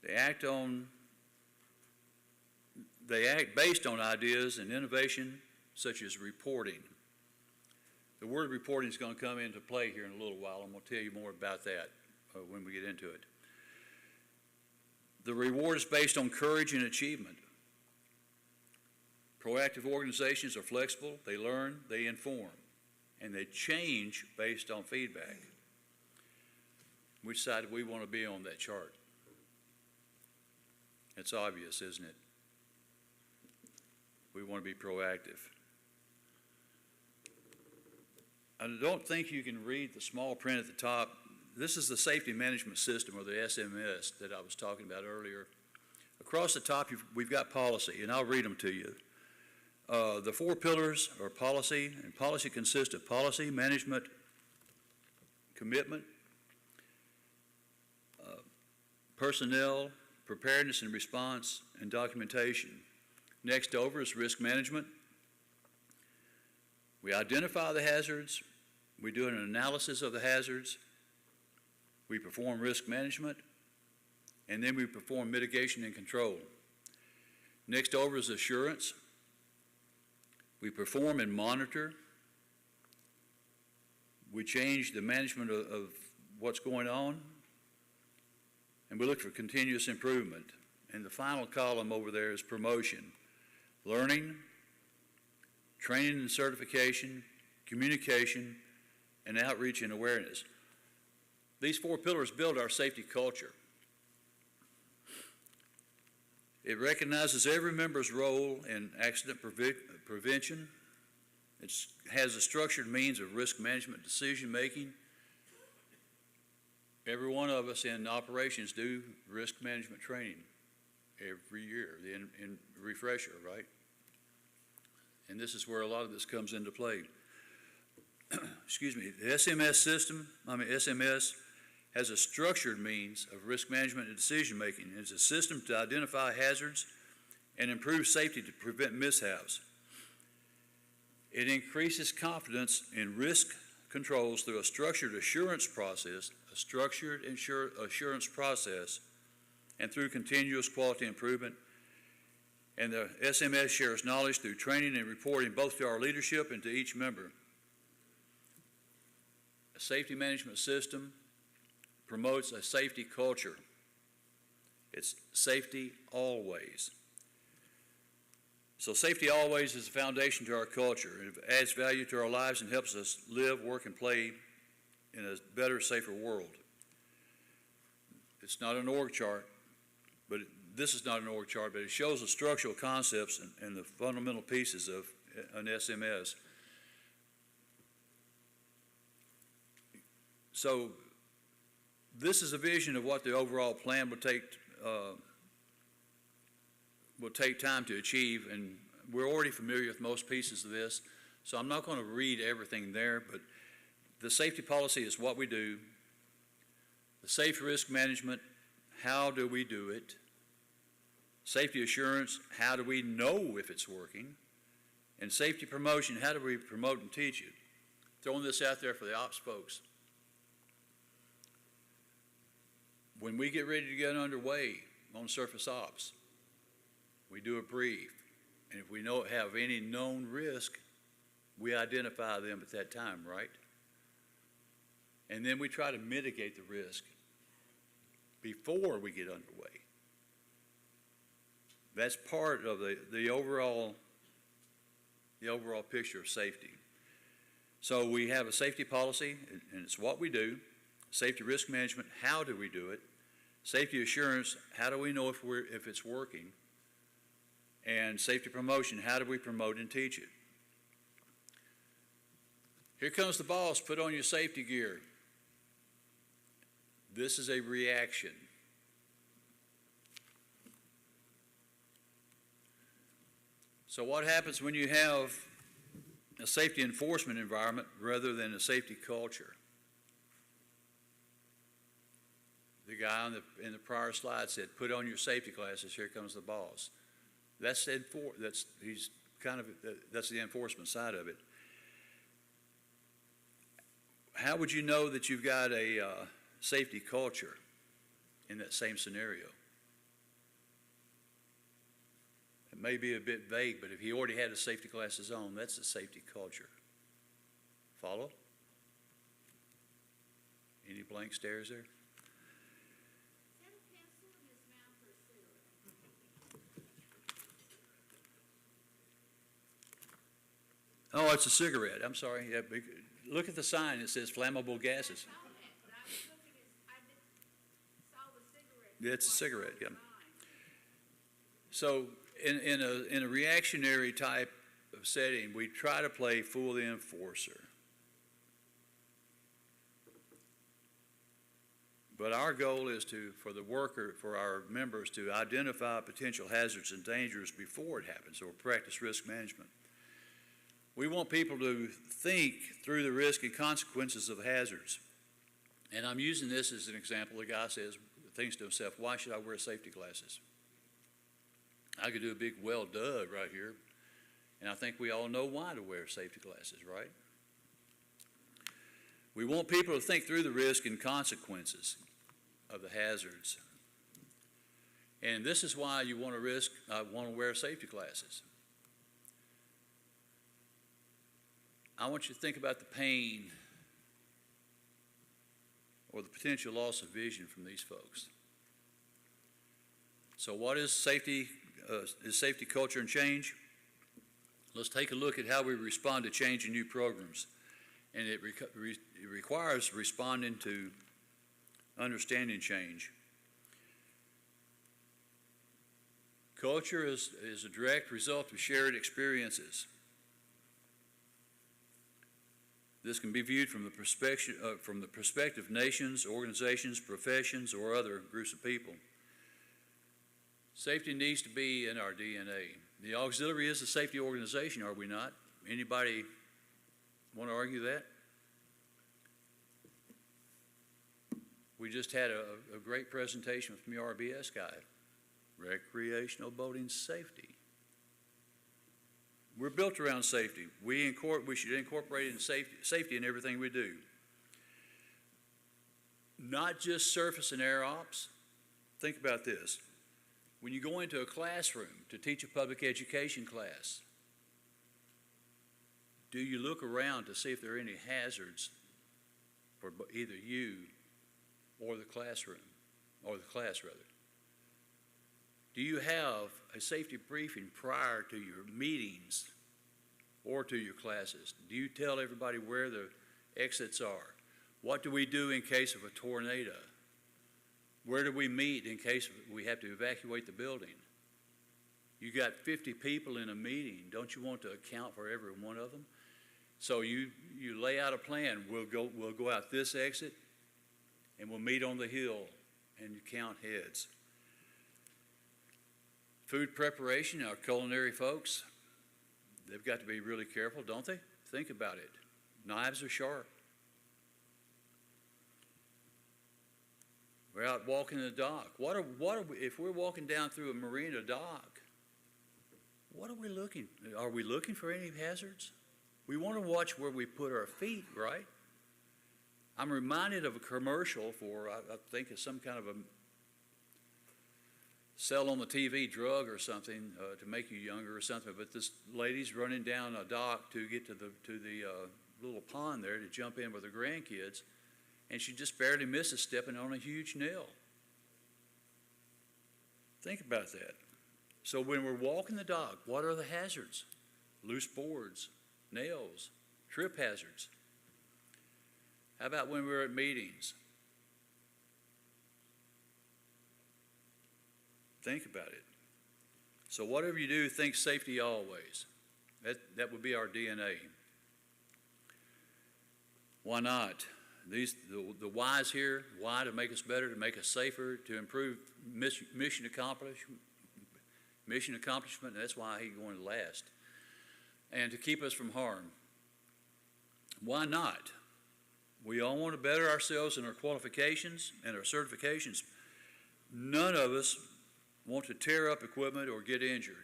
They act based on ideas and innovation, such as reporting. The word reporting is going to come into play here in a little while. I'm going to tell you more about that when we get into it. The reward is based on courage and achievement. Proactive organizations are flexible, they learn, they inform, and they change based on feedback. We decided we want to be on that chart. It's obvious, isn't it? We want to be proactive. I don't think you can read the small print at the top. This is the Safety Management System, or the SMS, that I was talking about earlier. Across the top, we've got policy, and I'll read them to you. The 4 pillars are policy, and policy consists of policy, management, commitment, personnel, preparedness and response, and documentation. Next over is risk management. We identify the hazards, we do an analysis of the hazards, we perform risk management, and then we perform mitigation and control. Next over is assurance. We perform and monitor. We change the management of what's going on, and we look for continuous improvement. And the final column over there is promotion. Learning, training and certification, communication, and outreach and awareness. These 4 pillars build our safety culture. It recognizes every member's role in accident prevention. It has a structured means of risk management decision-making. Every one of us in operations do risk management training every year, in refresher, right? And this is where a lot of this comes into play. Excuse me, the SMS has a structured means of risk management and decision-making. It's a system to identify hazards and improve safety to prevent mishaps. It increases confidence in risk controls through a structured assurance process, and through continuous quality improvement. And the SMS shares knowledge through training and reporting both to our leadership and to each member. A safety management system promotes a safety culture. It's safety always. So safety always is the foundation to our culture. It adds value to our lives and helps us live, work, and play in a better, safer world. It's not an org chart, but this is not an org chart, but it shows the structural concepts and the fundamental pieces of an SMS. So this is a vision of what the overall plan will take time to achieve, and we're already familiar with most pieces of this, so I'm not going to read everything there, but the safety policy is what we do. The safe risk management, how do we do it? Safety assurance, how do we know if it's working? And safety promotion, how do we promote and teach it? Throwing this out there for the ops folks. When we get ready to get underway on surface ops, we do a brief, and if we have any known risk, we identify them at that time, right? And then we try to mitigate the risk before we get underway. That's part of the overall picture of safety. So we have a safety policy, and it's what we do. Safety risk management, how do we do it? Safety assurance, how do we know if it's working? And safety promotion, how do we promote and teach it? Here comes the boss, put on your safety gear. This is a reaction. So what happens when you have a safety enforcement environment rather than a safety culture? The guy in the prior slide said, put on your safety glasses, here comes the boss. That's the enforcement side of it. How would you know that you've got a safety culture in that same scenario? It may be a bit vague, but if he already had his safety glasses on, that's a safety culture. Follow? Any blank stares there? Oh, it's a cigarette. I'm sorry. Yeah, look at the sign. It says flammable gases. Yeah, it's a cigarette, yeah. So in a reactionary type of setting, we try to play fool the enforcer. But our goal is for our members to identify potential hazards and dangers before it happens, or practice risk management. We want people to think through the risk and consequences of hazards. And I'm using this as an example. The guy thinks to himself, why should I wear safety glasses? I could do a big well duh right here. And I think we all know why to wear safety glasses, right? We want people to think through the risk and consequences of the hazards. And this is why you want to wear safety glasses. I want you to think about the pain or the potential loss of vision from these folks. So what is safety culture and change? Let's take a look at how we respond to change in new programs. And it requires responding to understanding change. Culture is a direct result of shared experiences. This can be viewed from the perspective of nations, organizations, professions, or other groups of people. Safety needs to be in our DNA. The auxiliary is a safety organization, are we not? Anybody want to argue that? We just had a great presentation from the RBS guy. Recreational boating safety. We're built around safety. We should incorporate safety in everything we do. Not just surface and air ops. Think about this. When you go into a classroom to teach a public education class, do you look around to see if there are any hazards for either you or the classroom, or the class rather? Do you have a safety briefing prior to your meetings or to your classes? Do you tell everybody where the exits are? What do we do in case of a tornado? Where do we meet in case we have to evacuate the building? You got 50 people in a meeting. Don't you want to account for every one of them? So you lay out a plan. We'll go out this exit, and we'll meet on the hill and count heads. Food preparation, our culinary folks, they've got to be really careful, don't they? Think about it. Knives are sharp. We're out walking the dock. If we're walking down through a marina dock, what are we looking? Are we looking for any hazards? We want to watch where we put our feet, right? I'm reminded of a commercial for, I think it's some kind of a sell on the TV drug or something to make you younger or something, but this lady's running down a dock to get to the little pond there to jump in with her grandkids, and she just barely misses stepping on a huge nail. Think about that. So when we're walking the dock, what are the hazards? Loose boards, nails, trip hazards. How about when we're at meetings? Think about it. So whatever you do, think safety always. That would be our DNA. Why not? The whys here, why? To make us better, to make us safer, to improve mission accomplishment, and that's why he's going to last. And to keep us from harm. Why not? We all want to better ourselves in our qualifications and our certifications. None of us want to tear up equipment or get injured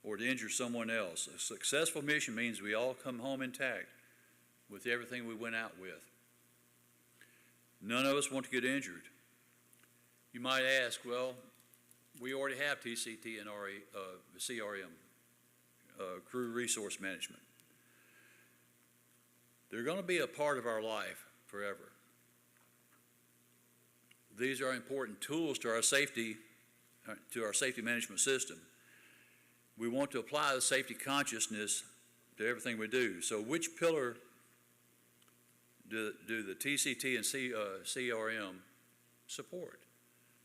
or to injure someone else. A successful mission means we all come home intact with everything we went out with. None of us want to get injured. You might ask, well, we already have TCT and CRM, Crew Resource Management. They're going to be a part of our life forever. These are important tools to our safety management system. We want to apply the safety consciousness to everything we do. So which pillar do the TCT and CRM support?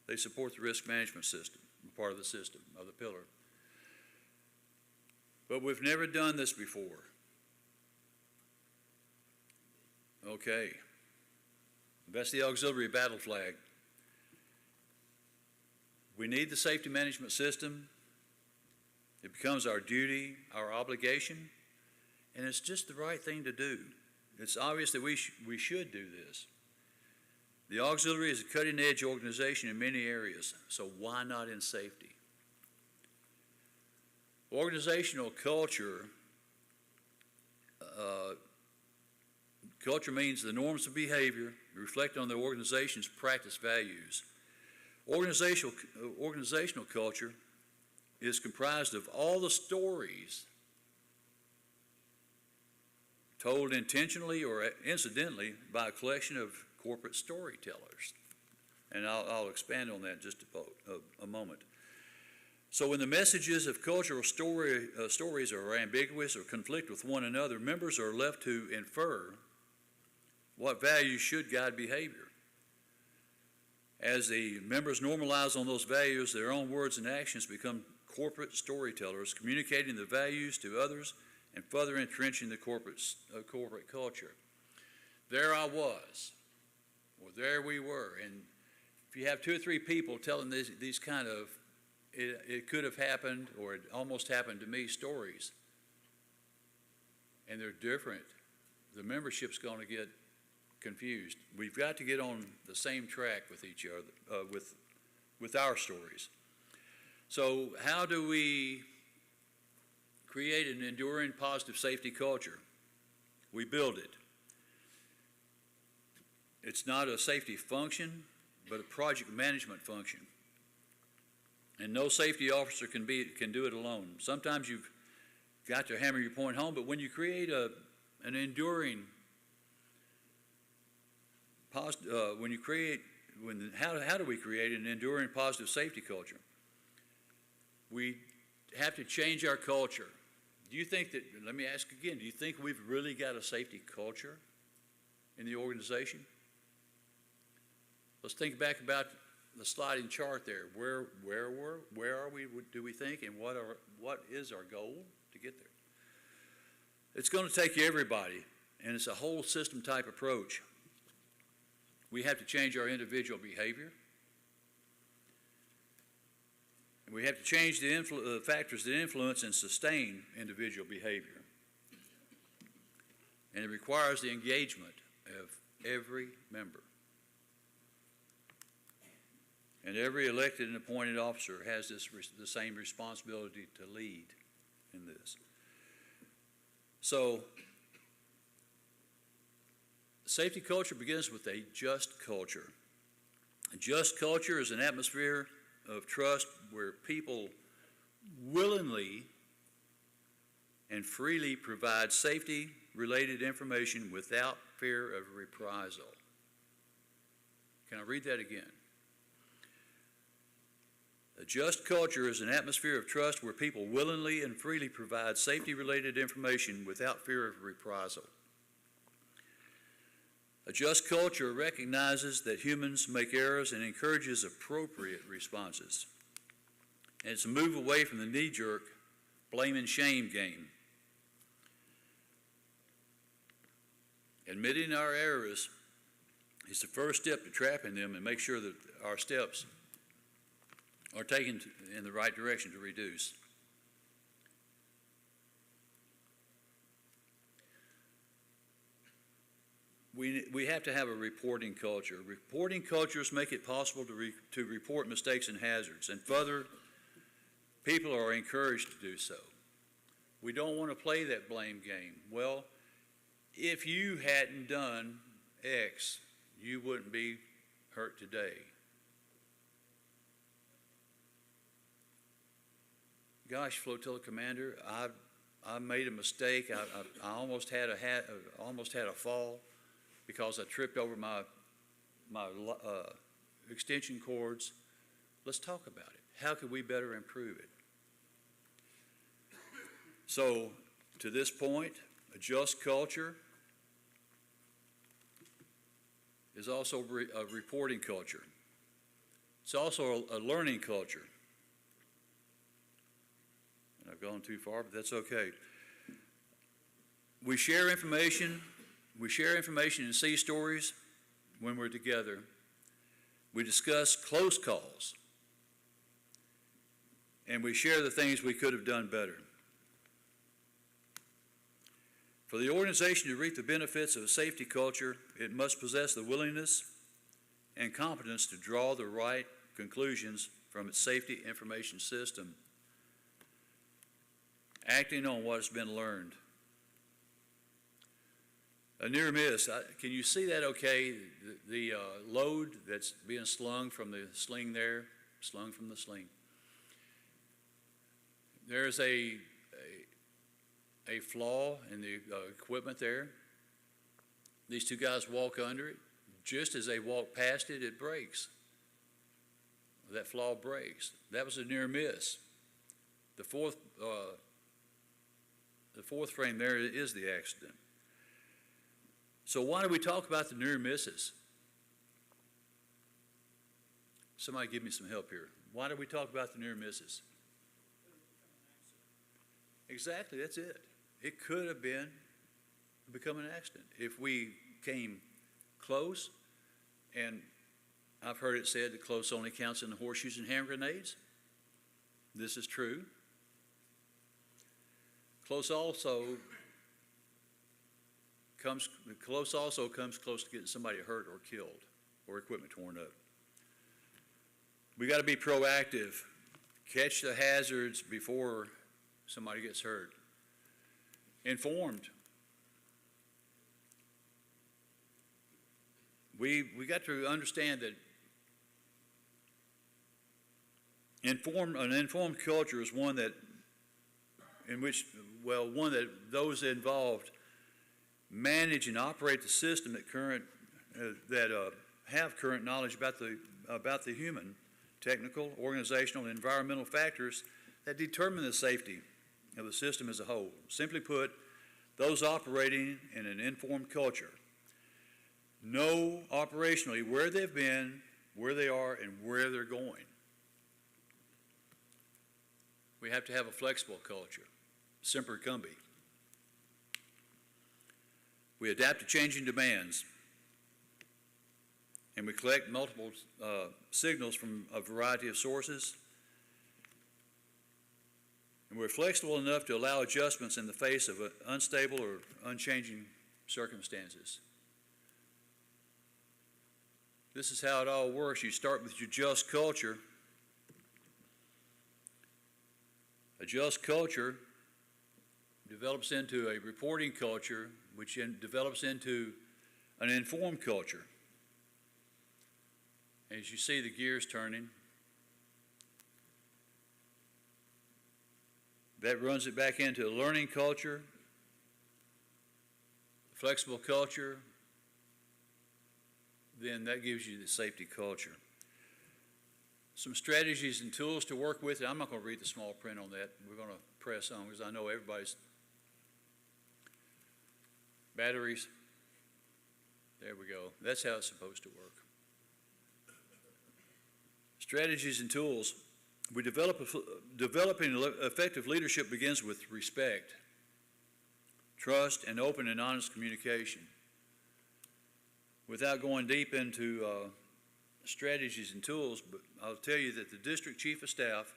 They support the risk management system, part of the system, of the pillar. But we've never done this before. Okay. That's the auxiliary battle flag. We need the safety management system. It becomes our duty, our obligation, and it's just the right thing to do. It's obvious that we should do this. The auxiliary is a cutting-edge organization in many areas, so why not in safety? Organizational culture, culture means the norms of behavior reflect on the organization's practice values. Organizational culture is comprised of all the stories told intentionally or incidentally by a collection of corporate storytellers. And I'll expand on that in just a moment. So when the messages of cultural stories are ambiguous or conflict with one another, members are left to infer what values should guide behavior. As the members normalize on those values, their own words and actions become corporate storytellers, communicating the values to others and further entrenching the corporate culture. There I was, or there we were, and if you have 2 or 3 people telling these kind of, it could have happened or it almost happened to me stories, and they're different, the membership's going to get confused. We've got to get on the same track with each other, with our stories. So how do we create an enduring positive safety culture? We build it. It's not a safety function, but a project management function. And no safety officer can do it alone. Sometimes you've got to hammer your point home, but when you create an enduring how do we create an enduring positive safety culture? We have to change our culture. Do you think that, let me ask again, do you think we've really got a safety culture in the organization? Let's think back about the sliding chart there. Where are we, do we think, and what is our goal to get there? It's going to take everybody, and it's a whole system type approach. We have to change our individual behavior. And we have to change the factors that influence and sustain individual behavior. And it requires the engagement of every member. And every elected and appointed officer has the same responsibility to lead in this. So, safety culture begins with a just culture. A just culture is an atmosphere of trust where people willingly and freely provide safety-related information without fear of reprisal. Can I read that again? A just culture is an atmosphere of trust where people willingly and freely provide safety-related information without fear of reprisal. A just culture recognizes that humans make errors and encourages appropriate responses. And it's a move away from the knee-jerk blame and shame game. Admitting our errors is the first step to trapping them and make sure that our steps are taken in the right direction to reduce. We have to have a reporting culture. Reporting cultures make it possible to report mistakes and hazards, and further, people are encouraged to do so. We don't want to play that blame game. Well, if you hadn't done X, you wouldn't be hurt today. Gosh, Flotilla Commander, I made a mistake. I almost had a fall because I tripped over my extension cords. Let's talk about it. How could we better improve it? So, to this point, a just culture is also a reporting culture. It's also a learning culture. And I've gone too far, but that's okay. We share information and see stories when we're together. We discuss close calls. And we share the things we could have done better. For the organization to reap the benefits of a safety culture, it must possess the willingness and competence to draw the right conclusions from its safety information system, acting on what has been learned. A near miss, can you see that okay? The load that's being slung from the sling there, slung from the sling. There's a flaw in the equipment there. These two guys walk under it. Just as they walk past it, it breaks. That flaw breaks. That was a near miss. The fourth frame there is the accident. So why do we talk about the near misses? Somebody give me some help here. Why do we talk about the near misses? Exactly, that's it. It could have become an accident if we came close, and I've heard it said that close only counts in the horseshoes and hand grenades. This is true. Close also comes close to getting somebody hurt or killed or equipment torn up. We got to be proactive, catch the hazards before somebody gets hurt. Informed. We got to understand that an informed culture is one that those involved manage and operate the system that have current knowledge about the human, technical, organizational, and environmental factors that determine the safety of the system as a whole. Simply put, those operating in an informed culture know operationally where they've been, where they are, and where they're going. We have to have a flexible culture, semper cumbi. We adapt to changing demands, and we collect multiple signals from a variety of sources. And we're flexible enough to allow adjustments in the face of unstable or unchanging circumstances. This is how it all works. You start with your just culture. A just culture develops into a reporting culture, which develops into an informed culture. As you see the gears turning, that runs it back into a learning culture, flexible culture, then that gives you the safety culture. Some strategies and tools to work with. I'm not going to read the small print on that. We're going to press on because I know everybody's batteries. There we go. That's how it's supposed to work. Strategies and tools. Developing effective leadership begins with respect, trust, and open and honest communication. Without going deep into strategies and tools, but I'll tell you that the district chief of staff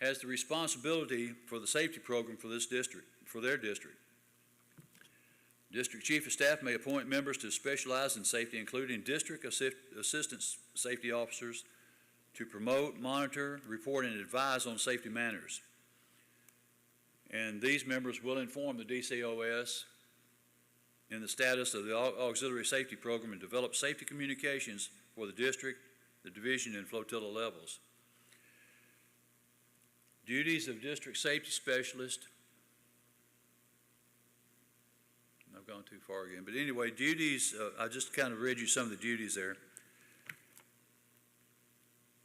has the responsibility for the safety program for this district, for their district. District chief of staff may appoint members to specialize in safety, including district assistant safety officers, to promote, monitor, report, and advise on safety matters. And these members will inform the DCOS in the status of the auxiliary safety program and develop safety communications for the district, the division, and flotilla levels. Duties of district safety specialist. I've gone too far again, but anyway, duties, I just kind of read you some of the duties there.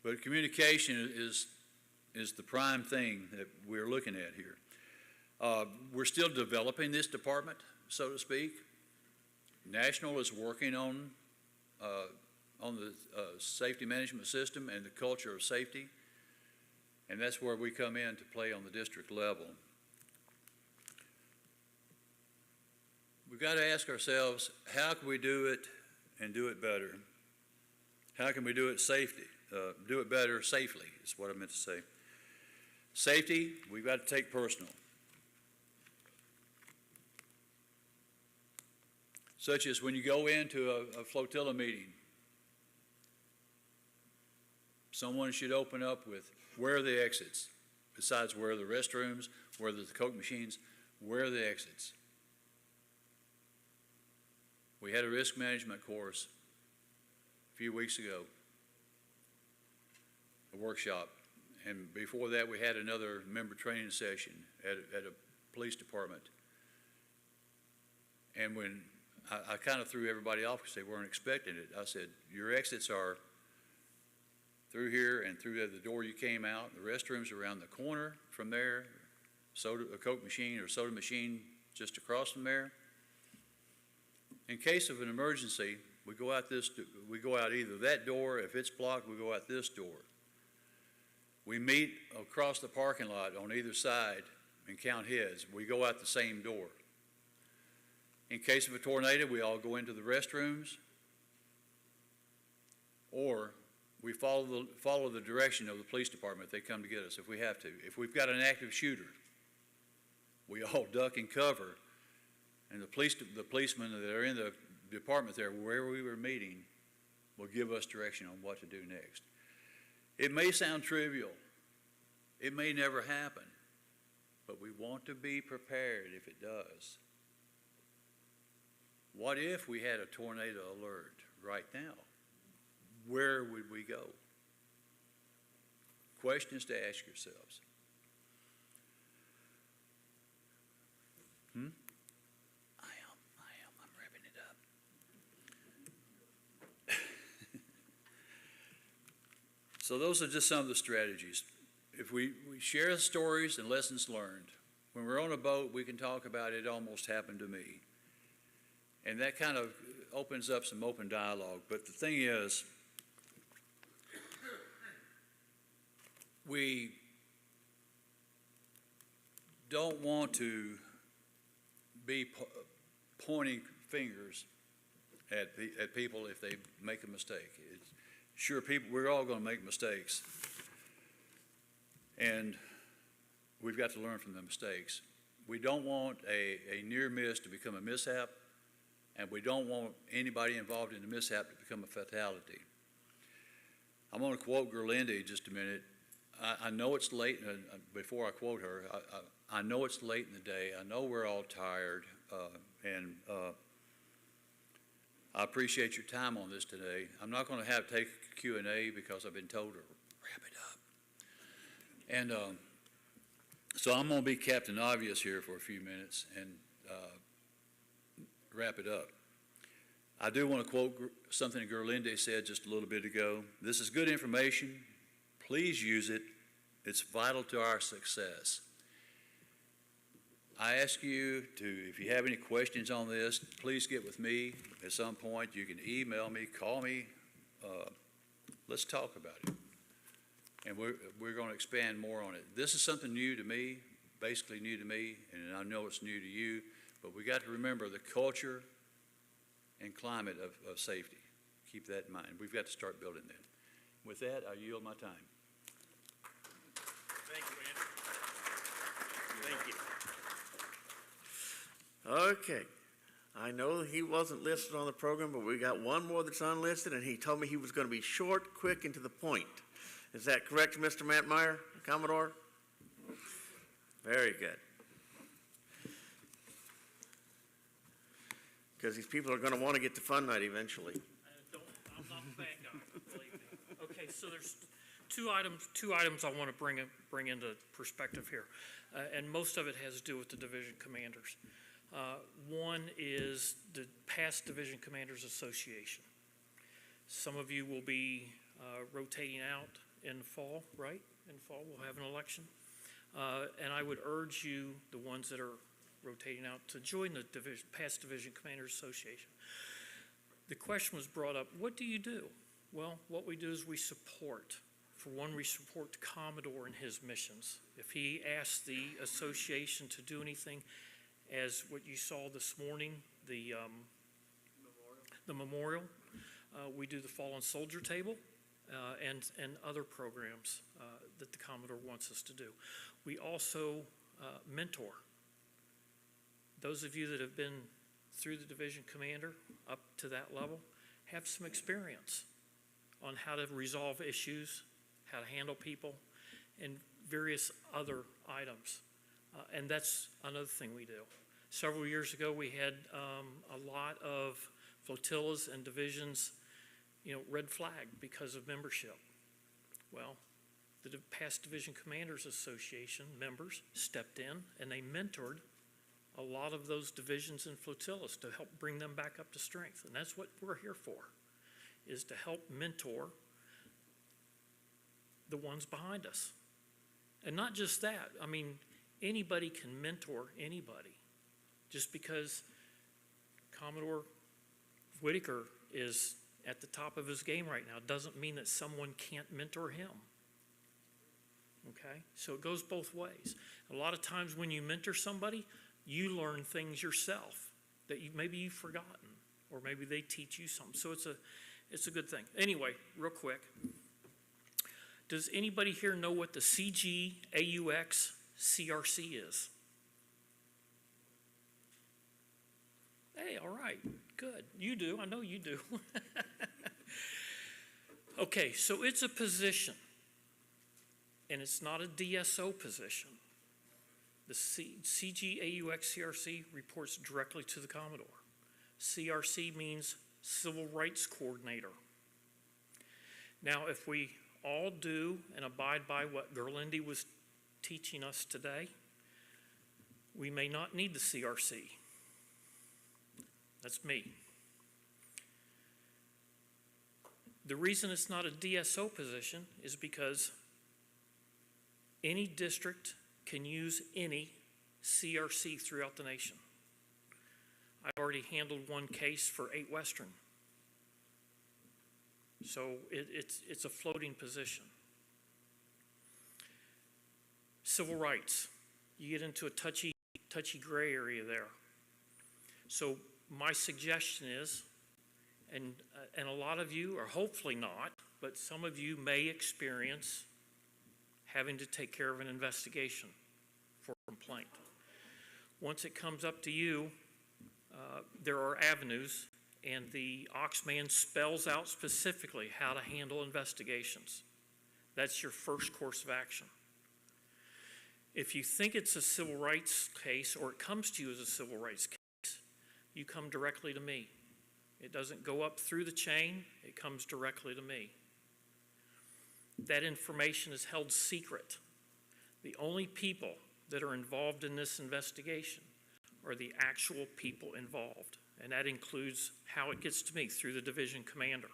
But communication is the prime thing that we're looking at here. We're still developing this department, so to speak. National is working on the safety management system and the culture of safety, and that's where we come in to play on the district level. We've got to ask ourselves, how can we do it and do it better? How can we do it do it better safely, is what I meant to say. Safety, we've got to take personal. Such as when you go into a flotilla meeting, someone should open up with, where are the exits? Besides where are the restrooms, where are the Coke machines, where are the exits? We had a risk management course a few weeks ago, a workshop, and before that we had another member training session at a police department. And when I kind of threw everybody off because they weren't expecting it, I said, your exits are through here and through the door you came out. The restrooms around the corner from there, a Coke machine or soda machine just across from there. In case of an emergency, we go out either that door. If it's blocked, we go out this door. We meet across the parking lot on either side and count heads. We go out the same door. In case of a tornado, we all go into the restrooms, or we follow the direction of the police department if they come to get us if we have to. If we've got an active shooter, we all duck and cover. And the policemen that are in the department there, wherever we were meeting, will give us direction on what to do next. It may sound trivial. It may never happen. But we want to be prepared if it does. What if we had a tornado alert right now? Where would we go? Questions to ask yourselves. I'm wrapping it up. So those are just some of the strategies. If we share stories and lessons learned, when we're on a boat, we can talk about it almost happened to me. And that kind of opens up some open dialogue. But the thing is, we don't want to be pointing fingers at people if they make a mistake. Sure, we're all going to make mistakes. And we've got to learn from the mistakes. We don't want a near miss to become a mishap, and we don't want anybody involved in the mishap to become a fatality. I'm going to quote Gerlinde just a minute. I know it's late, before I quote her, I know it's late in the day. I know we're all tired, and I appreciate your time on this today. I'm not going to take a Q&A because I've been told to wrap it up. And so I'm going to be Captain Obvious here for a few minutes and wrap it up. I do want to quote something Gerlinde said just a little bit ago. This is good information. Please use it. It's vital to our success. I ask you to, if you have any questions on this, please get with me at some point. You can email me, call me. Let's talk about it. and we're going to expand more on it. This is something new to me, basically new to me, and I know it's new to you, but we got to remember the culture and climate of safety. Keep that in mind. We've got to start building that. With that, I yield my time. Thank you, Andrew. Thank you. Okay. I know he wasn't listed on the program, but we got one more that's unlisted, and he told me he was going to be short, quick, and to the point. Is that correct, Mr. Matt Meyer, Commodore? Very good. Because these people are going to want to get to fun night eventually. I'm not the bad guy, believe me. Okay, so there's two items I want to bring into perspective here, and most of it has to do with the division commanders. One is the past Division Commanders Association. Some of you will be rotating out in the fall, right? In the fall, we'll have an election. And I would urge you, the ones that are rotating out, to join the past Division Commanders Association. The question was brought up, what do you do? Well, what we do is we support. For one, we support the Commodore in his missions. If he asks the association to do anything, as what you saw this morning, the memorial, we do the Fallen Soldier Table, and other programs that the Commodore wants us to do. We also mentor. Those of you that have been through the division commander up to that level have some experience on how to resolve issues, how to handle people, and various other items. And that's another thing we do. Several years ago, we had a lot of flotillas and divisions, red flagged because of membership. Well, the past Division Commanders Association members stepped in and they mentored a lot of those divisions and flotillas to help bring them back up to strength. And that's what we're here for, is to help mentor the ones behind us. And not just that, I mean, anybody can mentor anybody. Just because Commodore Whitaker is at the top of his game right now doesn't mean that someone can't mentor him. Okay? So it goes both ways. A lot of times when you mentor somebody, you learn things yourself that maybe you've forgotten, or maybe they teach you something. So it's a good thing. Anyway, real quick. Does anybody here know what the CGAUX CRC is? Hey, all right, good. You do, I know you do. Okay, so it's a position, and it's not a DSO position. The CGAUX-CRC reports directly to the Commodore. CRC means Civil Rights Coordinator. Now, if we all do and abide by what Gerlinde was teaching us today, we may not need the CRC. That's me. The reason it's not a DSO position is because any district can use any CRC throughout the nation. I've already handled one case for 8 Western. So it's a floating position. Civil rights. You get into a touchy gray area there. So my suggestion is, and a lot of you, or hopefully not, but some of you may experience having to take care of an investigation for a complaint. Once it comes up to you, there are avenues, and the Oxman spells out specifically how to handle investigations. That's your first course of action. If you think it's a civil rights case, or it comes to you as a civil rights case, you come directly to me. It doesn't go up through the chain, it comes directly to me. That information is held secret. The only people that are involved in this investigation are the actual people involved, and that includes how it gets to me through the division commander.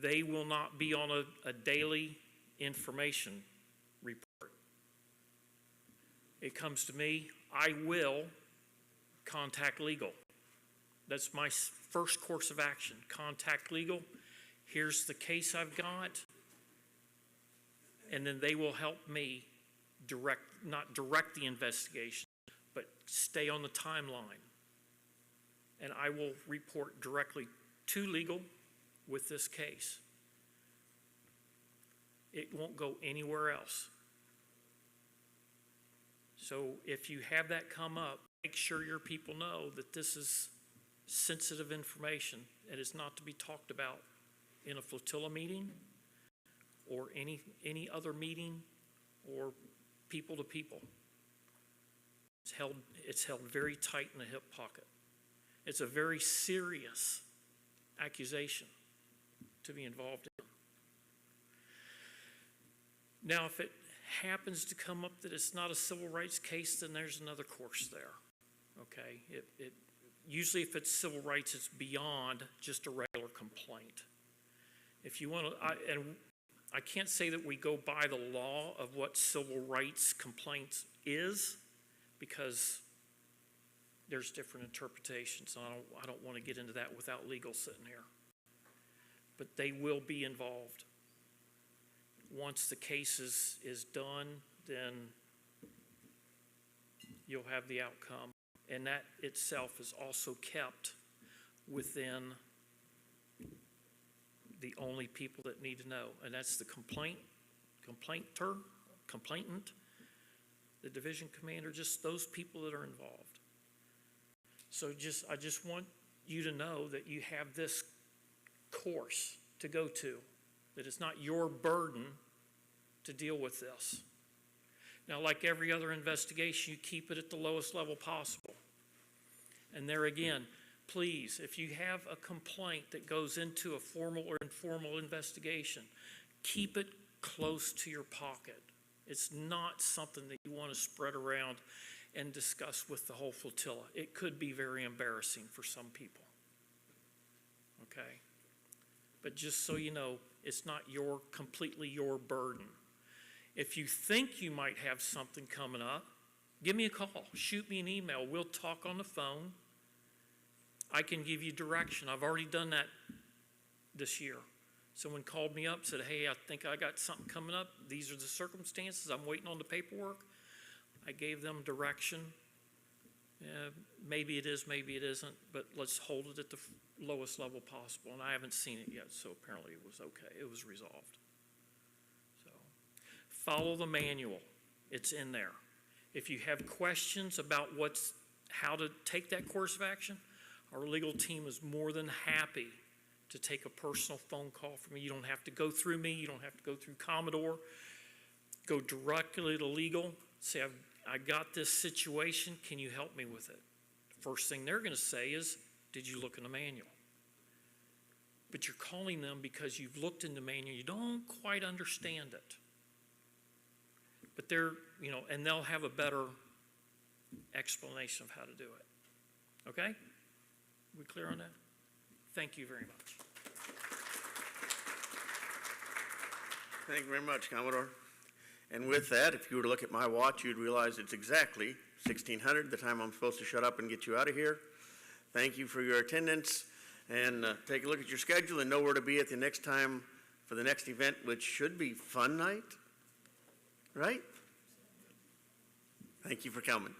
They will not be on a daily information report. It comes to me, I will contact legal. That's my first course of action. Contact legal. Here's the case I've got. and then they will help me not direct the investigation, but stay on the timeline. And I will report directly to legal with this case. It won't go anywhere else. So if you have that come up, make sure your people know that this is sensitive information. It is not to be talked about in a flotilla meeting or any other meeting or people to people. It's held very tight in the hip pocket. It's a very serious accusation to be involved in. Now, if it happens to come up that it's not a civil rights case, then there's another course there, okay? Usually if it's civil rights, it's beyond just a regular complaint. If you want to, and I can't say that we go by the law of what civil rights complaints is, because there's different interpretations, and I don't want to get into that without legal sitting here. But they will be involved. Once the case is done, then you'll have the outcome. And that itself is also kept within the only people that need to know, and that's the complainant, the division commander, just those people that are involved. So I just want you to know that you have this course to go to, that it's not your burden to deal with this. Now, like every other investigation, you keep it at the lowest level possible. And there again, please, if you have a complaint that goes into a formal or informal investigation, keep it close to your pocket. It's not something that you want to spread around and discuss with the whole flotilla. It could be very embarrassing for some people. Okay? But just so you know, it's not completely your burden. If you think you might have something coming up, give me a call, shoot me an email. We'll talk on the phone. I can give you direction. I've already done that this year. Someone called me up, said, hey, I think I got something coming up. These are the circumstances. I'm waiting on the paperwork. I gave them direction. Maybe it is, maybe it isn't, but let's hold it at the lowest level possible. And I haven't seen it yet, so apparently it was okay. It was resolved. So follow the manual. It's in there. If you have questions about how to take that course of action, our legal team is more than happy to take a personal phone call from me. You don't have to go through me. You don't have to go through Commodore. Go directly to legal. Say, I got this situation. Can you help me with it? First thing they're going to say is, did you look in the manual? But you're calling them because you've looked in the manual. You don't quite understand it. But and they'll have a better explanation of how to do it. Okay? We clear on that? Thank you very much. Thank you very much, Commodore. And with that, if you were to look at my watch, you'd realize it's exactly 1600, the time I'm supposed to shut up and get you out of here. Thank you for your attendance, and take a look at your schedule and know where to be at the next time for the next event, which should be Fun Night, right? Thank you for coming.